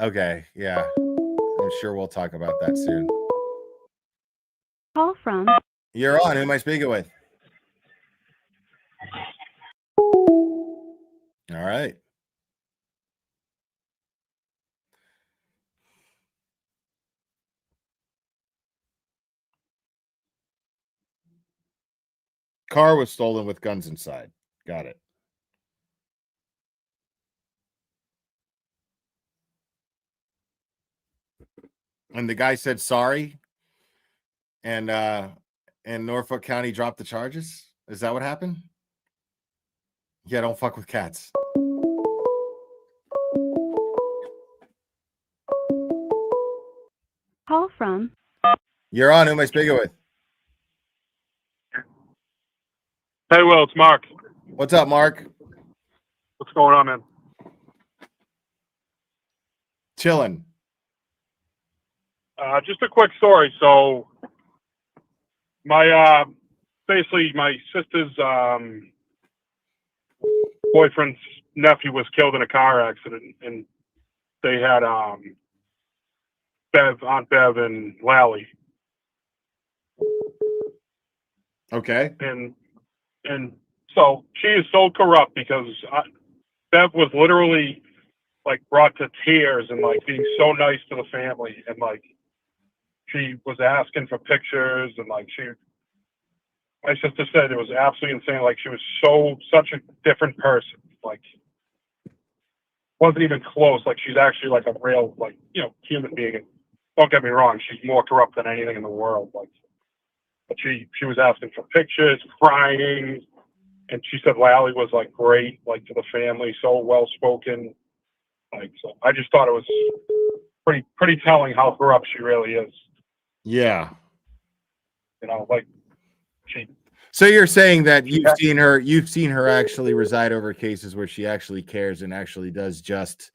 Okay, yeah. I'm sure we'll talk about that soon. Call from. You're on. Who am I speaking with? All right. Car was stolen with guns inside. Got it. And the guy said sorry. And Norfolk County dropped the charges. Is that what happened? Yeah, don't fuck with cats. Call from. You're on. Who am I speaking with? Hey, Will, it's Mark. What's up, Mark? What's going on, man? Chilling. Just a quick story. So, my basically my sister's boyfriend's nephew was killed in a car accident, and they had Aunt Bev, and Lally. Okay. And so she is so corrupt because Bev was literally like brought to tears and like being so nice to the family, and like she was asking for pictures, and like my sister said it was absolutely insane. Like she was such a different person. Like wasn't even close. Like she's actually like a real human being. And don't get me wrong, she's more corrupt than anything in the world. Like, but she was asking for pictures, crying, and she said Lally was like great, like to the family, so well spoken. Like, so I just thought it was pretty telling how corrupt she really is. Yeah. Like she. So you're saying that you've seen her actually reside over cases where she actually cares and actually does just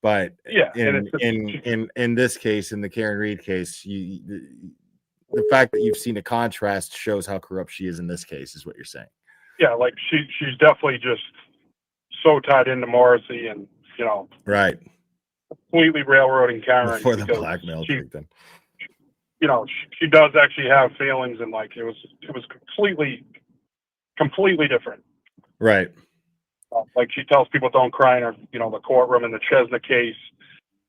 But Yeah, and in this case, in the Karen Reed case, the fact that you've seen a contrast shows how corrupt she is in this case, is what you're saying. yeah, like she's definitely just so tied into Morrissey, and Right. completely railroading Karen Before the because blackmail she, trick, then. she does actually have feelings, and like it was completely different. Right. Like she tells people don't cry in her, the courtroom in the Chesna case,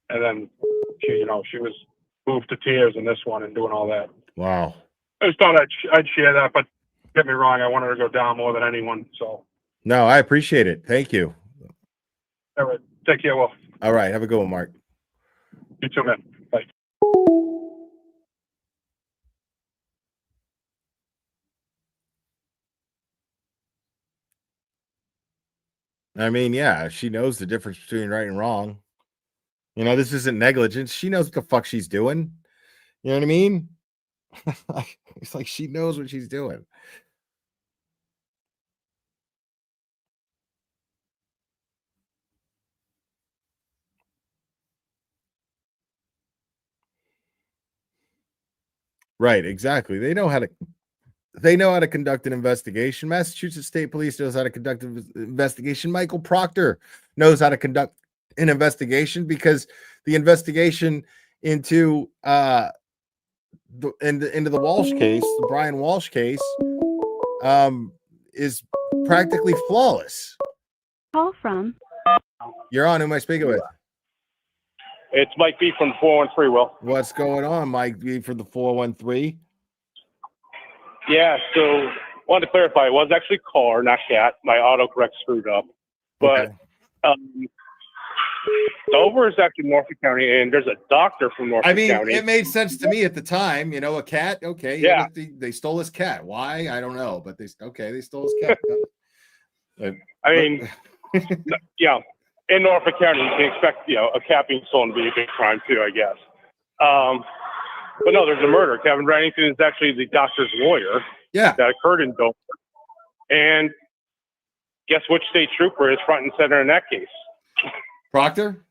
and then she was moved to tears in this one and doing all that. Wow. I just thought I'd share that, but get me wrong, I want her to go down more than anyone. So, No, I appreciate it. Thank you. all right, take care, Will. All right. Have a good one, Mark. You too, man. Bye. I mean, yeah, she knows the difference between right and wrong. This isn't negligence. She knows what the fuck she's doing. You know what I mean? It's like she knows what she's doing. Right, exactly. They know how to conduct an investigation. Massachusetts State Police knows how to conduct an investigation. Michael Proctor knows how to conduct an investigation because the investigation into into the Walsh case, the Brian Walsh case, is practically flawless. Call from. You're on. Who am I speaking with? It's Mike B from 413, Will. What's going on, Mike B for the 413? Yeah, so wanted to clarify, it was actually car, not cat. My autocorrect screwed up. But Dover is actually Norfolk County, and there's a doctor from Norfolk County. It made sense to me at the time. A cat. Okay, yeah. They stole his cat. Why? I don't know, but they stole his cat. Yeah, in Norfolk County, you can expect a cat being stolen to be a big crime too, I guess. But no, there's a murder. Kevin Reddington is actually the doctor's lawyer. Yeah, that occurred in Dover. And guess which state trooper is front and center in that case? Proctor?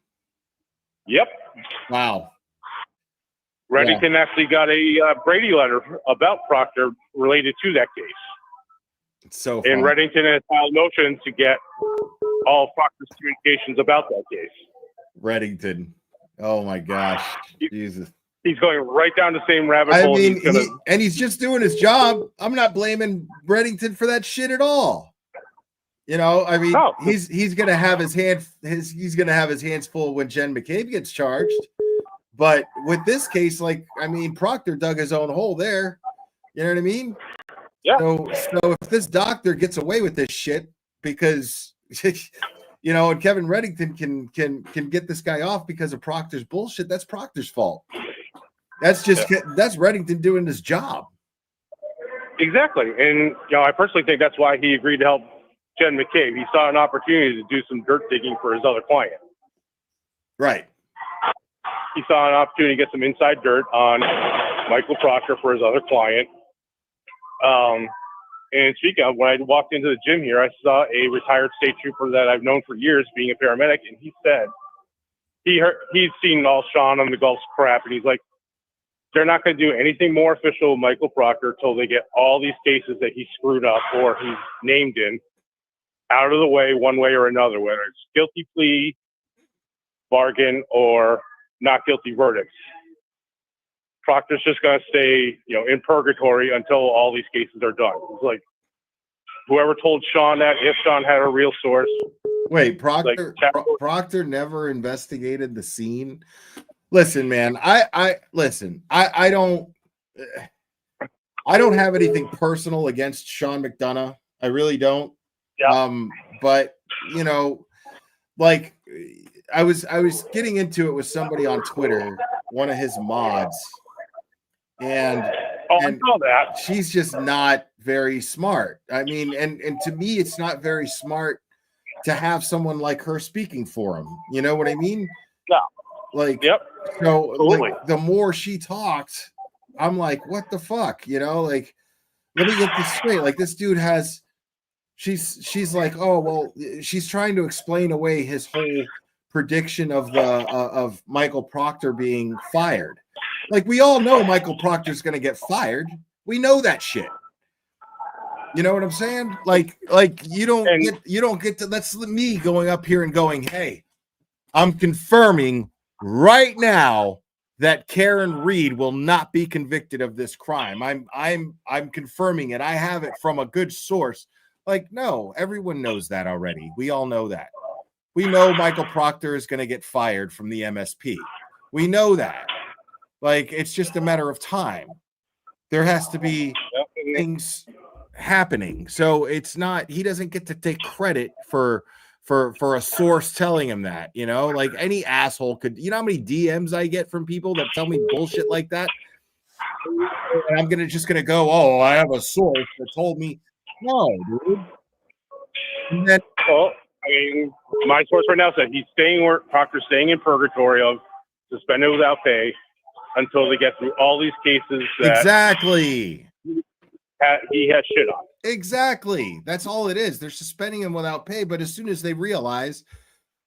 Yep. Wow. Reddington actually got a Brady letter about Proctor related to that case. It's so and funny. Reddington has filed motion to get all Proctor's communications about that case. Reddington. Oh my gosh. Jesus. He's going right down the same rabbit hole. He's just doing his job. I'm not blaming Reddington for that shit at all. He's gonna have his hands full when Jen McCabe gets charged. But with this case, Proctor dug his own hole there. You know what I mean? Yeah. So if this doctor gets away with this shit because and Kevin Reddington can get this guy off because of Proctor's bullshit, that's Proctor's fault. That's Reddington doing his job. Exactly. And I personally think that's why he agreed to help Jen McCabe. He saw an opportunity to do some dirt digging for his other client. Right. He saw an opportunity to get some inside dirt on Michael Proctor for his other client. And speaking of, when I walked into the gym here, I saw a retired state trooper that I've known for years being a paramedic, and he said he's seen all Sean on the Gulf's crap, and he's like, they're not going to do anything more official with Michael Proctor until they get all these cases that he screwed up or he's named in out of the way one way or another, whether it's guilty plea, bargain, or not guilty verdicts. Proctor's just going to stay, in purgatory until all these cases are done. It's like whoever told Sean that, if Sean had a real source. Wait, Proctor never investigated the scene. Listen, man, I don't have anything personal against Sean McDonough. I really don't. Yeah. But I was getting into it with somebody on Twitter, one of his mods, and I saw that. She's just not very smart. I mean, and to me, it's not very smart to have someone like her speaking for him. You know what I mean? Yeah. Yep. So the more she talked, I'm like, what the fuck? Let me get this straight. This dude has, she's like, oh, well, she's trying to explain away his whole prediction of the of Michael Proctor being fired. Like, we all know Michael Proctor's going to get fired. We know that shit. You know what I'm saying? Like you don't get to. That's me going up here and going, hey, I'm confirming right now that Karen Reed will not be convicted of this crime. I'm confirming it. I have it from a good source. Like, no, everyone knows that already. We all know that. We know Michael Proctor is going to get fired from the MSP. We know that. Like, it's just a matter of time. There has to be things happening. So it's not, he doesn't get to take credit for a source telling him that, you know, like any asshole could. You know how many DMs I get from people that tell me bullshit like that? And I'm just gonna go, oh, I have a source that told me. No, dude. And then, well, I mean, my source right now said he's staying where Proctor's staying in purgatory of suspended without pay until they get through all these cases that exactly he has shit on. Exactly. That's all it is. They're suspending him without pay, but as soon as they realize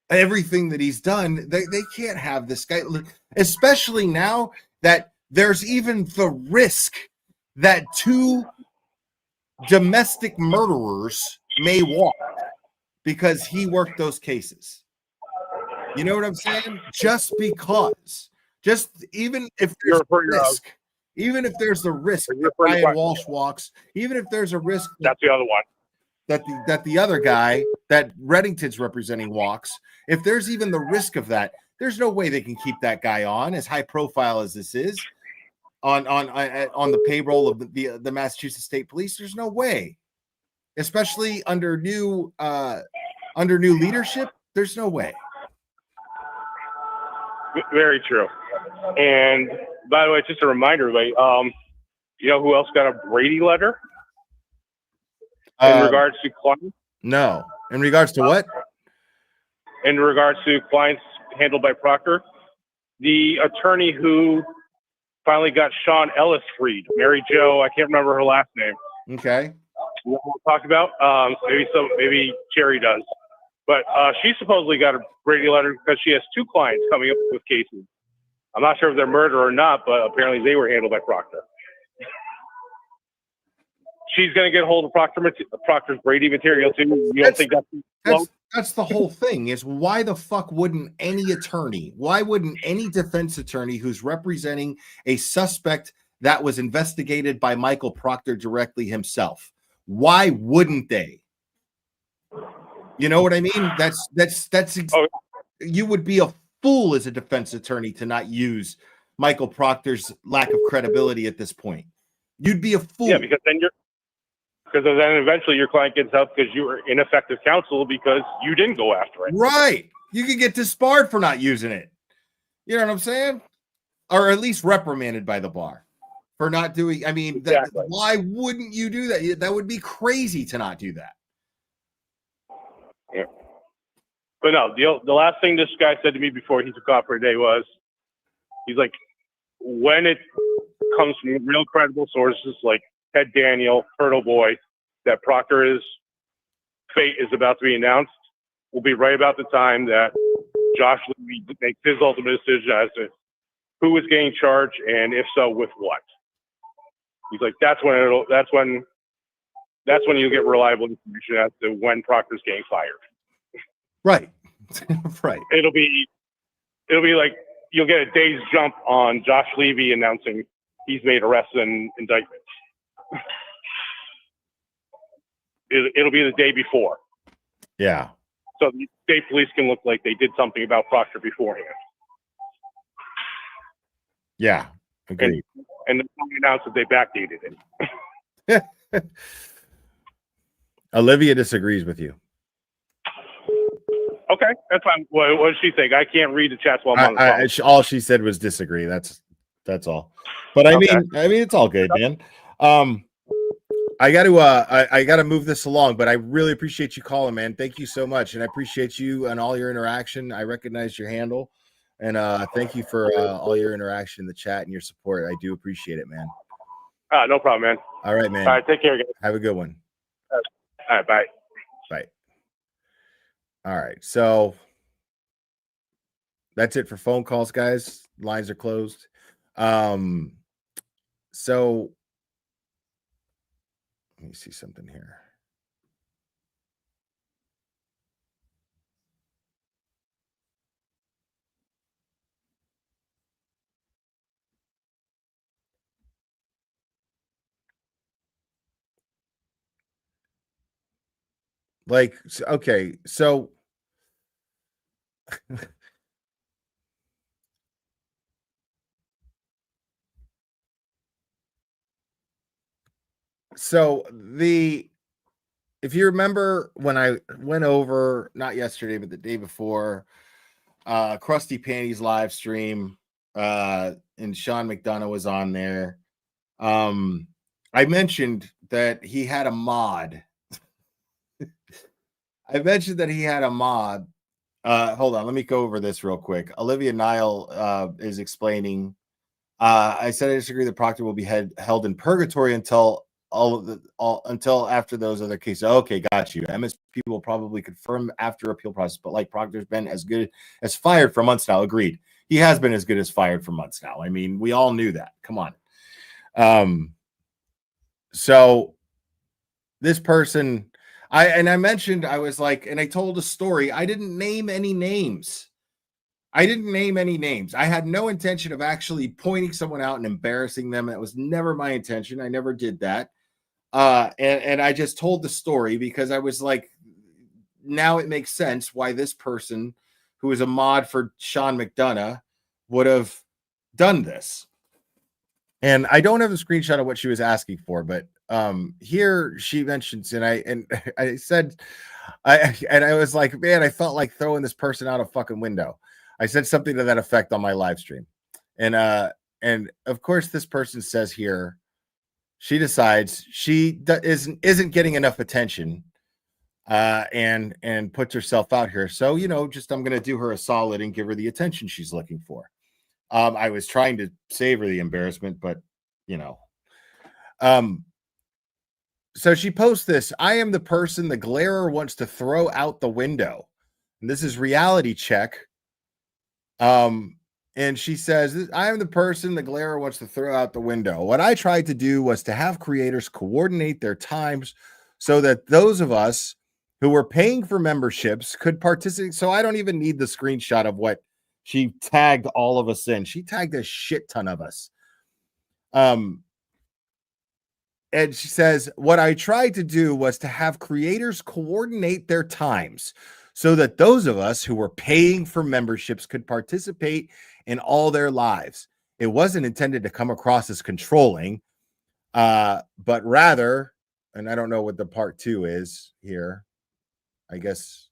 everything that he's done, they can't have this guy, especially now that there's even the risk that 2 domestic murderers may walk because he worked those cases. You know what I'm saying? Just because. Just even if there's risk. Even if there's the risk that Brian Walsh walks, even if there's a risk that's the other one that the other guy that Reddington's representing walks, if there's even the risk of that, there's no way they can keep that guy on, as high profile as this is, on the payroll of the Massachusetts State Police. There's no way, especially under new leadership. There's no way. Very true. And by the way, just a reminder, like, you know who else got a Brady letter in regards to clients? No. In regards to what? In regards to clients handled by Proctor, the attorney who finally got Sean Ellis freed, Mary Jo, I can't remember her last name. Okay. You know what we'll talk about? Maybe Cherry does. But she supposedly got a Brady letter because she has 2 clients coming up with cases. I'm not sure if they're murder or not, but apparently they were handled by Proctor. She's going to get a hold of Proctor's Brady material too. You don't think that's the whole thing? Is why the fuck wouldn't any attorney? Why wouldn't any defense attorney who's representing a suspect that was investigated by Michael Proctor directly himself? Why wouldn't they? You know what I mean? You would be a fool as a defense attorney to not use Michael Proctor's lack of credibility at this point. You'd be a fool. Yeah, because then eventually your client gets out because you were ineffective counsel because you didn't go after it. Right. You could get disbarred for not using it. You know what I'm saying? Or at least reprimanded by the bar for not doing. I mean, exactly. Why wouldn't you do that? That would be crazy to not do that. Yeah. But no, the last thing this guy said to me before he took off for a day was, he's like, when it comes from real credible sources like Ted Daniel, Turtle Boy, that Proctor's fate is about to be announced, will be right about the time that Josh Levy makes his ultimate decision as to who is getting charged and if so, with what. He's like, that's when you get reliable information as to when Proctor's getting fired. Right. Right. It'll be like you'll get a day's jump on Josh Levy announcing he's made arrests and indictments. It'll be the day before. Yeah. So the state police can look like they did something about Proctor beforehand. Yeah. Agreed. And then announced that they backdated it. Olivia disagrees with you. Okay, that's fine. What does she think? I can't read the chats while I'm on the phone. All she said was disagree. That's all. But I mean, it's all good, man. I got to move this along, but I really appreciate you calling, man. Thank you so much, and I appreciate you and all your interaction. I recognize your handle, and thank you for all your interaction in the chat and your support. I do appreciate it, man. No problem, man. All right, man. All right, take care, guys. Have a good one. All right, bye. Bye. All right, so That's it for phone calls, guys. Lines are closed. So let me see something here. Like, okay, so so if you remember when I went over, not yesterday, but the day before, Krusty Panties live stream, and Sean McDonough was on there. I mentioned that he had a mod. I mentioned that he had a mod. Hold on, let me go over this real quick. Olivia Nile is explaining. I said I disagree that Proctor will be held in purgatory until until after those other cases. Okay, got you. MSP will probably confirm after appeal process, but like Proctor's been as good as fired for months now. Agreed. He has been as good as fired for months now. I mean, we all knew that. Come on. So this person, I mentioned, I was like, and I told a story. I didn't name any names. I had no intention of actually pointing someone out and embarrassing them. That was never my intention. I never did that. And I just told the story because I was like, now it makes sense why this person who is a mod for Sean McDonough would have done this. And I don't have a screenshot of what she was asking for, but here she mentions, and I said, I was like, man, I felt like throwing this person out a fucking window. I said something to that effect on my live stream. And of course, this person says here, she decides she isn't getting enough attention and puts herself out here. So, I'm going to do her a solid and give her the attention she's looking for. I was trying to save her the embarrassment, but, so she posts this. I am the person the glarer wants to throw out the window. And this is Reality Check. And she says, I am the person the glarer wants to throw out the window. What I tried to do was to have creators coordinate their times so that those of us who were paying for memberships could participate. So I don't even need the screenshot of what she tagged all of us in. She tagged a shit ton of us. And she says, what I tried to do was to have creators coordinate their times so that those of us who were paying for memberships could participate in all their lives. It wasn't intended to come across as controlling, but rather, and I don't know what the part 2 is here, I guess,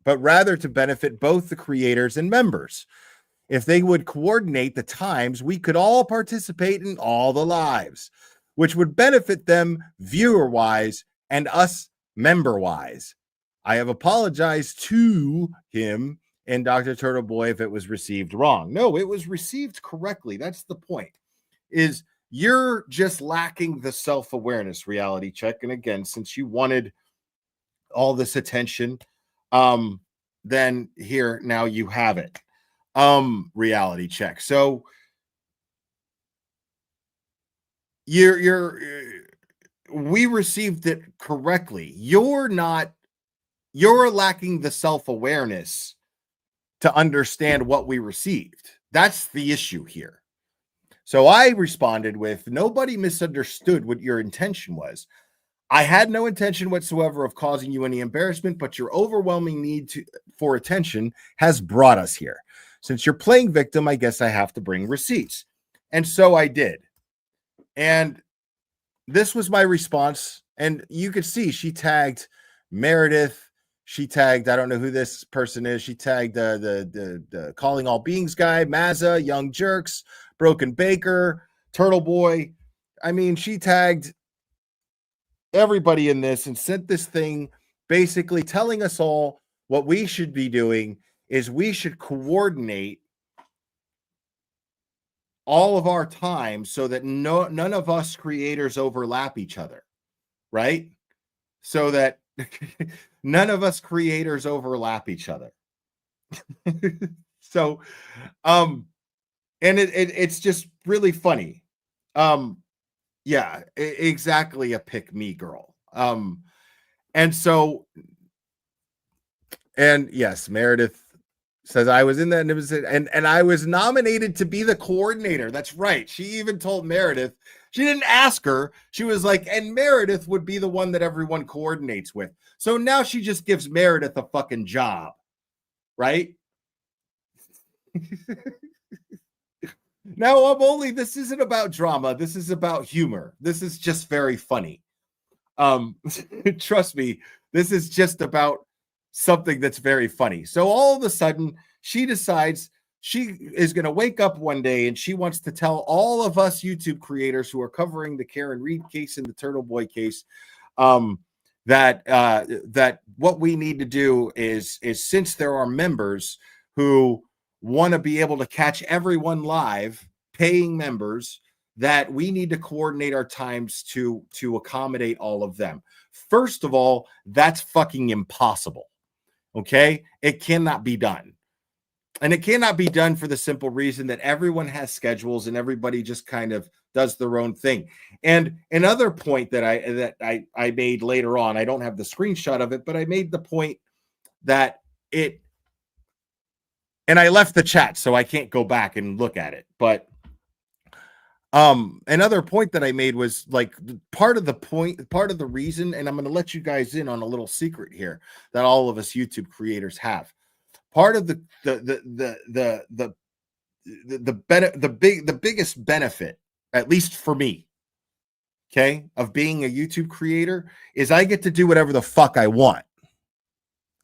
but rather to benefit both the creators and members. If they would coordinate the times, we could all participate in all the lives, which would benefit them viewer-wise and us member-wise. I have apologized to him and Dr. Turtle Boy if it was received wrong. No, it was received correctly. That's the point, is you're just lacking the self-awareness, Reality Check. And again, since you wanted all this attention, then here, now you have it. Reality Check. So we received it correctly. You're lacking the self-awareness to understand what we received. That's the issue here. So I responded with, nobody misunderstood what your intention was. I had no intention whatsoever of causing you any embarrassment, but your overwhelming need for attention has brought us here. Since you're playing victim, I guess I have to bring receipts. And so I did. And this was my response. And you could see she tagged Meredith. She tagged, I don't know who this person is. She tagged the Calling All Beings guy, Mazza, Young Jerks, Broken Baker, Turtle Boy. I mean, she tagged everybody in this and sent this thing basically telling us all what we should be doing is we should coordinate all of our time so that none of us creators overlap each other, right? So that none of us creators overlap each other. So, and it's just really funny. Yeah, exactly a pick me girl. And so, and yes, Meredith says I was in that, and it was, and I was nominated to be the coordinator. That's right. She even told Meredith, she didn't ask her. She was like, and Meredith would be the one that everyone coordinates with. So now she just gives Meredith a fucking job, right? Now this isn't about drama. This is about humor. This is just very funny. Trust me, this is just about something that's very funny. So all of a sudden, she decides she is going to wake up one day and she wants to tell all of us YouTube creators who are covering the Karen Reed case and the Turtle Boy case, that what we need to do is since there are members who want to be able to catch everyone live, paying members, that we need to coordinate our times to accommodate all of them. First of all, that's fucking impossible. Okay? It cannot be done. And it cannot be done for the simple reason that everyone has schedules and everybody just kind of does their own thing. And another point that I made later on, I don't have the screenshot of it, but I made the point that it, and I left the chat, so I can't go back and look at it. But another point that I made was like part of the reason, and I'm going to let you guys in on a little secret here that all of us YouTube creators have. Part of the biggest benefit, at least for me, okay, of being a YouTube creator is I get to do whatever the fuck I want.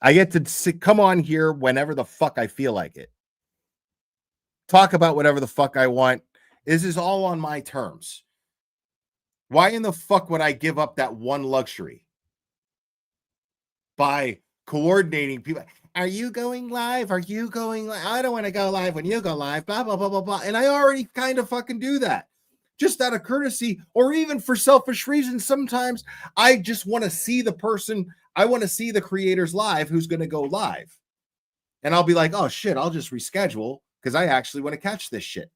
I get to come on here whenever the fuck I feel like it. Talk about whatever the fuck I want. This is all on my terms. Why in the fuck would I give up that one luxury by coordinating people? Are you going live? Are you going live? I don't want to go live when you go live, blah, blah, blah, blah, blah. And I already kind of fucking do that. Just out of courtesy or even for selfish reasons. Sometimes I just want to see the person. I want to see the creators live who's going to go live. And I'll be like, oh shit, I'll just reschedule because I actually want to catch this shit.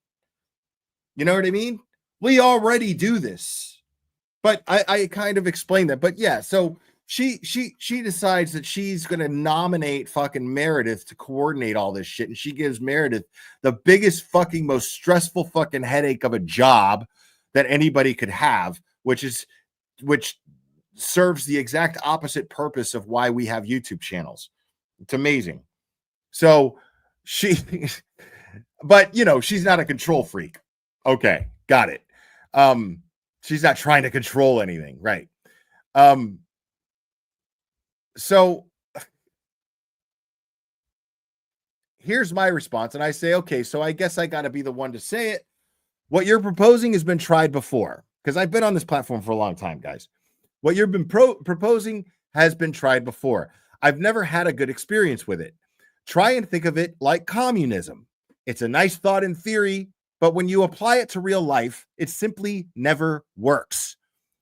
You know what I mean? We already do this. But I kind of explained that. But yeah, so she decides that she's going to nominate fucking Meredith to coordinate all this shit. And she gives Meredith the biggest fucking most stressful fucking headache of a job that anybody could have, which serves the exact opposite purpose of why we have YouTube channels. It's amazing. So but you know, she's not a control freak. Okay, got it. She's not trying to control anything, right? So here's my response, and I say, okay, so I guess I got to be the one to say it. What you're proposing has been tried before, because I've been on this platform for a long time, guys. What you've been proposing has been tried before. I've never had a good experience with it. Try and think of it like communism. It's a nice thought in theory, but when you apply it to real life, it simply never works.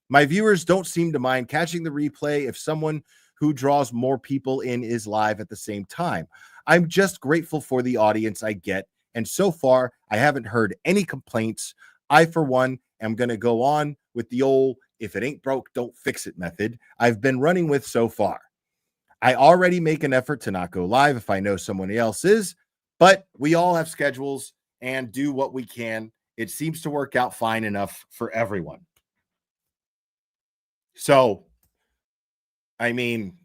My viewers don't seem to mind catching the replay if someone who draws more people in is live at the same time. I'm just grateful for the audience I get, and so far, I haven't heard any complaints. I, for one, am going to go on with the old, if it ain't broke, don't fix it method I've been running with so far. I already make an effort to not go live if I know someone else is, but we all have schedules and do what we can. It seems to work out fine enough for everyone. So, I mean,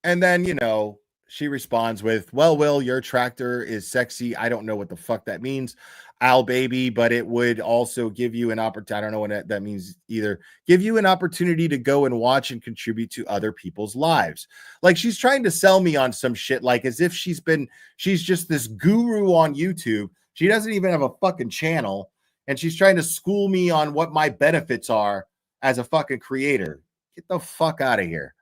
and then, you know, she responds with, well, Will, your tractor is sexy. I don't know what the fuck that means. Owl baby, but it would also give you an opportunity. I don't know what that means either. Give you an opportunity to go and watch and contribute to other people's lives. Like she's trying to sell me on some shit, like as if she's just this guru on YouTube. She doesn't even have a fucking channel. And she's trying to school me on what my benefits are as a fucking creator. Get the fuck out of here.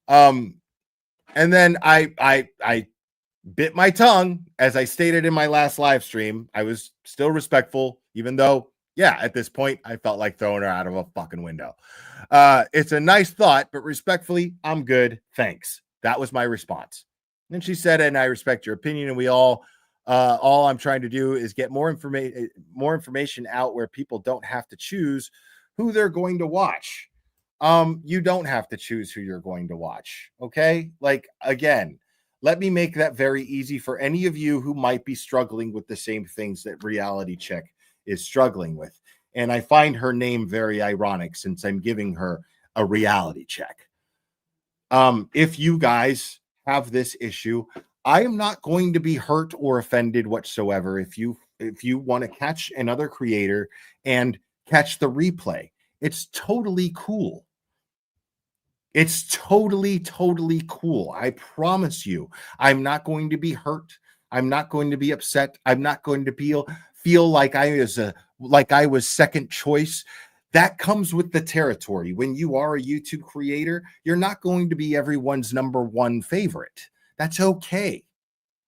And then I bit my tongue, as I stated in my last live stream. I was still respectful, even though, yeah, at this point, I felt like throwing her out of a fucking window. It's a nice thought, but respectfully, I'm good. Thanks. That was my response. And she said, and I respect your opinion, and we all I'm trying to do is get more information out where people don't have to choose who they're going to watch. You don't have to choose who you're going to watch. Okay. Like, again, let me make that very easy for any of you who might be struggling with the same things that Reality Check is struggling with. And I find her name very ironic since I'm giving her a reality check. If you guys have this issue, I am not going to be hurt or offended whatsoever if you want to catch another creator and catch the replay. It's totally cool. It's totally cool. I promise you. I'm not going to be hurt. I'm not going to be upset. I'm not going to feel like I was second choice. That comes with the territory. When you are a YouTube creator, you're not going to be everyone's number one favorite. That's okay.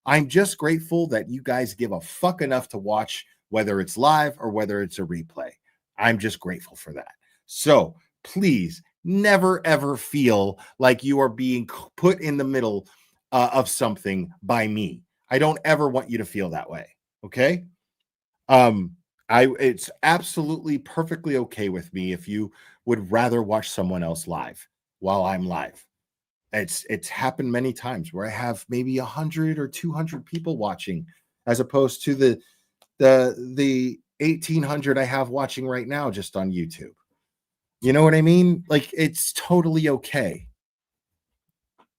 I'm just grateful that you guys give a fuck enough to watch, whether it's live or whether it's a replay. I'm just grateful for that. So please never, ever feel like you are being put in the middle of something by me. I don't ever want you to feel that way. Okay. It's absolutely perfectly okay with me if you would rather watch someone else live while I'm live. It's happened many times where I have maybe 100 or 200 people watching, as opposed to the 1,800 I have watching right now just on YouTube. You know what I mean? Like, it's totally okay.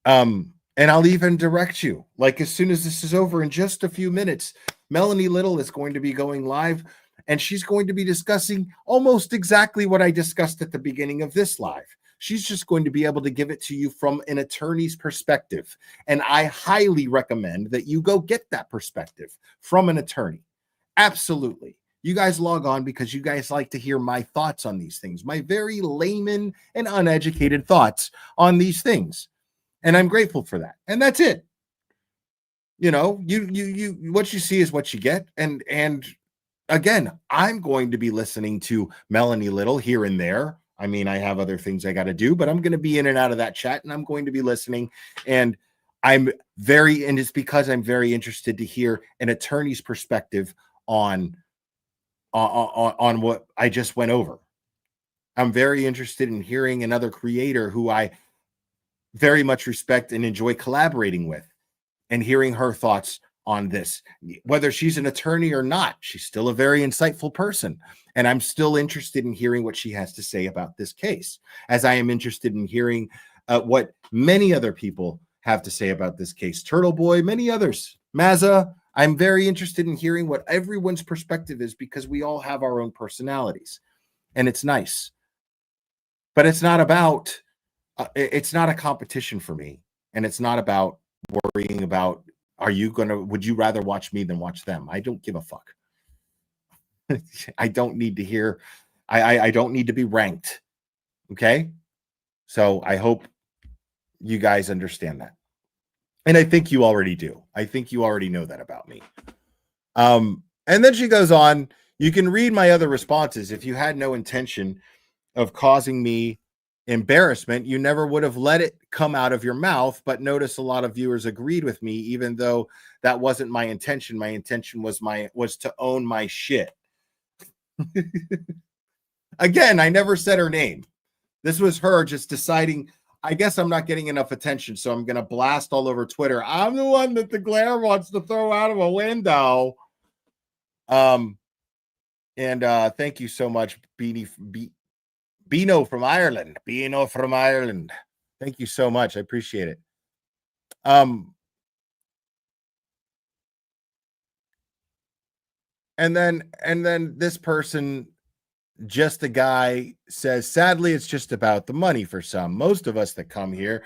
And I'll even direct you. Like, as soon as this is over in just a few minutes, Melanie Little is going to be going live, and she's going to be discussing almost exactly what I discussed at the beginning of this live. She's just going to be able to give it to you from an attorney's perspective. And I highly recommend that you go get that perspective from an attorney. Absolutely. You guys log on because you guys like to hear my thoughts on these things, my very layman and uneducated thoughts on these things. And I'm grateful for that. And that's it. You know, you what you see is what you get. And again, I'm going to be listening to Melanie Little here and there. I mean, I have other things I got to do, but I'm going to be in and out of that chat, and I'm going to be listening. And it's because I'm very interested to hear an attorney's perspective on what I just went over. I'm very interested in hearing another creator who I very much respect and enjoy collaborating with, and hearing her thoughts on this. Whether she's an attorney or not, she's still a very insightful person. And I'm still interested in hearing what she has to say about this case, as I am interested in hearing what many other people have to say about this case. Turtle Boy, many others. Mazza, I'm very interested in hearing what everyone's perspective is, because we all have our own personalities. And it's nice. But it's not about, it's not a competition for me. And it's not about worrying about, would you rather watch me than watch them? I don't give a fuck. I don't need to hear, I don't need to be ranked. Okay. So I hope you guys understand that. And I think you already do. I think you already know that about me. And then she goes on, you can read my other responses. If you had no intention of causing me embarrassment, you never would have let it come out of your mouth. But notice a lot of viewers agreed with me, even though that wasn't my intention. My intention was to own my shit. Again, I never said her name. This was her just deciding, I guess I'm not getting enough attention, so I'm going to blast all over Twitter. I'm the one that the glare wants to throw out of a window. And thank you so much, Bino from Ireland. Bino from Ireland. Thank you so much. I appreciate it. And then this person, just a guy, says, sadly, it's just about the money for some. Most of us that come here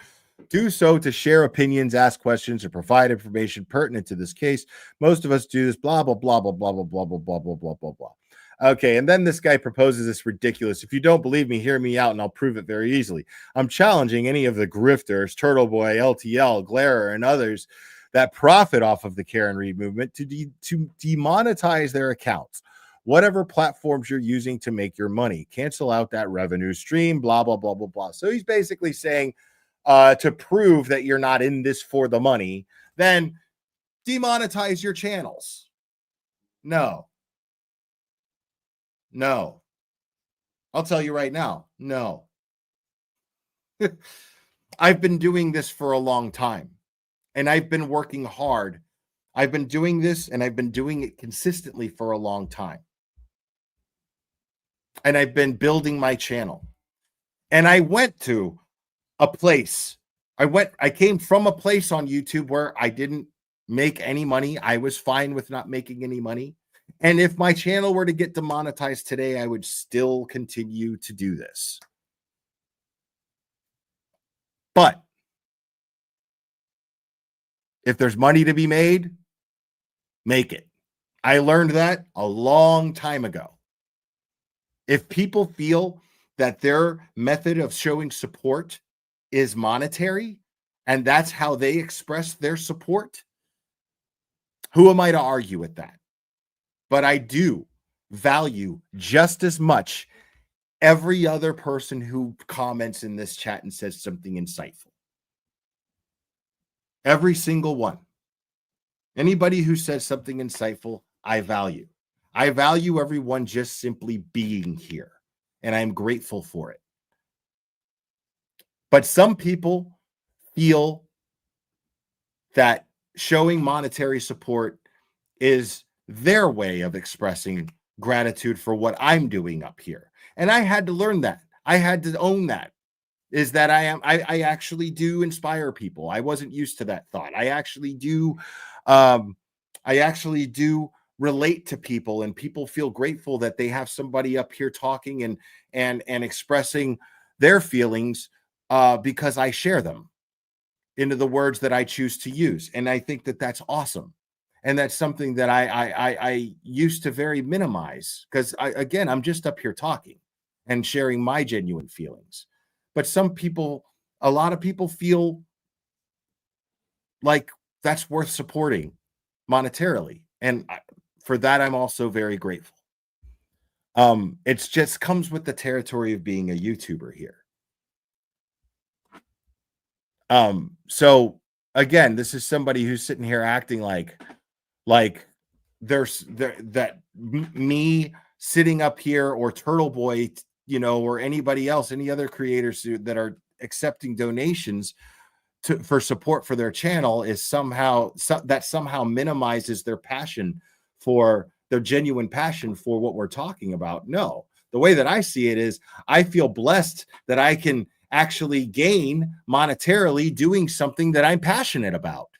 do so to share opinions, ask questions, or provide information pertinent to this case. Most of us do this, blah, blah, blah, blah, blah, blah, blah, blah, blah, blah, blah, blah, blah. Okay, and then this guy proposes this ridiculous. If you don't believe me, hear me out, and I'll prove it very easily. I'm challenging any of the grifters, Turtle Boy, LTL, Glarer, and others that profit off of the Karen Reed movement to demonetize their accounts. Whatever platforms you're using to make your money, cancel out that revenue stream, blah, blah, blah, blah, blah. So he's basically saying, to prove that you're not in this for the money, then demonetize your channels. No. I'll tell you right now, no. I've been doing this for a long time, and I've been working hard. I've been doing this, and I've been doing it consistently for a long time. And I've been building my channel. And I went to a place. I came from a place on YouTube where I didn't make any money. I was fine with not making any money. And if my channel were to get demonetized today, I would still continue to do this. But if there's money to be made, make it. I learned that a long time ago. If people feel that their method of showing support is monetary, and that's how they express their support, who am I to argue with that? But I do value just as much every other person who comments in this chat and says something insightful. Every single one. Anybody who says something insightful, I value. I value everyone just simply being here, and I'm grateful for it. But some people feel that showing monetary support is their way of expressing gratitude for what I'm doing up here. And I had to learn that. I had to own that. Is that I actually do inspire people. I wasn't used to that thought. I actually do relate to people, and people feel grateful that they have somebody up here talking and expressing their feelings because I share them into the words that I choose to use. And I think that that's awesome. And that's something that I used to very minimize, because again, I'm just up here talking and sharing my genuine feelings. But a lot of people feel like that's worth supporting monetarily. And for that, I'm also very grateful. It's just comes with the territory of being a YouTuber here. So again, this is somebody who's sitting here acting like me sitting up here, or Turtle Boy, or anybody else, any other creators that are accepting donations for support for their channel is somehow minimizes their passion, for their genuine passion for what we're talking about. No, the way that I see it is, I feel blessed that I can actually gain monetarily doing something that I'm passionate about.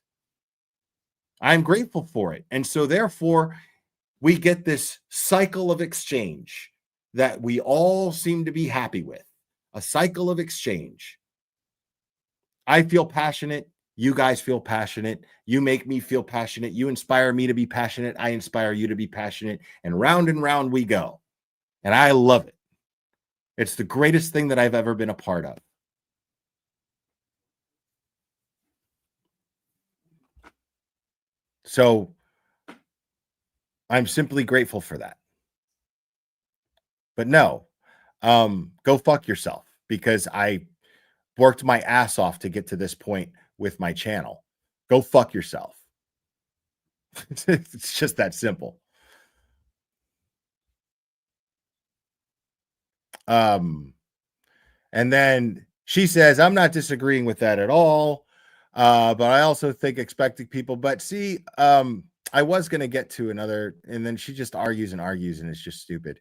I'm grateful for it. And so therefore, we get this cycle of exchange that we all seem to be happy with. A cycle of exchange. I feel passionate. You guys feel passionate. You make me feel passionate. You inspire me to be passionate. I inspire you to be passionate. And round we go. And I love it. It's the greatest thing that I've ever been a part of. So I'm simply grateful for that. But no, go fuck yourself, because I worked my ass off to get to this point with my channel. Go fuck yourself. It's just that simple. And then she says, I'm not disagreeing with that at all. But I also think expecting people, but see, I was going to get to another, and then she just argues, and it's just stupid.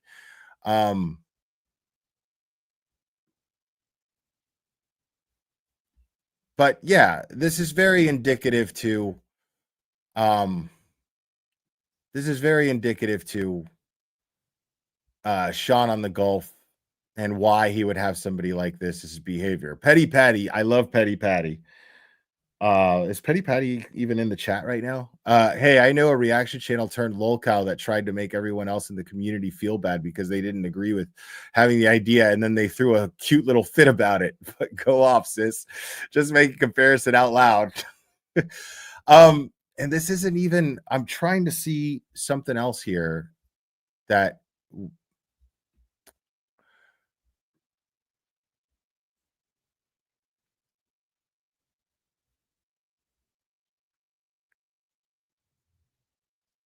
But yeah, this is very indicative to Sean on the Gulf, and why he would have somebody like this as his behavior. Petty Patty, I love Petty Patty. Is Petty Patty even in the chat right now? Hey, I know a reaction channel turned lolcow that tried to make everyone else in the community feel bad because they didn't agree with having the idea, and then they threw a cute little fit about it. But go off, sis. Just make a comparison out loud. And this isn't even, I'm trying to see something else here that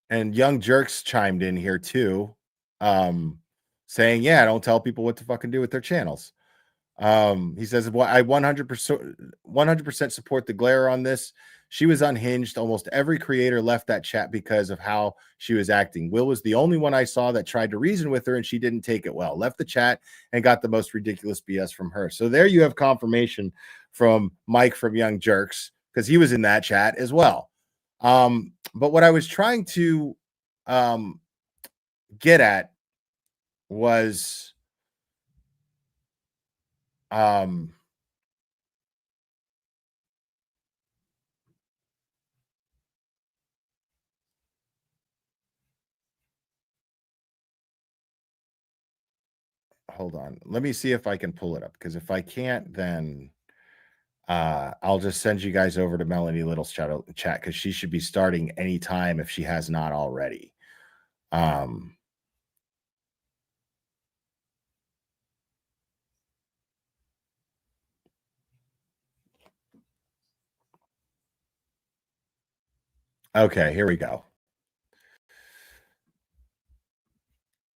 And Young Jerks chimed in here too, saying, yeah, don't tell people what to fucking do with their channels. He says, well, I 100% support the glare on this. She was unhinged. Almost every creator left that chat because of how she was acting. Will was the only one I saw that tried to reason with her, and she didn't take it well. Left the chat and got the most ridiculous BS from her. So there you have confirmation from Mike from Young Jerks, because he was in that chat as well. But what I was trying to get at was hold on. Let me see if I can pull it up, because if I can't, then I'll just send you guys over to Melanie Little's chat, because she should be starting anytime if she has not already. Okay, here we go.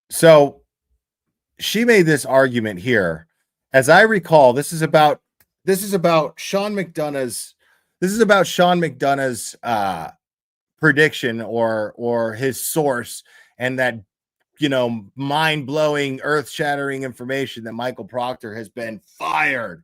So she made this argument here. As I recall, this is about Sean McDonough's prediction or his source, and that, you know, mind-blowing, earth-shattering information that Michael Proctor has been fired,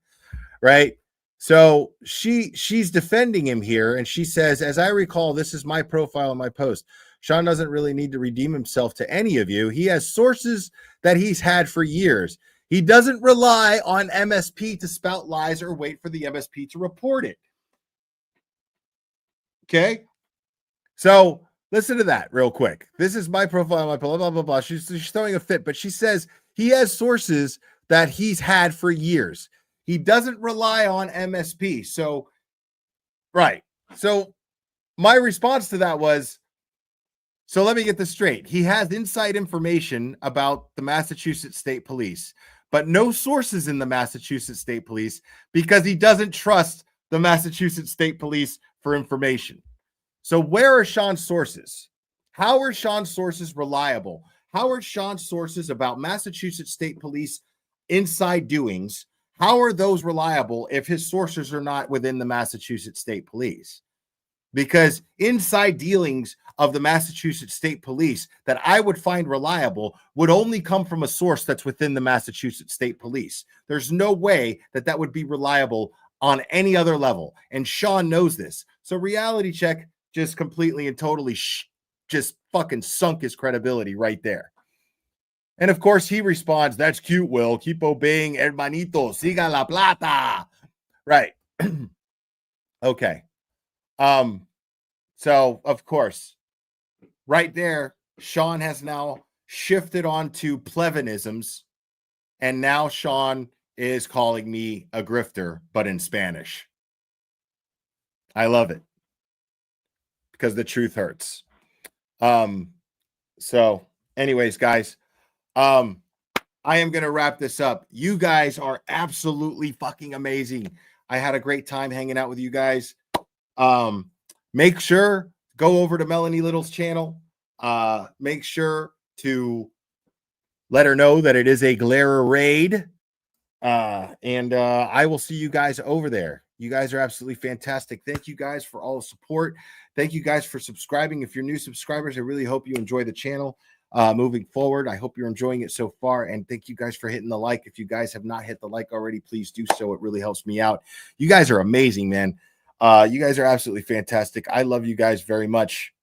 right? So she's defending him here, and she says, as I recall, this is my profile on my post. Sean doesn't really need to redeem himself to any of you. He has sources that he's had for years. He doesn't rely on MSP to spout lies or wait for the MSP to report it. Okay? So listen to that real quick. This is my profile on my blah, blah, blah, blah. She's throwing a fit, but she says he has sources that he's had for years. He doesn't rely on MSP. So, right. So my response to that was, so let me get this straight. He has inside information about the Massachusetts State Police, but no sources in the Massachusetts State Police, because he doesn't trust the Massachusetts State Police for information. So where are Sean's sources? How are Sean's sources reliable? How are Sean's sources about Massachusetts State Police inside doings? How are those reliable if his sources are not within the Massachusetts State Police? Because inside dealings of the Massachusetts State Police that I would find reliable would only come from a source that's within the Massachusetts State Police. There's no way that that would be reliable on any other level. And Sean knows this. So reality check just completely and totally just fucking sunk his credibility right there. And of course he responds, that's cute, Will. Keep obeying, hermanito. Siga la plata. Right. Okay. So of course, right there, Sean has now shifted on to plevinisms, and now Sean is calling me a grifter, but in Spanish. I love it, because the truth hurts. So anyways, guys, I am going to wrap this up. You guys are absolutely fucking amazing. I had a great time hanging out with you guys. Make sure go over to Melanie Little's channel. Make sure to let her know that it is a Glare raid. And I will see you guys over there. You guys are absolutely fantastic. Thank you guys for all the support. Thank you guys for subscribing. If you're new subscribers, I really hope you enjoy the channel moving forward. I hope you're enjoying it so far. And thank you guys for hitting the like. If you guys have not hit the like already, please do so. It really helps me out. You guys are amazing, man. You guys are absolutely fantastic. I love you guys very much.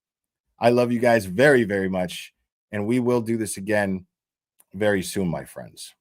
I love you guys very, very much. And we will do this again very soon, my friends.